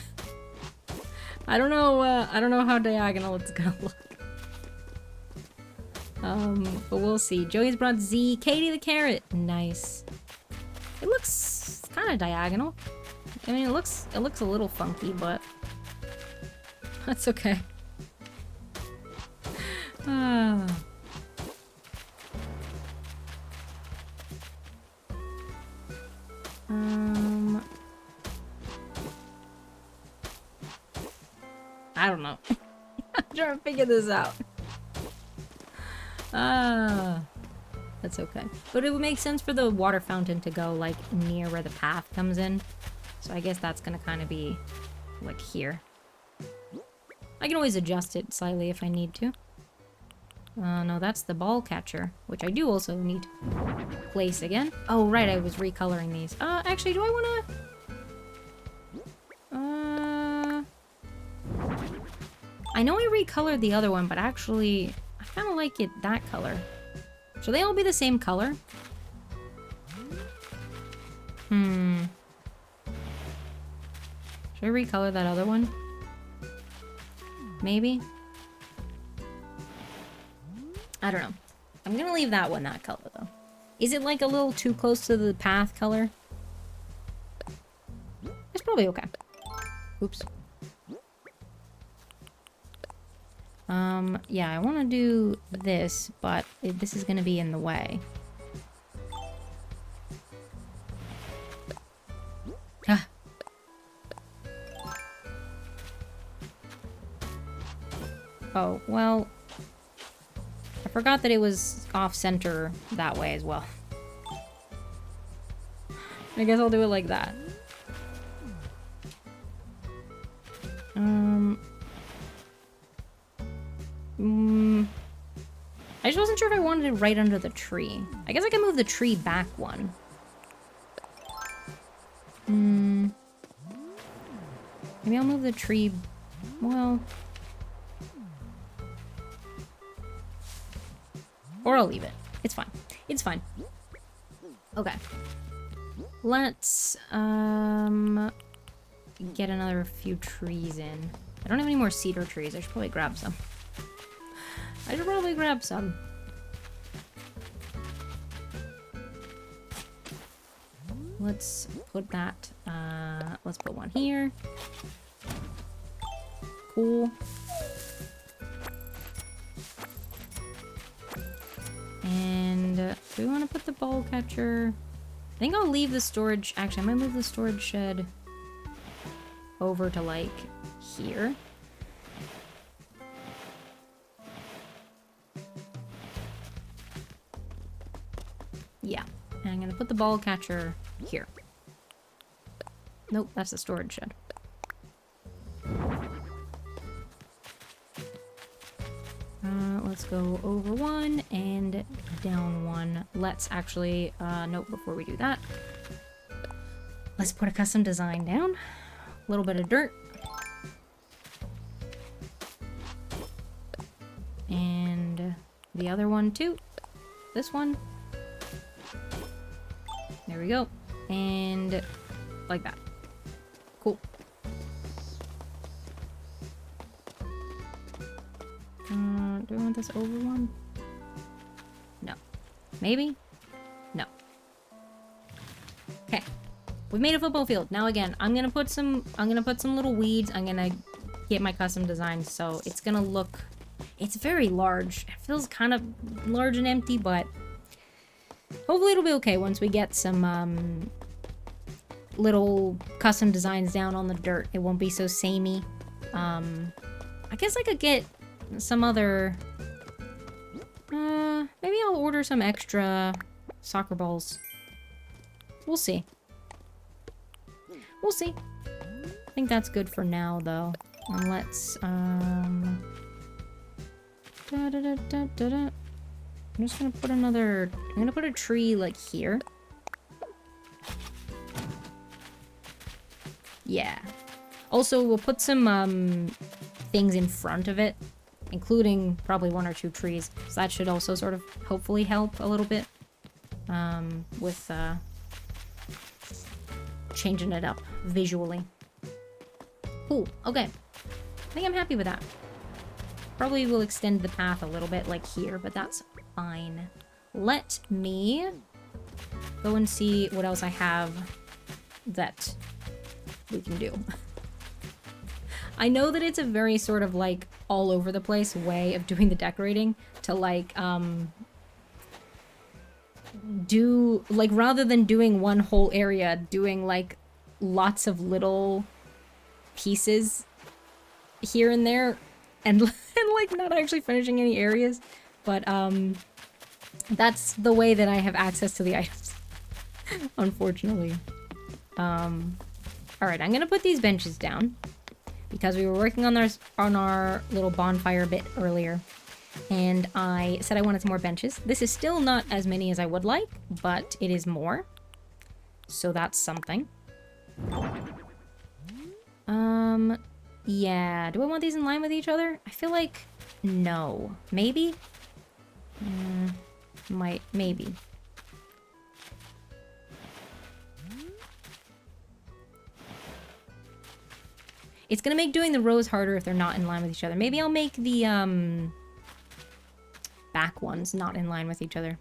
I don't know how diagonal it's gonna look. But we'll see. Joey's brought Z. Katie the carrot. Nice. It looks kind of diagonal. I mean, it looks a little funky, but that's okay. I don't know. I'm trying to figure this out. That's okay. But it would make sense for the water fountain to go, like, near where the path comes in. So I guess that's gonna kind of be, like, here. I can always adjust it slightly if I need to. No, that's the ball catcher, which I do also need to place again. Oh, right, I was recoloring these. Actually, do I wanna... I know I recolored the other one, but actually, I kind of like it that color. Should they all be the same color? Should I recolor that other one? Maybe? I don't know. I'm gonna leave that one that color, though. Is it, like, a little too close to the path color? It's probably okay. Oops. Yeah, I want to do this, but this is gonna be in the way. Ah. Oh, well... I forgot that it was off-center that way as well. I guess I'll do it like that. I just wasn't sure if I wanted it right under the tree. I guess I can move the tree back one. Maybe I'll move the tree... Well... Or I'll leave it. It's fine. It's fine. Okay. Let's, get another few trees in. I don't have any more cedar trees. I should probably grab some. Let's put that, let's put one here. Cool. And do we want to put the ball catcher? I think I'll leave the storage. Actually, I might move the storage shed over to, like, here. Yeah. And I'm going to put the ball catcher here. Nope, that's the storage shed. Let's go over one and down one. Let's actually, nope, before we do that, let's put a custom design down. A little bit of dirt. And the other one too. This one. There we go. And like that. Cool. Do I want this over one? No. Maybe? No. Okay. We've made a football field. Now again, I'm gonna put some little weeds. I'm gonna get my custom design, so it's gonna look It's very large. It feels kind of large and empty, but hopefully it'll be okay once we get some little custom designs down on the dirt. It won't be so samey. I guess I could get some other... maybe I'll order some extra soccer balls. We'll see. We'll see. I think that's good for now, though. And let's, I'm just gonna put another... I'm gonna put a tree, like, here. Yeah. Also, we'll put some, things in front of it, including probably 1 or 2 trees. So that should also sort of hopefully help a little bit, with, changing it up visually. Cool. Okay. I think I'm happy with that. Probably will extend the path a little bit, like here, but that's fine. Let me go and see what else I have that we can do. I know that it's a very sort of like all over the place way of doing the decorating to like do like rather than doing one whole area, doing like lots of little pieces here and there and like not actually finishing any areas, but that's the way that I have access to the items. Unfortunately. All right, I'm gonna put these benches down because we were working on our little bonfire bit earlier, and I said I wanted some more benches. This is still not as many as I would like, but it is more, so that's something. Yeah, do I want these in line with each other? I feel like no. Maybe? Maybe. It's gonna make doing the rows harder if they're not in line with each other. Maybe I'll make the, back ones not in line with each other.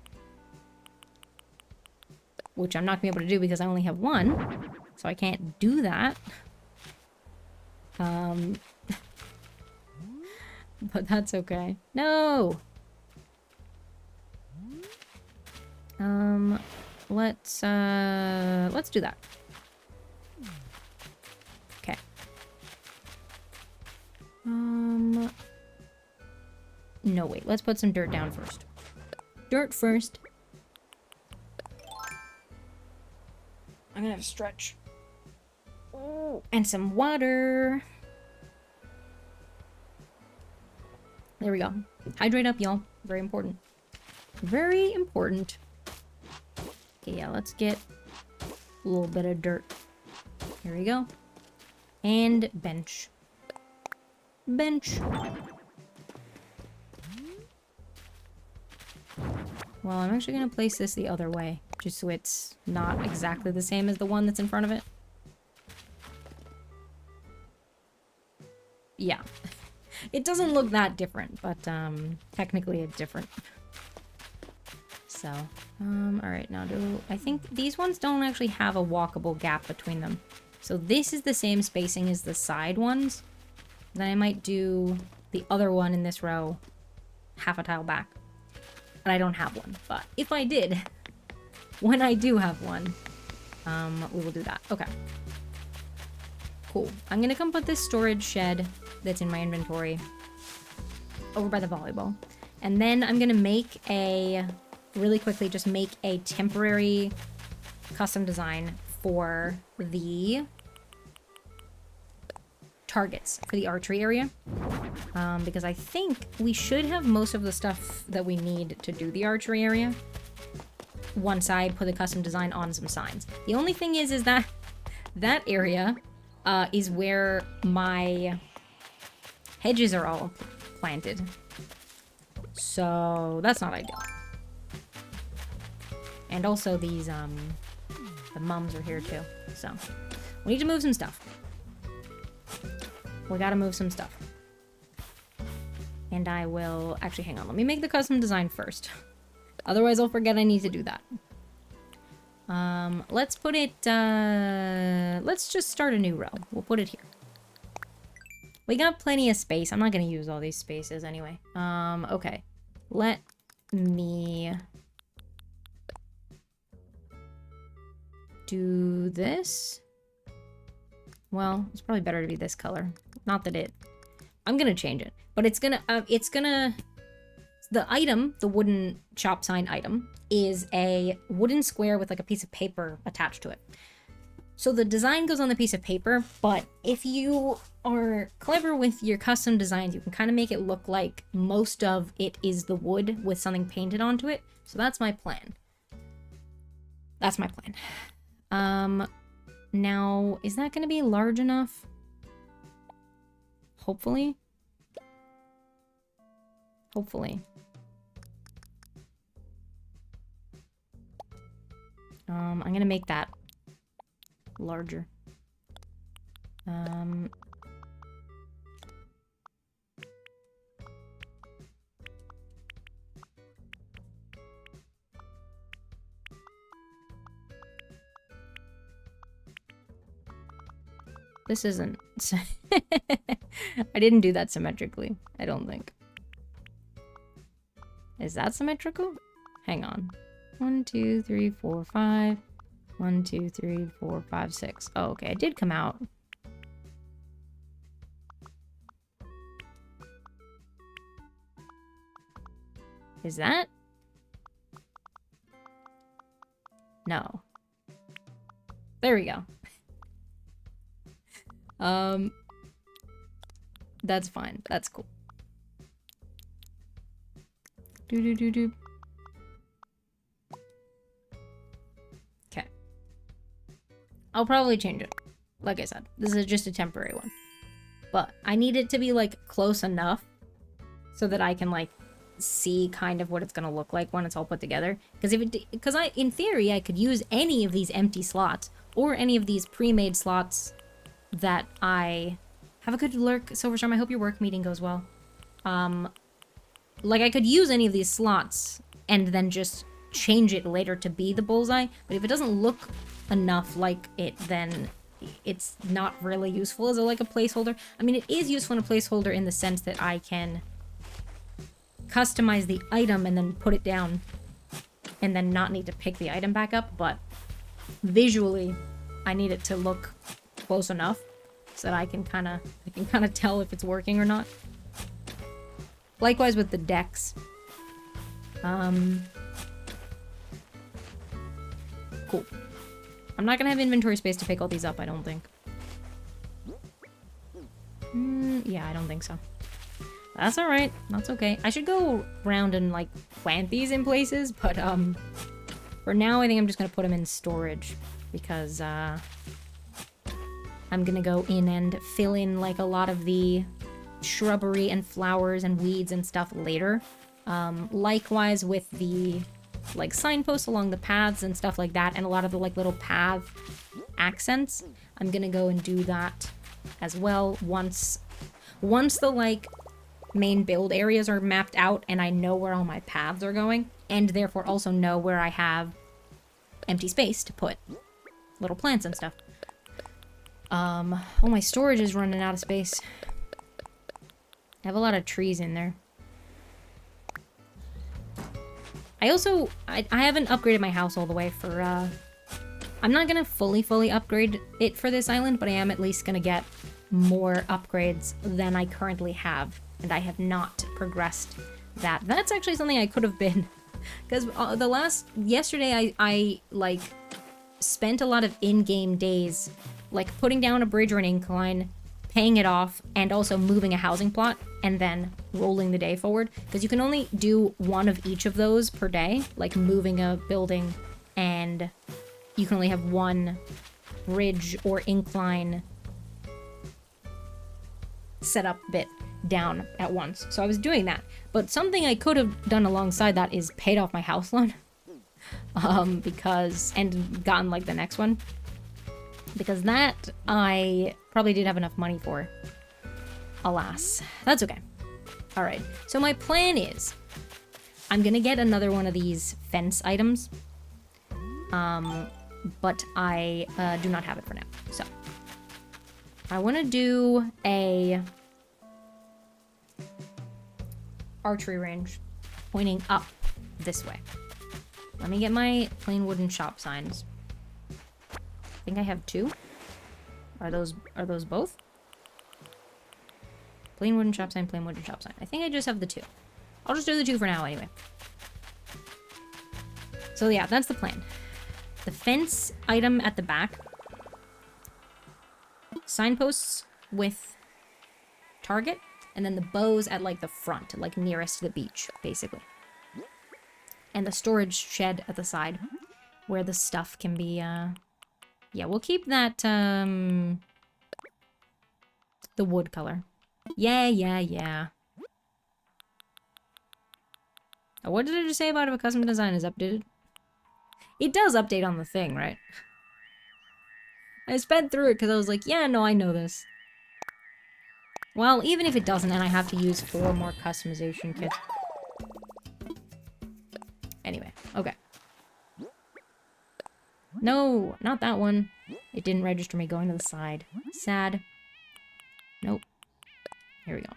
Which I'm not gonna be able to do because I only have one. So I can't do that. But that's okay. No! Let's do that. Okay. No, wait. Let's put some dirt down first. Dirt first. I'm gonna have a stretch. Oh, and some water. There we go. Hydrate up, y'all. Very important. Very important. Okay, yeah, let's get a little bit of dirt. Here we go. And bench. Bench. Well, I'm actually gonna place this the other way, just so it's not exactly the same as the one that's in front of it. Yeah. It doesn't look that different, but technically it's different. So, alright, now I think these ones don't actually have a walkable gap between them. So this is the same spacing as the side ones. Then I might do the other one in this row half a tile back. And I don't have one, but if I did, when I do have one, we will do that. Okay. Cool. I'm gonna come put this storage shed that's in my inventory over by the volleyball. And then I'm gonna make really quickly, just make a temporary custom design for the targets for the archery area. Because I think we should have most of the stuff that we need to do the archery area once I put a custom design on some signs. The only thing is that that area is where my hedges are all planted. So that's not ideal. And also these, the mums are here too. So we need to move some stuff. We gotta move some stuff. And I will, actually hang on, let me make the custom design first. Otherwise I'll forget I need to do that. Let's put it, let's just start a new row. We'll put it here. We got plenty of space. I'm not gonna use all these spaces anyway. Okay. Let me do this. Well, it's probably better to be this color. Not that it... I'm gonna change it. But it's gonna... The item, the wooden shop sign item, is a wooden square with like a piece of paper attached to it. So the design goes on the piece of paper, but if you are clever with your custom designs, you can kind of make it look like most of it is the wood with something painted onto it. So that's my plan. That's my plan. Now, is that going to be large enough? Hopefully. Hopefully. I'm going to make that larger. This isn't... I didn't do that symmetrically, I don't think. Is that symmetrical? Hang on. 1, 2, 3, 4, 5. 1, 2, 3, 4, 5, 6. Oh, okay, it did come out. Is that? No. There we go. That's fine. That's cool. Do. Okay. I'll probably change it. Like I said, this is just a temporary one. But I need it to be, like, close enough so that I can, like, see kind of what it's gonna look like when it's all put together. Because in theory, I could use any of these empty slots or any of these pre-made slots that I... Have a good lurk, Silverstorm. I hope your work meeting goes well. Like, I could use any of these slots and then just change it later to be the bullseye, but if it doesn't look enough like it, then it's not really useful as like a placeholder. I mean, it is useful in a placeholder in the sense that I can customize the item and then put it down and then not need to pick the item back up, but visually, I need it to look close enough so that I can kind of tell if it's working or not. Likewise with the decks. Cool. I'm not gonna have inventory space to pick all these up, I don't think. Yeah, I don't think so. That's alright. That's okay. I should go around and, like, plant these in places, but, for now, I think I'm just gonna put them in storage, because, I'm gonna go in and fill in, like, a lot of the shrubbery and flowers and weeds and stuff later. Likewise with the, like, signposts along the paths and stuff like that, and a lot of the, like, little path accents. I'm gonna go and do that as well once the, like, main build areas are mapped out and I know where all my paths are going, and therefore also know where I have empty space to put little plants and stuff. Oh, my storage is running out of space. I have a lot of trees in there. I also, I haven't upgraded my house all the way for, I'm not gonna fully upgrade it for this island, but I am at least gonna get more upgrades than I currently have, and I have not progressed that. That's actually something I could have been, because yesterday I like, spent a lot of in-game days, like, putting down a bridge or an incline, paying it off, and also moving a housing plot, and then rolling the day forward. Because you can only do one of each of those per day, like moving a building, and you can only have one bridge or incline setup bit down at once. So I was doing that. But something I could have done alongside that is paid off my house loan. And gotten, like, the next one. Because that I probably did have enough money for. Alas. That's okay. Alright. So my plan is, I'm gonna get another one of these fence items. But I do not have it for now. So I want to do a archery range pointing up this way. Let me get my plain wooden shop signs. I think I have 2. Are those both? Plain wooden shop sign, plain wooden shop sign. I think I just have the 2. I'll just do the 2 for now anyway. So yeah, that's the plan. The fence item at the back. Signposts with target. And then the bows at, like, the front, like, nearest to the beach, basically. And the storage shed at the side, where the stuff can be, Yeah, we'll keep that, the wood color. Yeah. Oh, what did I just say about if a custom design is updated? It does update on the thing, right? I sped through it because I was like, yeah, no, I know this. Well, even if it doesn't, and I have to use 4 more customization kits. Anyway, okay. No, not that one. It didn't register me going to the side. Sad. Nope. Here we go.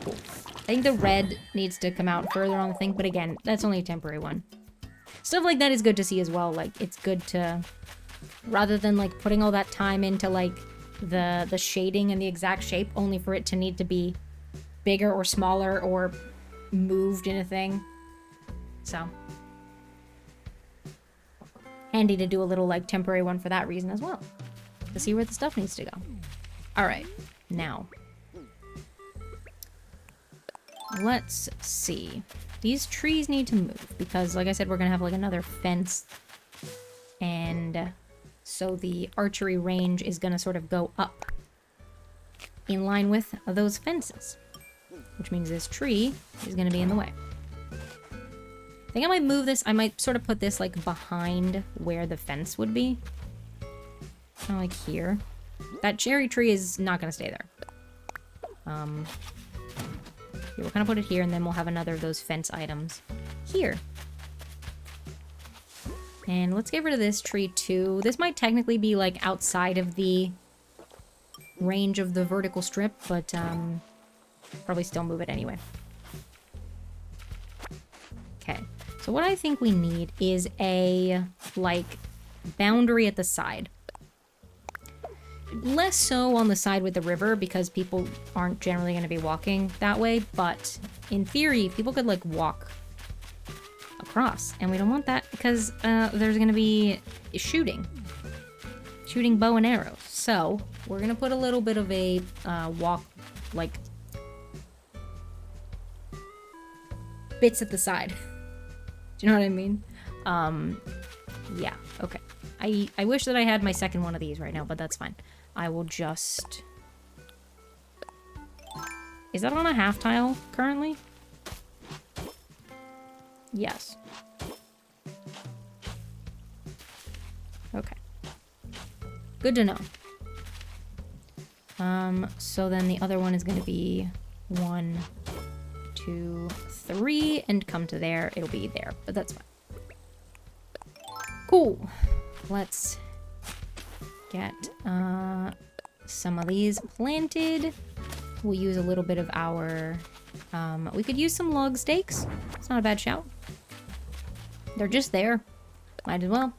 Cool. I think the red needs to come out further on the thing, but again, that's only a temporary one. Stuff like that is good to see as well. Like, it's good to... Rather than, like, putting all that time into, like, the shading and the exact shape, only for it to need to be bigger or smaller or moved in a thing. So... handy to do a little, like, temporary one for that reason as well. To see where the stuff needs to go. Alright, now. Let's see. These trees need to move, because, like I said, we're gonna have, like, another fence. And so the archery range is gonna sort of go up in line with those fences. Which means this tree is gonna be in the way. I think I might move this. I might sort of put this, like, behind where the fence would be. Kind of like here. That cherry tree is not going to stay there. Yeah, we'll kind of put it here, and then we'll have another of those fence items here. And let's get rid of this tree, too. This might technically be, like, outside of the range of the vertical strip, but, probably still move it anyway. Okay. So what I think we need is a, like, boundary at the side. Less so on the side with the river, because people aren't generally going to be walking that way, but in theory, people could, like, walk across, and we don't want that because there's going to be shooting bow and arrows. So we're going to put a little bit of a walk, like, bits at the side. Do you know what I mean? Yeah, okay. I wish that I had my second one of these right now, but that's fine. I will just... Is that on a half tile currently? Yes. Okay. Good to know. So then the other one is going to be 1, 2, 3, and come to there. It'll be there, but that's fine. Cool. Let's get some of these planted. We'll use a little bit of our... we could use some log stakes. It's not a bad shout. They're just there. Might as well.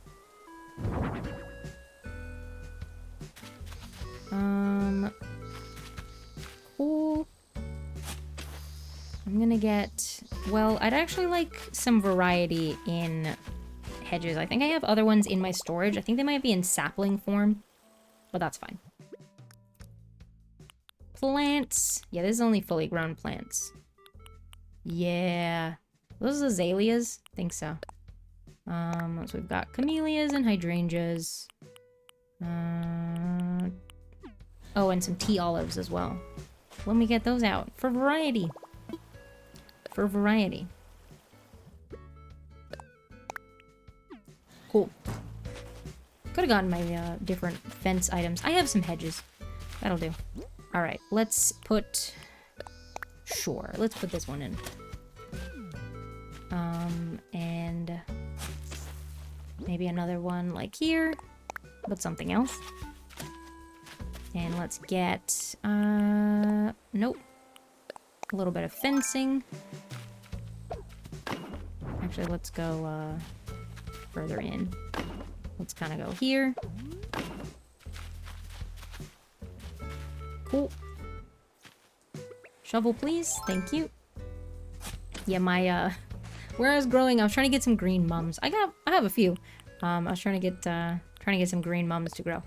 Cool. I'm gonna get... Well, I'd actually like some variety in hedges. I think I have other ones in my storage. I think they might be in sapling form, but that's fine. Plants. Yeah, this is only fully grown plants. Yeah. Those azaleas? I think so. So we've got camellias and hydrangeas. Oh, and some tea olives as well. Let me get those out for variety. For variety. Cool. Could have gotten my different fence items. I have some hedges. That'll do. Alright, let's put... Sure, let's put this one in. And... maybe another one like here. But something else. And let's get Nope. A little bit of fencing. Actually, let's go, further in. Let's kind of go here. Cool. Shovel, please. Thank you. Yeah, my, where I was growing, I was trying to get some green mums. I have a few. I was trying to get some green mums to grow.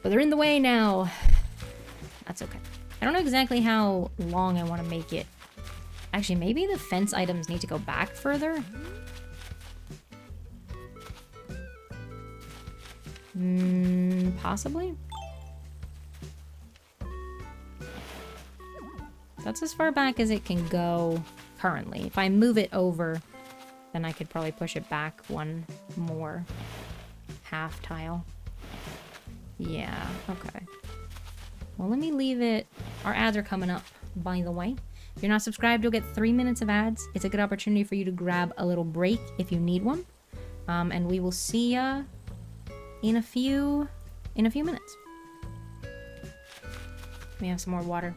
But they're in the way now. That's okay. I don't know exactly how long I want to make it. Actually, maybe the fence items need to go back further. Possibly. That's as far back as it can go currently. If I move it over, then I could probably push it back one more half tile. Yeah, okay. Well, let me leave it. Our ads are coming up, by the way. If you're not subscribed, you'll get 3 minutes of ads. It's a good opportunity for you to grab a little break if you need one. And we will see ya in a few minutes. Let me have some more water.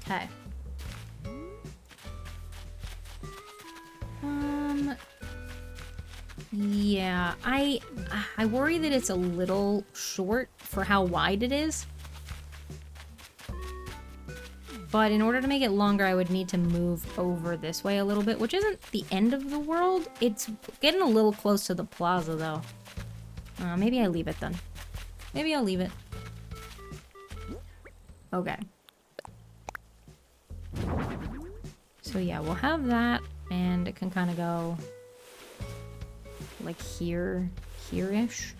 Okay. Yeah, I worry that it's a little short for how wide it is. But in order to make it longer, I would need to move over this way a little bit, which isn't the end of the world. It's getting a little close to the plaza, though. Maybe I leave it then. Maybe I'll leave it. Okay. So yeah, we'll have that, and it can kind of go like here-ish.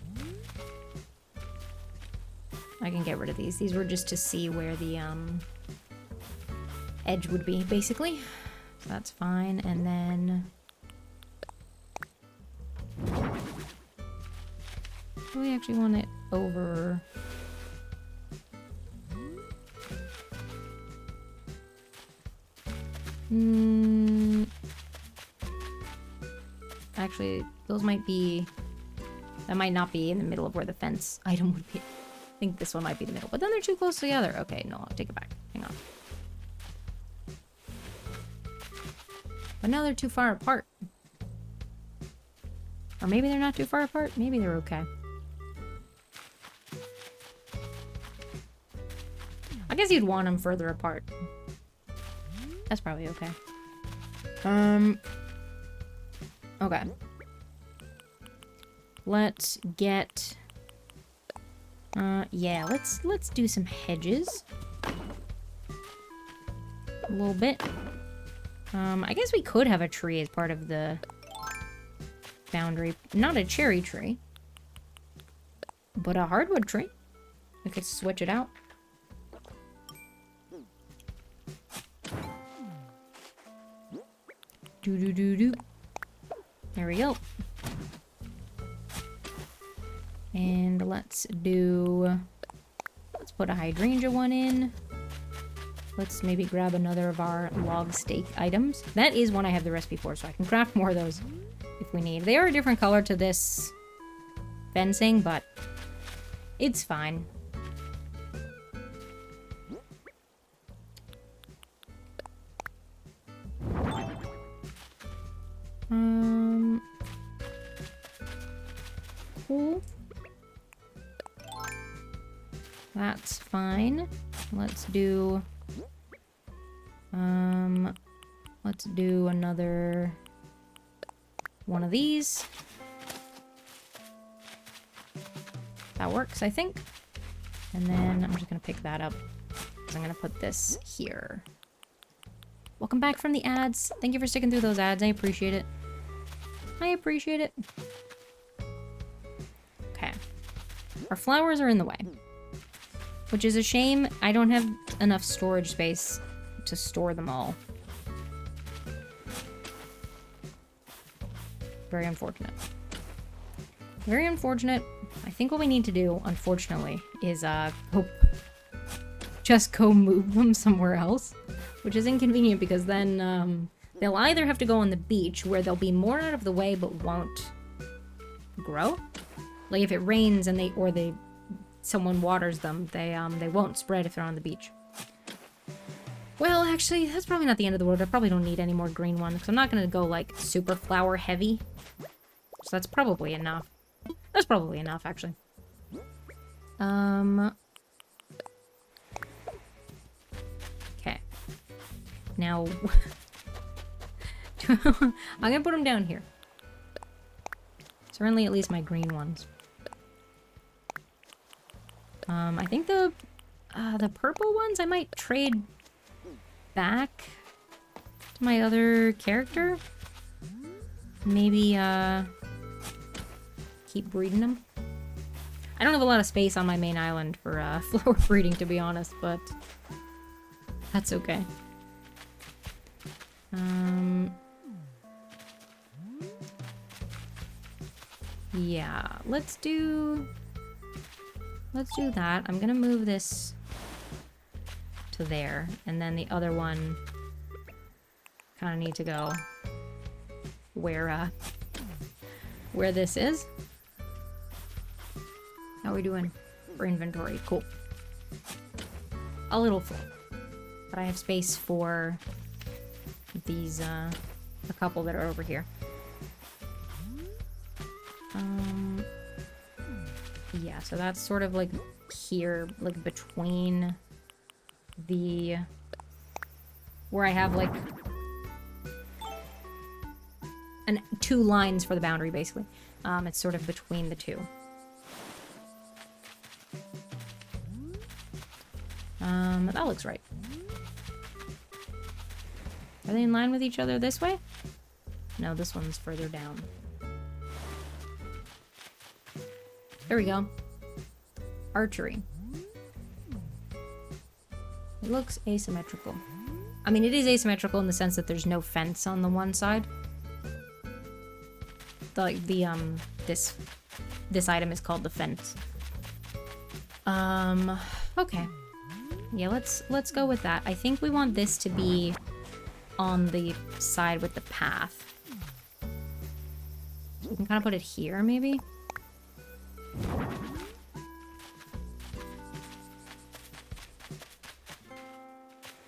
I can get rid of these. These were just to see where the edge would be, basically. So that's fine. And then do we actually want it over? Actually, those might be... That might not be in the middle of where the fence item would be. I think this one might be the middle. But then they're too close together. Okay, no, I'll take it back. Hang on. But now they're too far apart. Or maybe they're not too far apart. Maybe they're okay. I guess you'd want them further apart. That's probably okay. Okay. Let's get... yeah, let's do some hedges. A little bit. I guess we could have a tree as part of the boundary. Not a cherry tree, but a hardwood tree. We could switch it out. Do-do-do-do. There we go. And let's put a hydrangea one in. Let's maybe grab another of our log steak items. That is one I have the recipe for, so I can craft more of those if we need. They are a different color to this fencing, but it's fine. Cool. That's fine. Let's do another one of these. That works, I think. And then I'm just gonna pick that up. I'm gonna put this here. Welcome back from the ads. Thank you for sticking through those ads. I appreciate it. I appreciate it. Okay. Our flowers are in the way, which is a shame. I don't have enough storage space to store them all. Very unfortunate. Very unfortunate. I think what we need to do, unfortunately, is just go move them somewhere else, which is inconvenient because then they'll either have to go on the beach where they'll be more out of the way but won't grow. Like if it rains and someone waters them, they won't spread if they're on the beach. Well, actually, that's probably not the end of the world. I probably don't need any more green ones because I'm not gonna go like super flower heavy. So that's probably enough. That's probably enough, actually. Okay. Now, I'm gonna put them down here. Certainly, at least my green ones. I think the purple ones I might trade back to my other character. Maybe, keep breeding them. I don't have a lot of space on my main island for, flower breeding, to be honest, but that's okay. Yeah, let's do that. I'm gonna move this to there, and then the other one kind of need to go where this is. How are we doing for inventory? Cool. A little full, but I have space for these, a couple that are over here. Yeah, so that's sort of like here, like between the, where I have like two lines for the boundary, basically. It's sort of between the two. That looks right. Are they in line with each other this way? No, this one's further down. There we go. Archery. It looks asymmetrical. I mean, it is asymmetrical in the sense that there's no fence on the one side. This item is called the fence. Okay. Yeah, let's go with that. I think we want this to be on the side with the path. So we can kind of put it here, maybe?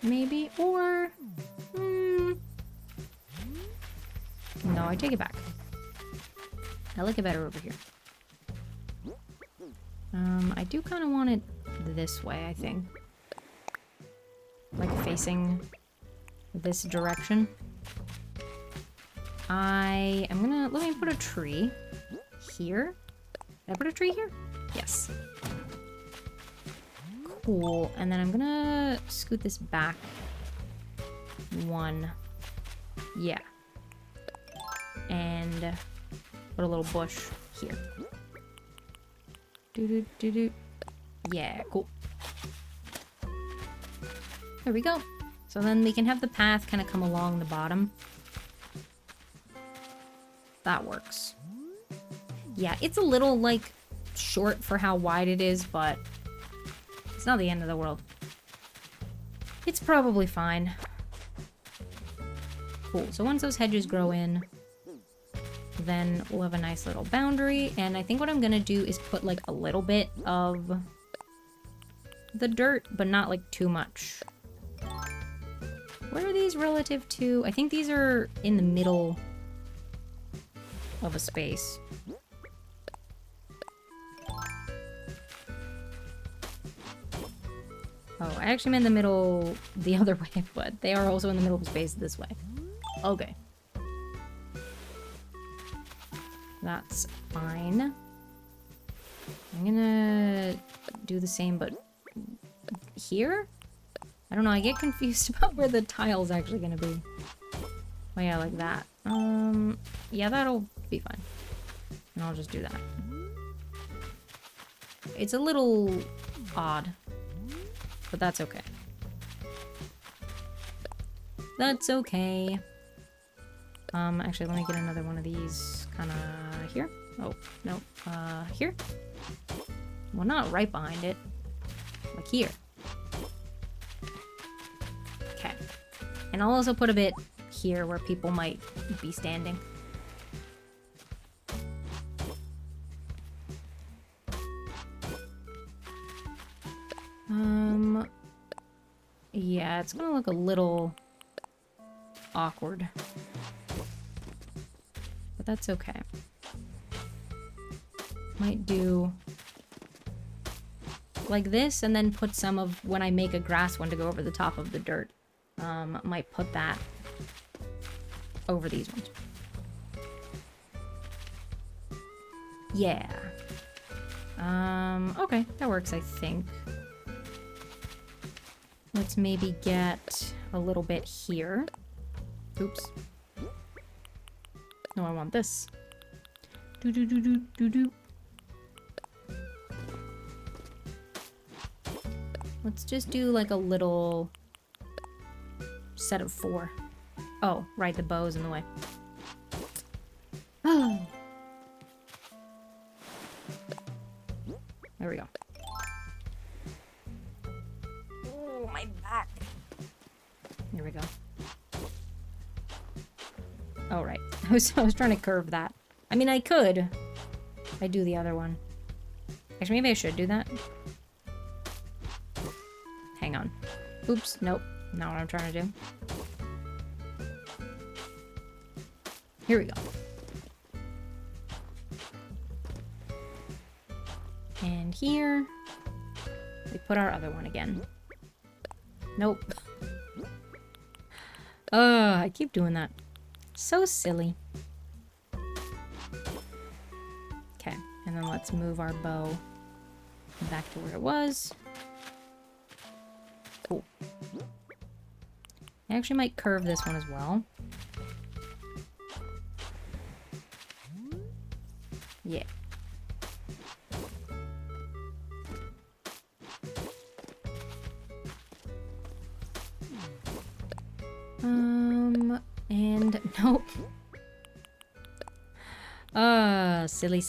Maybe, or... No, I take it back. I like it better over here. I do kind of want it this way, I think. Like facing this direction. I am gonna... Let me put a tree here. Did I put a tree here? Yes. Cool. And then I'm gonna scoot this back one. Yeah. And put a little bush here. Do-do-do-do. Yeah, cool. There we go. So then we can have the path kind of come along the bottom. That works. Yeah, it's a little, like, short for how wide it is, but it's not the end of the world. It's probably fine. Cool. So once those hedges grow in, then we'll have a nice little boundary. And I think what I'm gonna do is put, like, a little bit of the dirt, but not, like, too much. Where are these relative to? I think these are in the middle of a space. Oh, I actually meant the middle the other way, but they are also in the middle of space this way. Okay. That's fine. I'm gonna do the same, but here? I don't know, I get confused about where the tile's actually gonna be. Oh yeah, like that. Yeah, that'll be fine. And I'll just do that. It's a little odd. But that's okay. That's okay. Actually, let me get another one of these kind of here. Oh, no. Here? Well, not right behind it. Like here. Okay. And I'll also put a bit here where people might be standing. Yeah, it's gonna look a little awkward. But that's okay. Might do like this, and then put some of, when I make a grass one to go over the top of the dirt, might put that over these ones. Yeah. Okay, that works, I think. Let's maybe get a little bit here. Oops. No, I want this. Do. Let's just do like a little set of 4. Oh, right, the bow's in the way. Oh. There we go. Oh, my back. Here we go. Oh, right. I was trying to curve that. I mean, I could. I do the other one. Actually, maybe I should do that. Hang on. Oops. Nope. Not what I'm trying to do. Here we go. And here, we put our other one again. Nope. I keep doing that. So silly. Okay, and then let's move our bow back to where it was. Cool. I actually might curve this one as well. Yeah. And nope. Silly.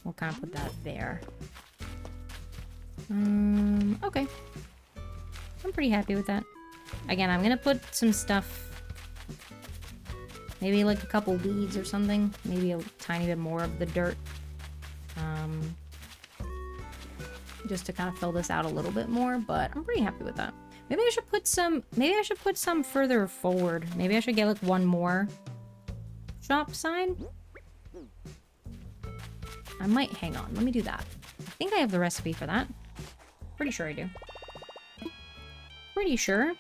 We'll kind of put that there. Okay. I'm pretty happy with that. Again, I'm gonna put some stuff, maybe like a couple weeds or something, maybe a tiny bit more of the dirt, just to kind of fill this out a little bit more, but I'm pretty happy with that. Maybe I should put some further forward. Maybe I should get like one more shop sign. I might, hang on, let me do that. I think I have the recipe for that. Pretty sure I do. Pretty sure.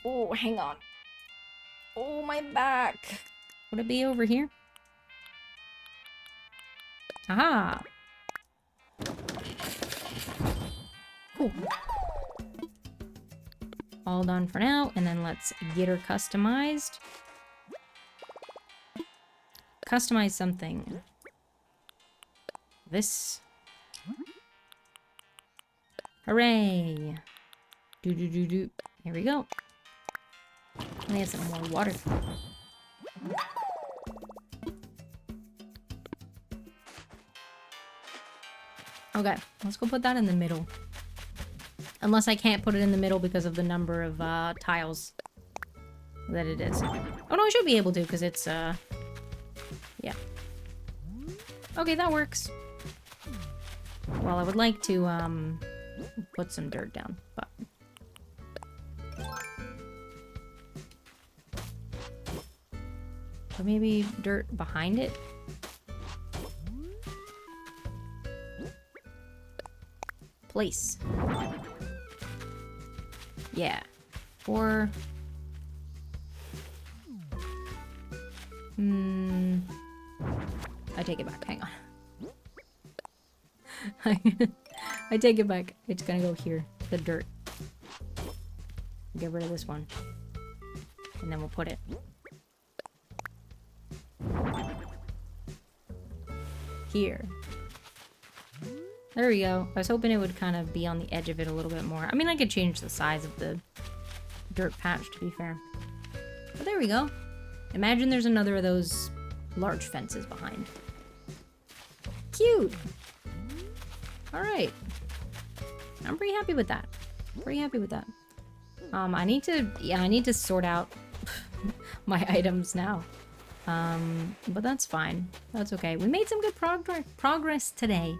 Oh, hang on. Oh, my back. Would it be over here? Aha! Cool. All done for now, and then let's get her customized. Customize something. This. Hooray! Do. Here we go. Let me add some more water. Okay, let's go put that in the middle. Unless I can't put it in the middle because of the number of tiles that it is. Oh no, I should be able to because it's yeah. Okay, that works. Well, I would like to put some dirt down, but or maybe dirt behind it. Place. Yeah. Or I take it back. Hang on. I take it back. It's gonna go here. The dirt. Get rid of this one. And then we'll put it here. There we go. I was hoping it would kind of be on the edge of it a little bit more. I mean, I could change the size of the dirt patch, to be fair. But there we go. Imagine there's another of those large fences behind. Cute! Alright. I'm pretty happy with that. Pretty happy with that. I need to sort out my items now. But that's fine. That's okay. We made some good progress today.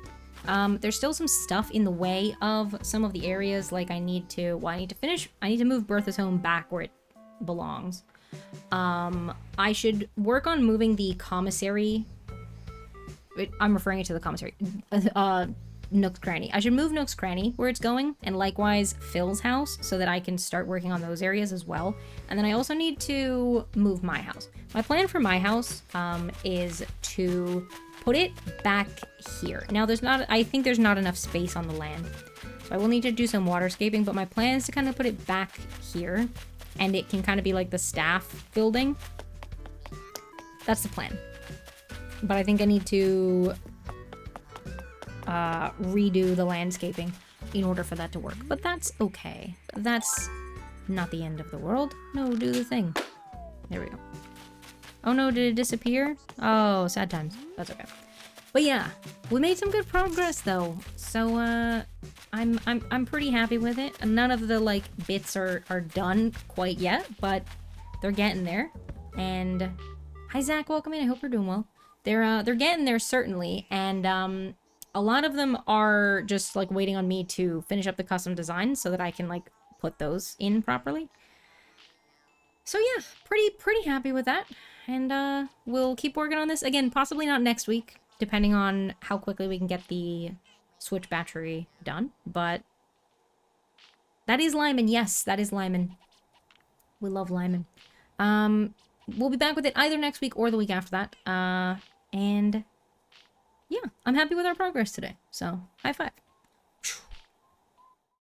There's still some stuff in the way of some of the areas, like I need to move Bertha's home back where it belongs. I should work on moving the commissary. I'm referring it to the commissary. Nook's Cranny. I should move Nook's Cranny where it's going, and likewise Phil's house, so that I can start working on those areas as well. And then I also need to move my house. My plan for my house is to put it back here. Now I think there's not enough space on the land, so I will need to do some waterscaping, but my plan is to kind of put it back here, and it can kind of be like the staff building. That's the plan. But I think I need to redo the landscaping in order for that to work. But that's okay. That's not the end of the world. No, do the thing. There we go. Oh no, did it disappear? Oh, sad times. That's okay. But yeah, we made some good progress though. So I'm pretty happy with it. None of the like bits are done quite yet, but they're getting there. And hi Zach, welcome in. I hope you're doing well. They're getting there certainly, and a lot of them are just like waiting on me to finish up the custom design so that I can like put those in properly. So yeah, pretty happy with that, and we'll keep working on this again. Possibly not next week, depending on how quickly we can get the Switch battery done. But that is Lyman. Yes, that is Lyman. We love Lyman. We'll be back with it either next week or the week after that. And yeah, I'm happy with our progress today. So, high five.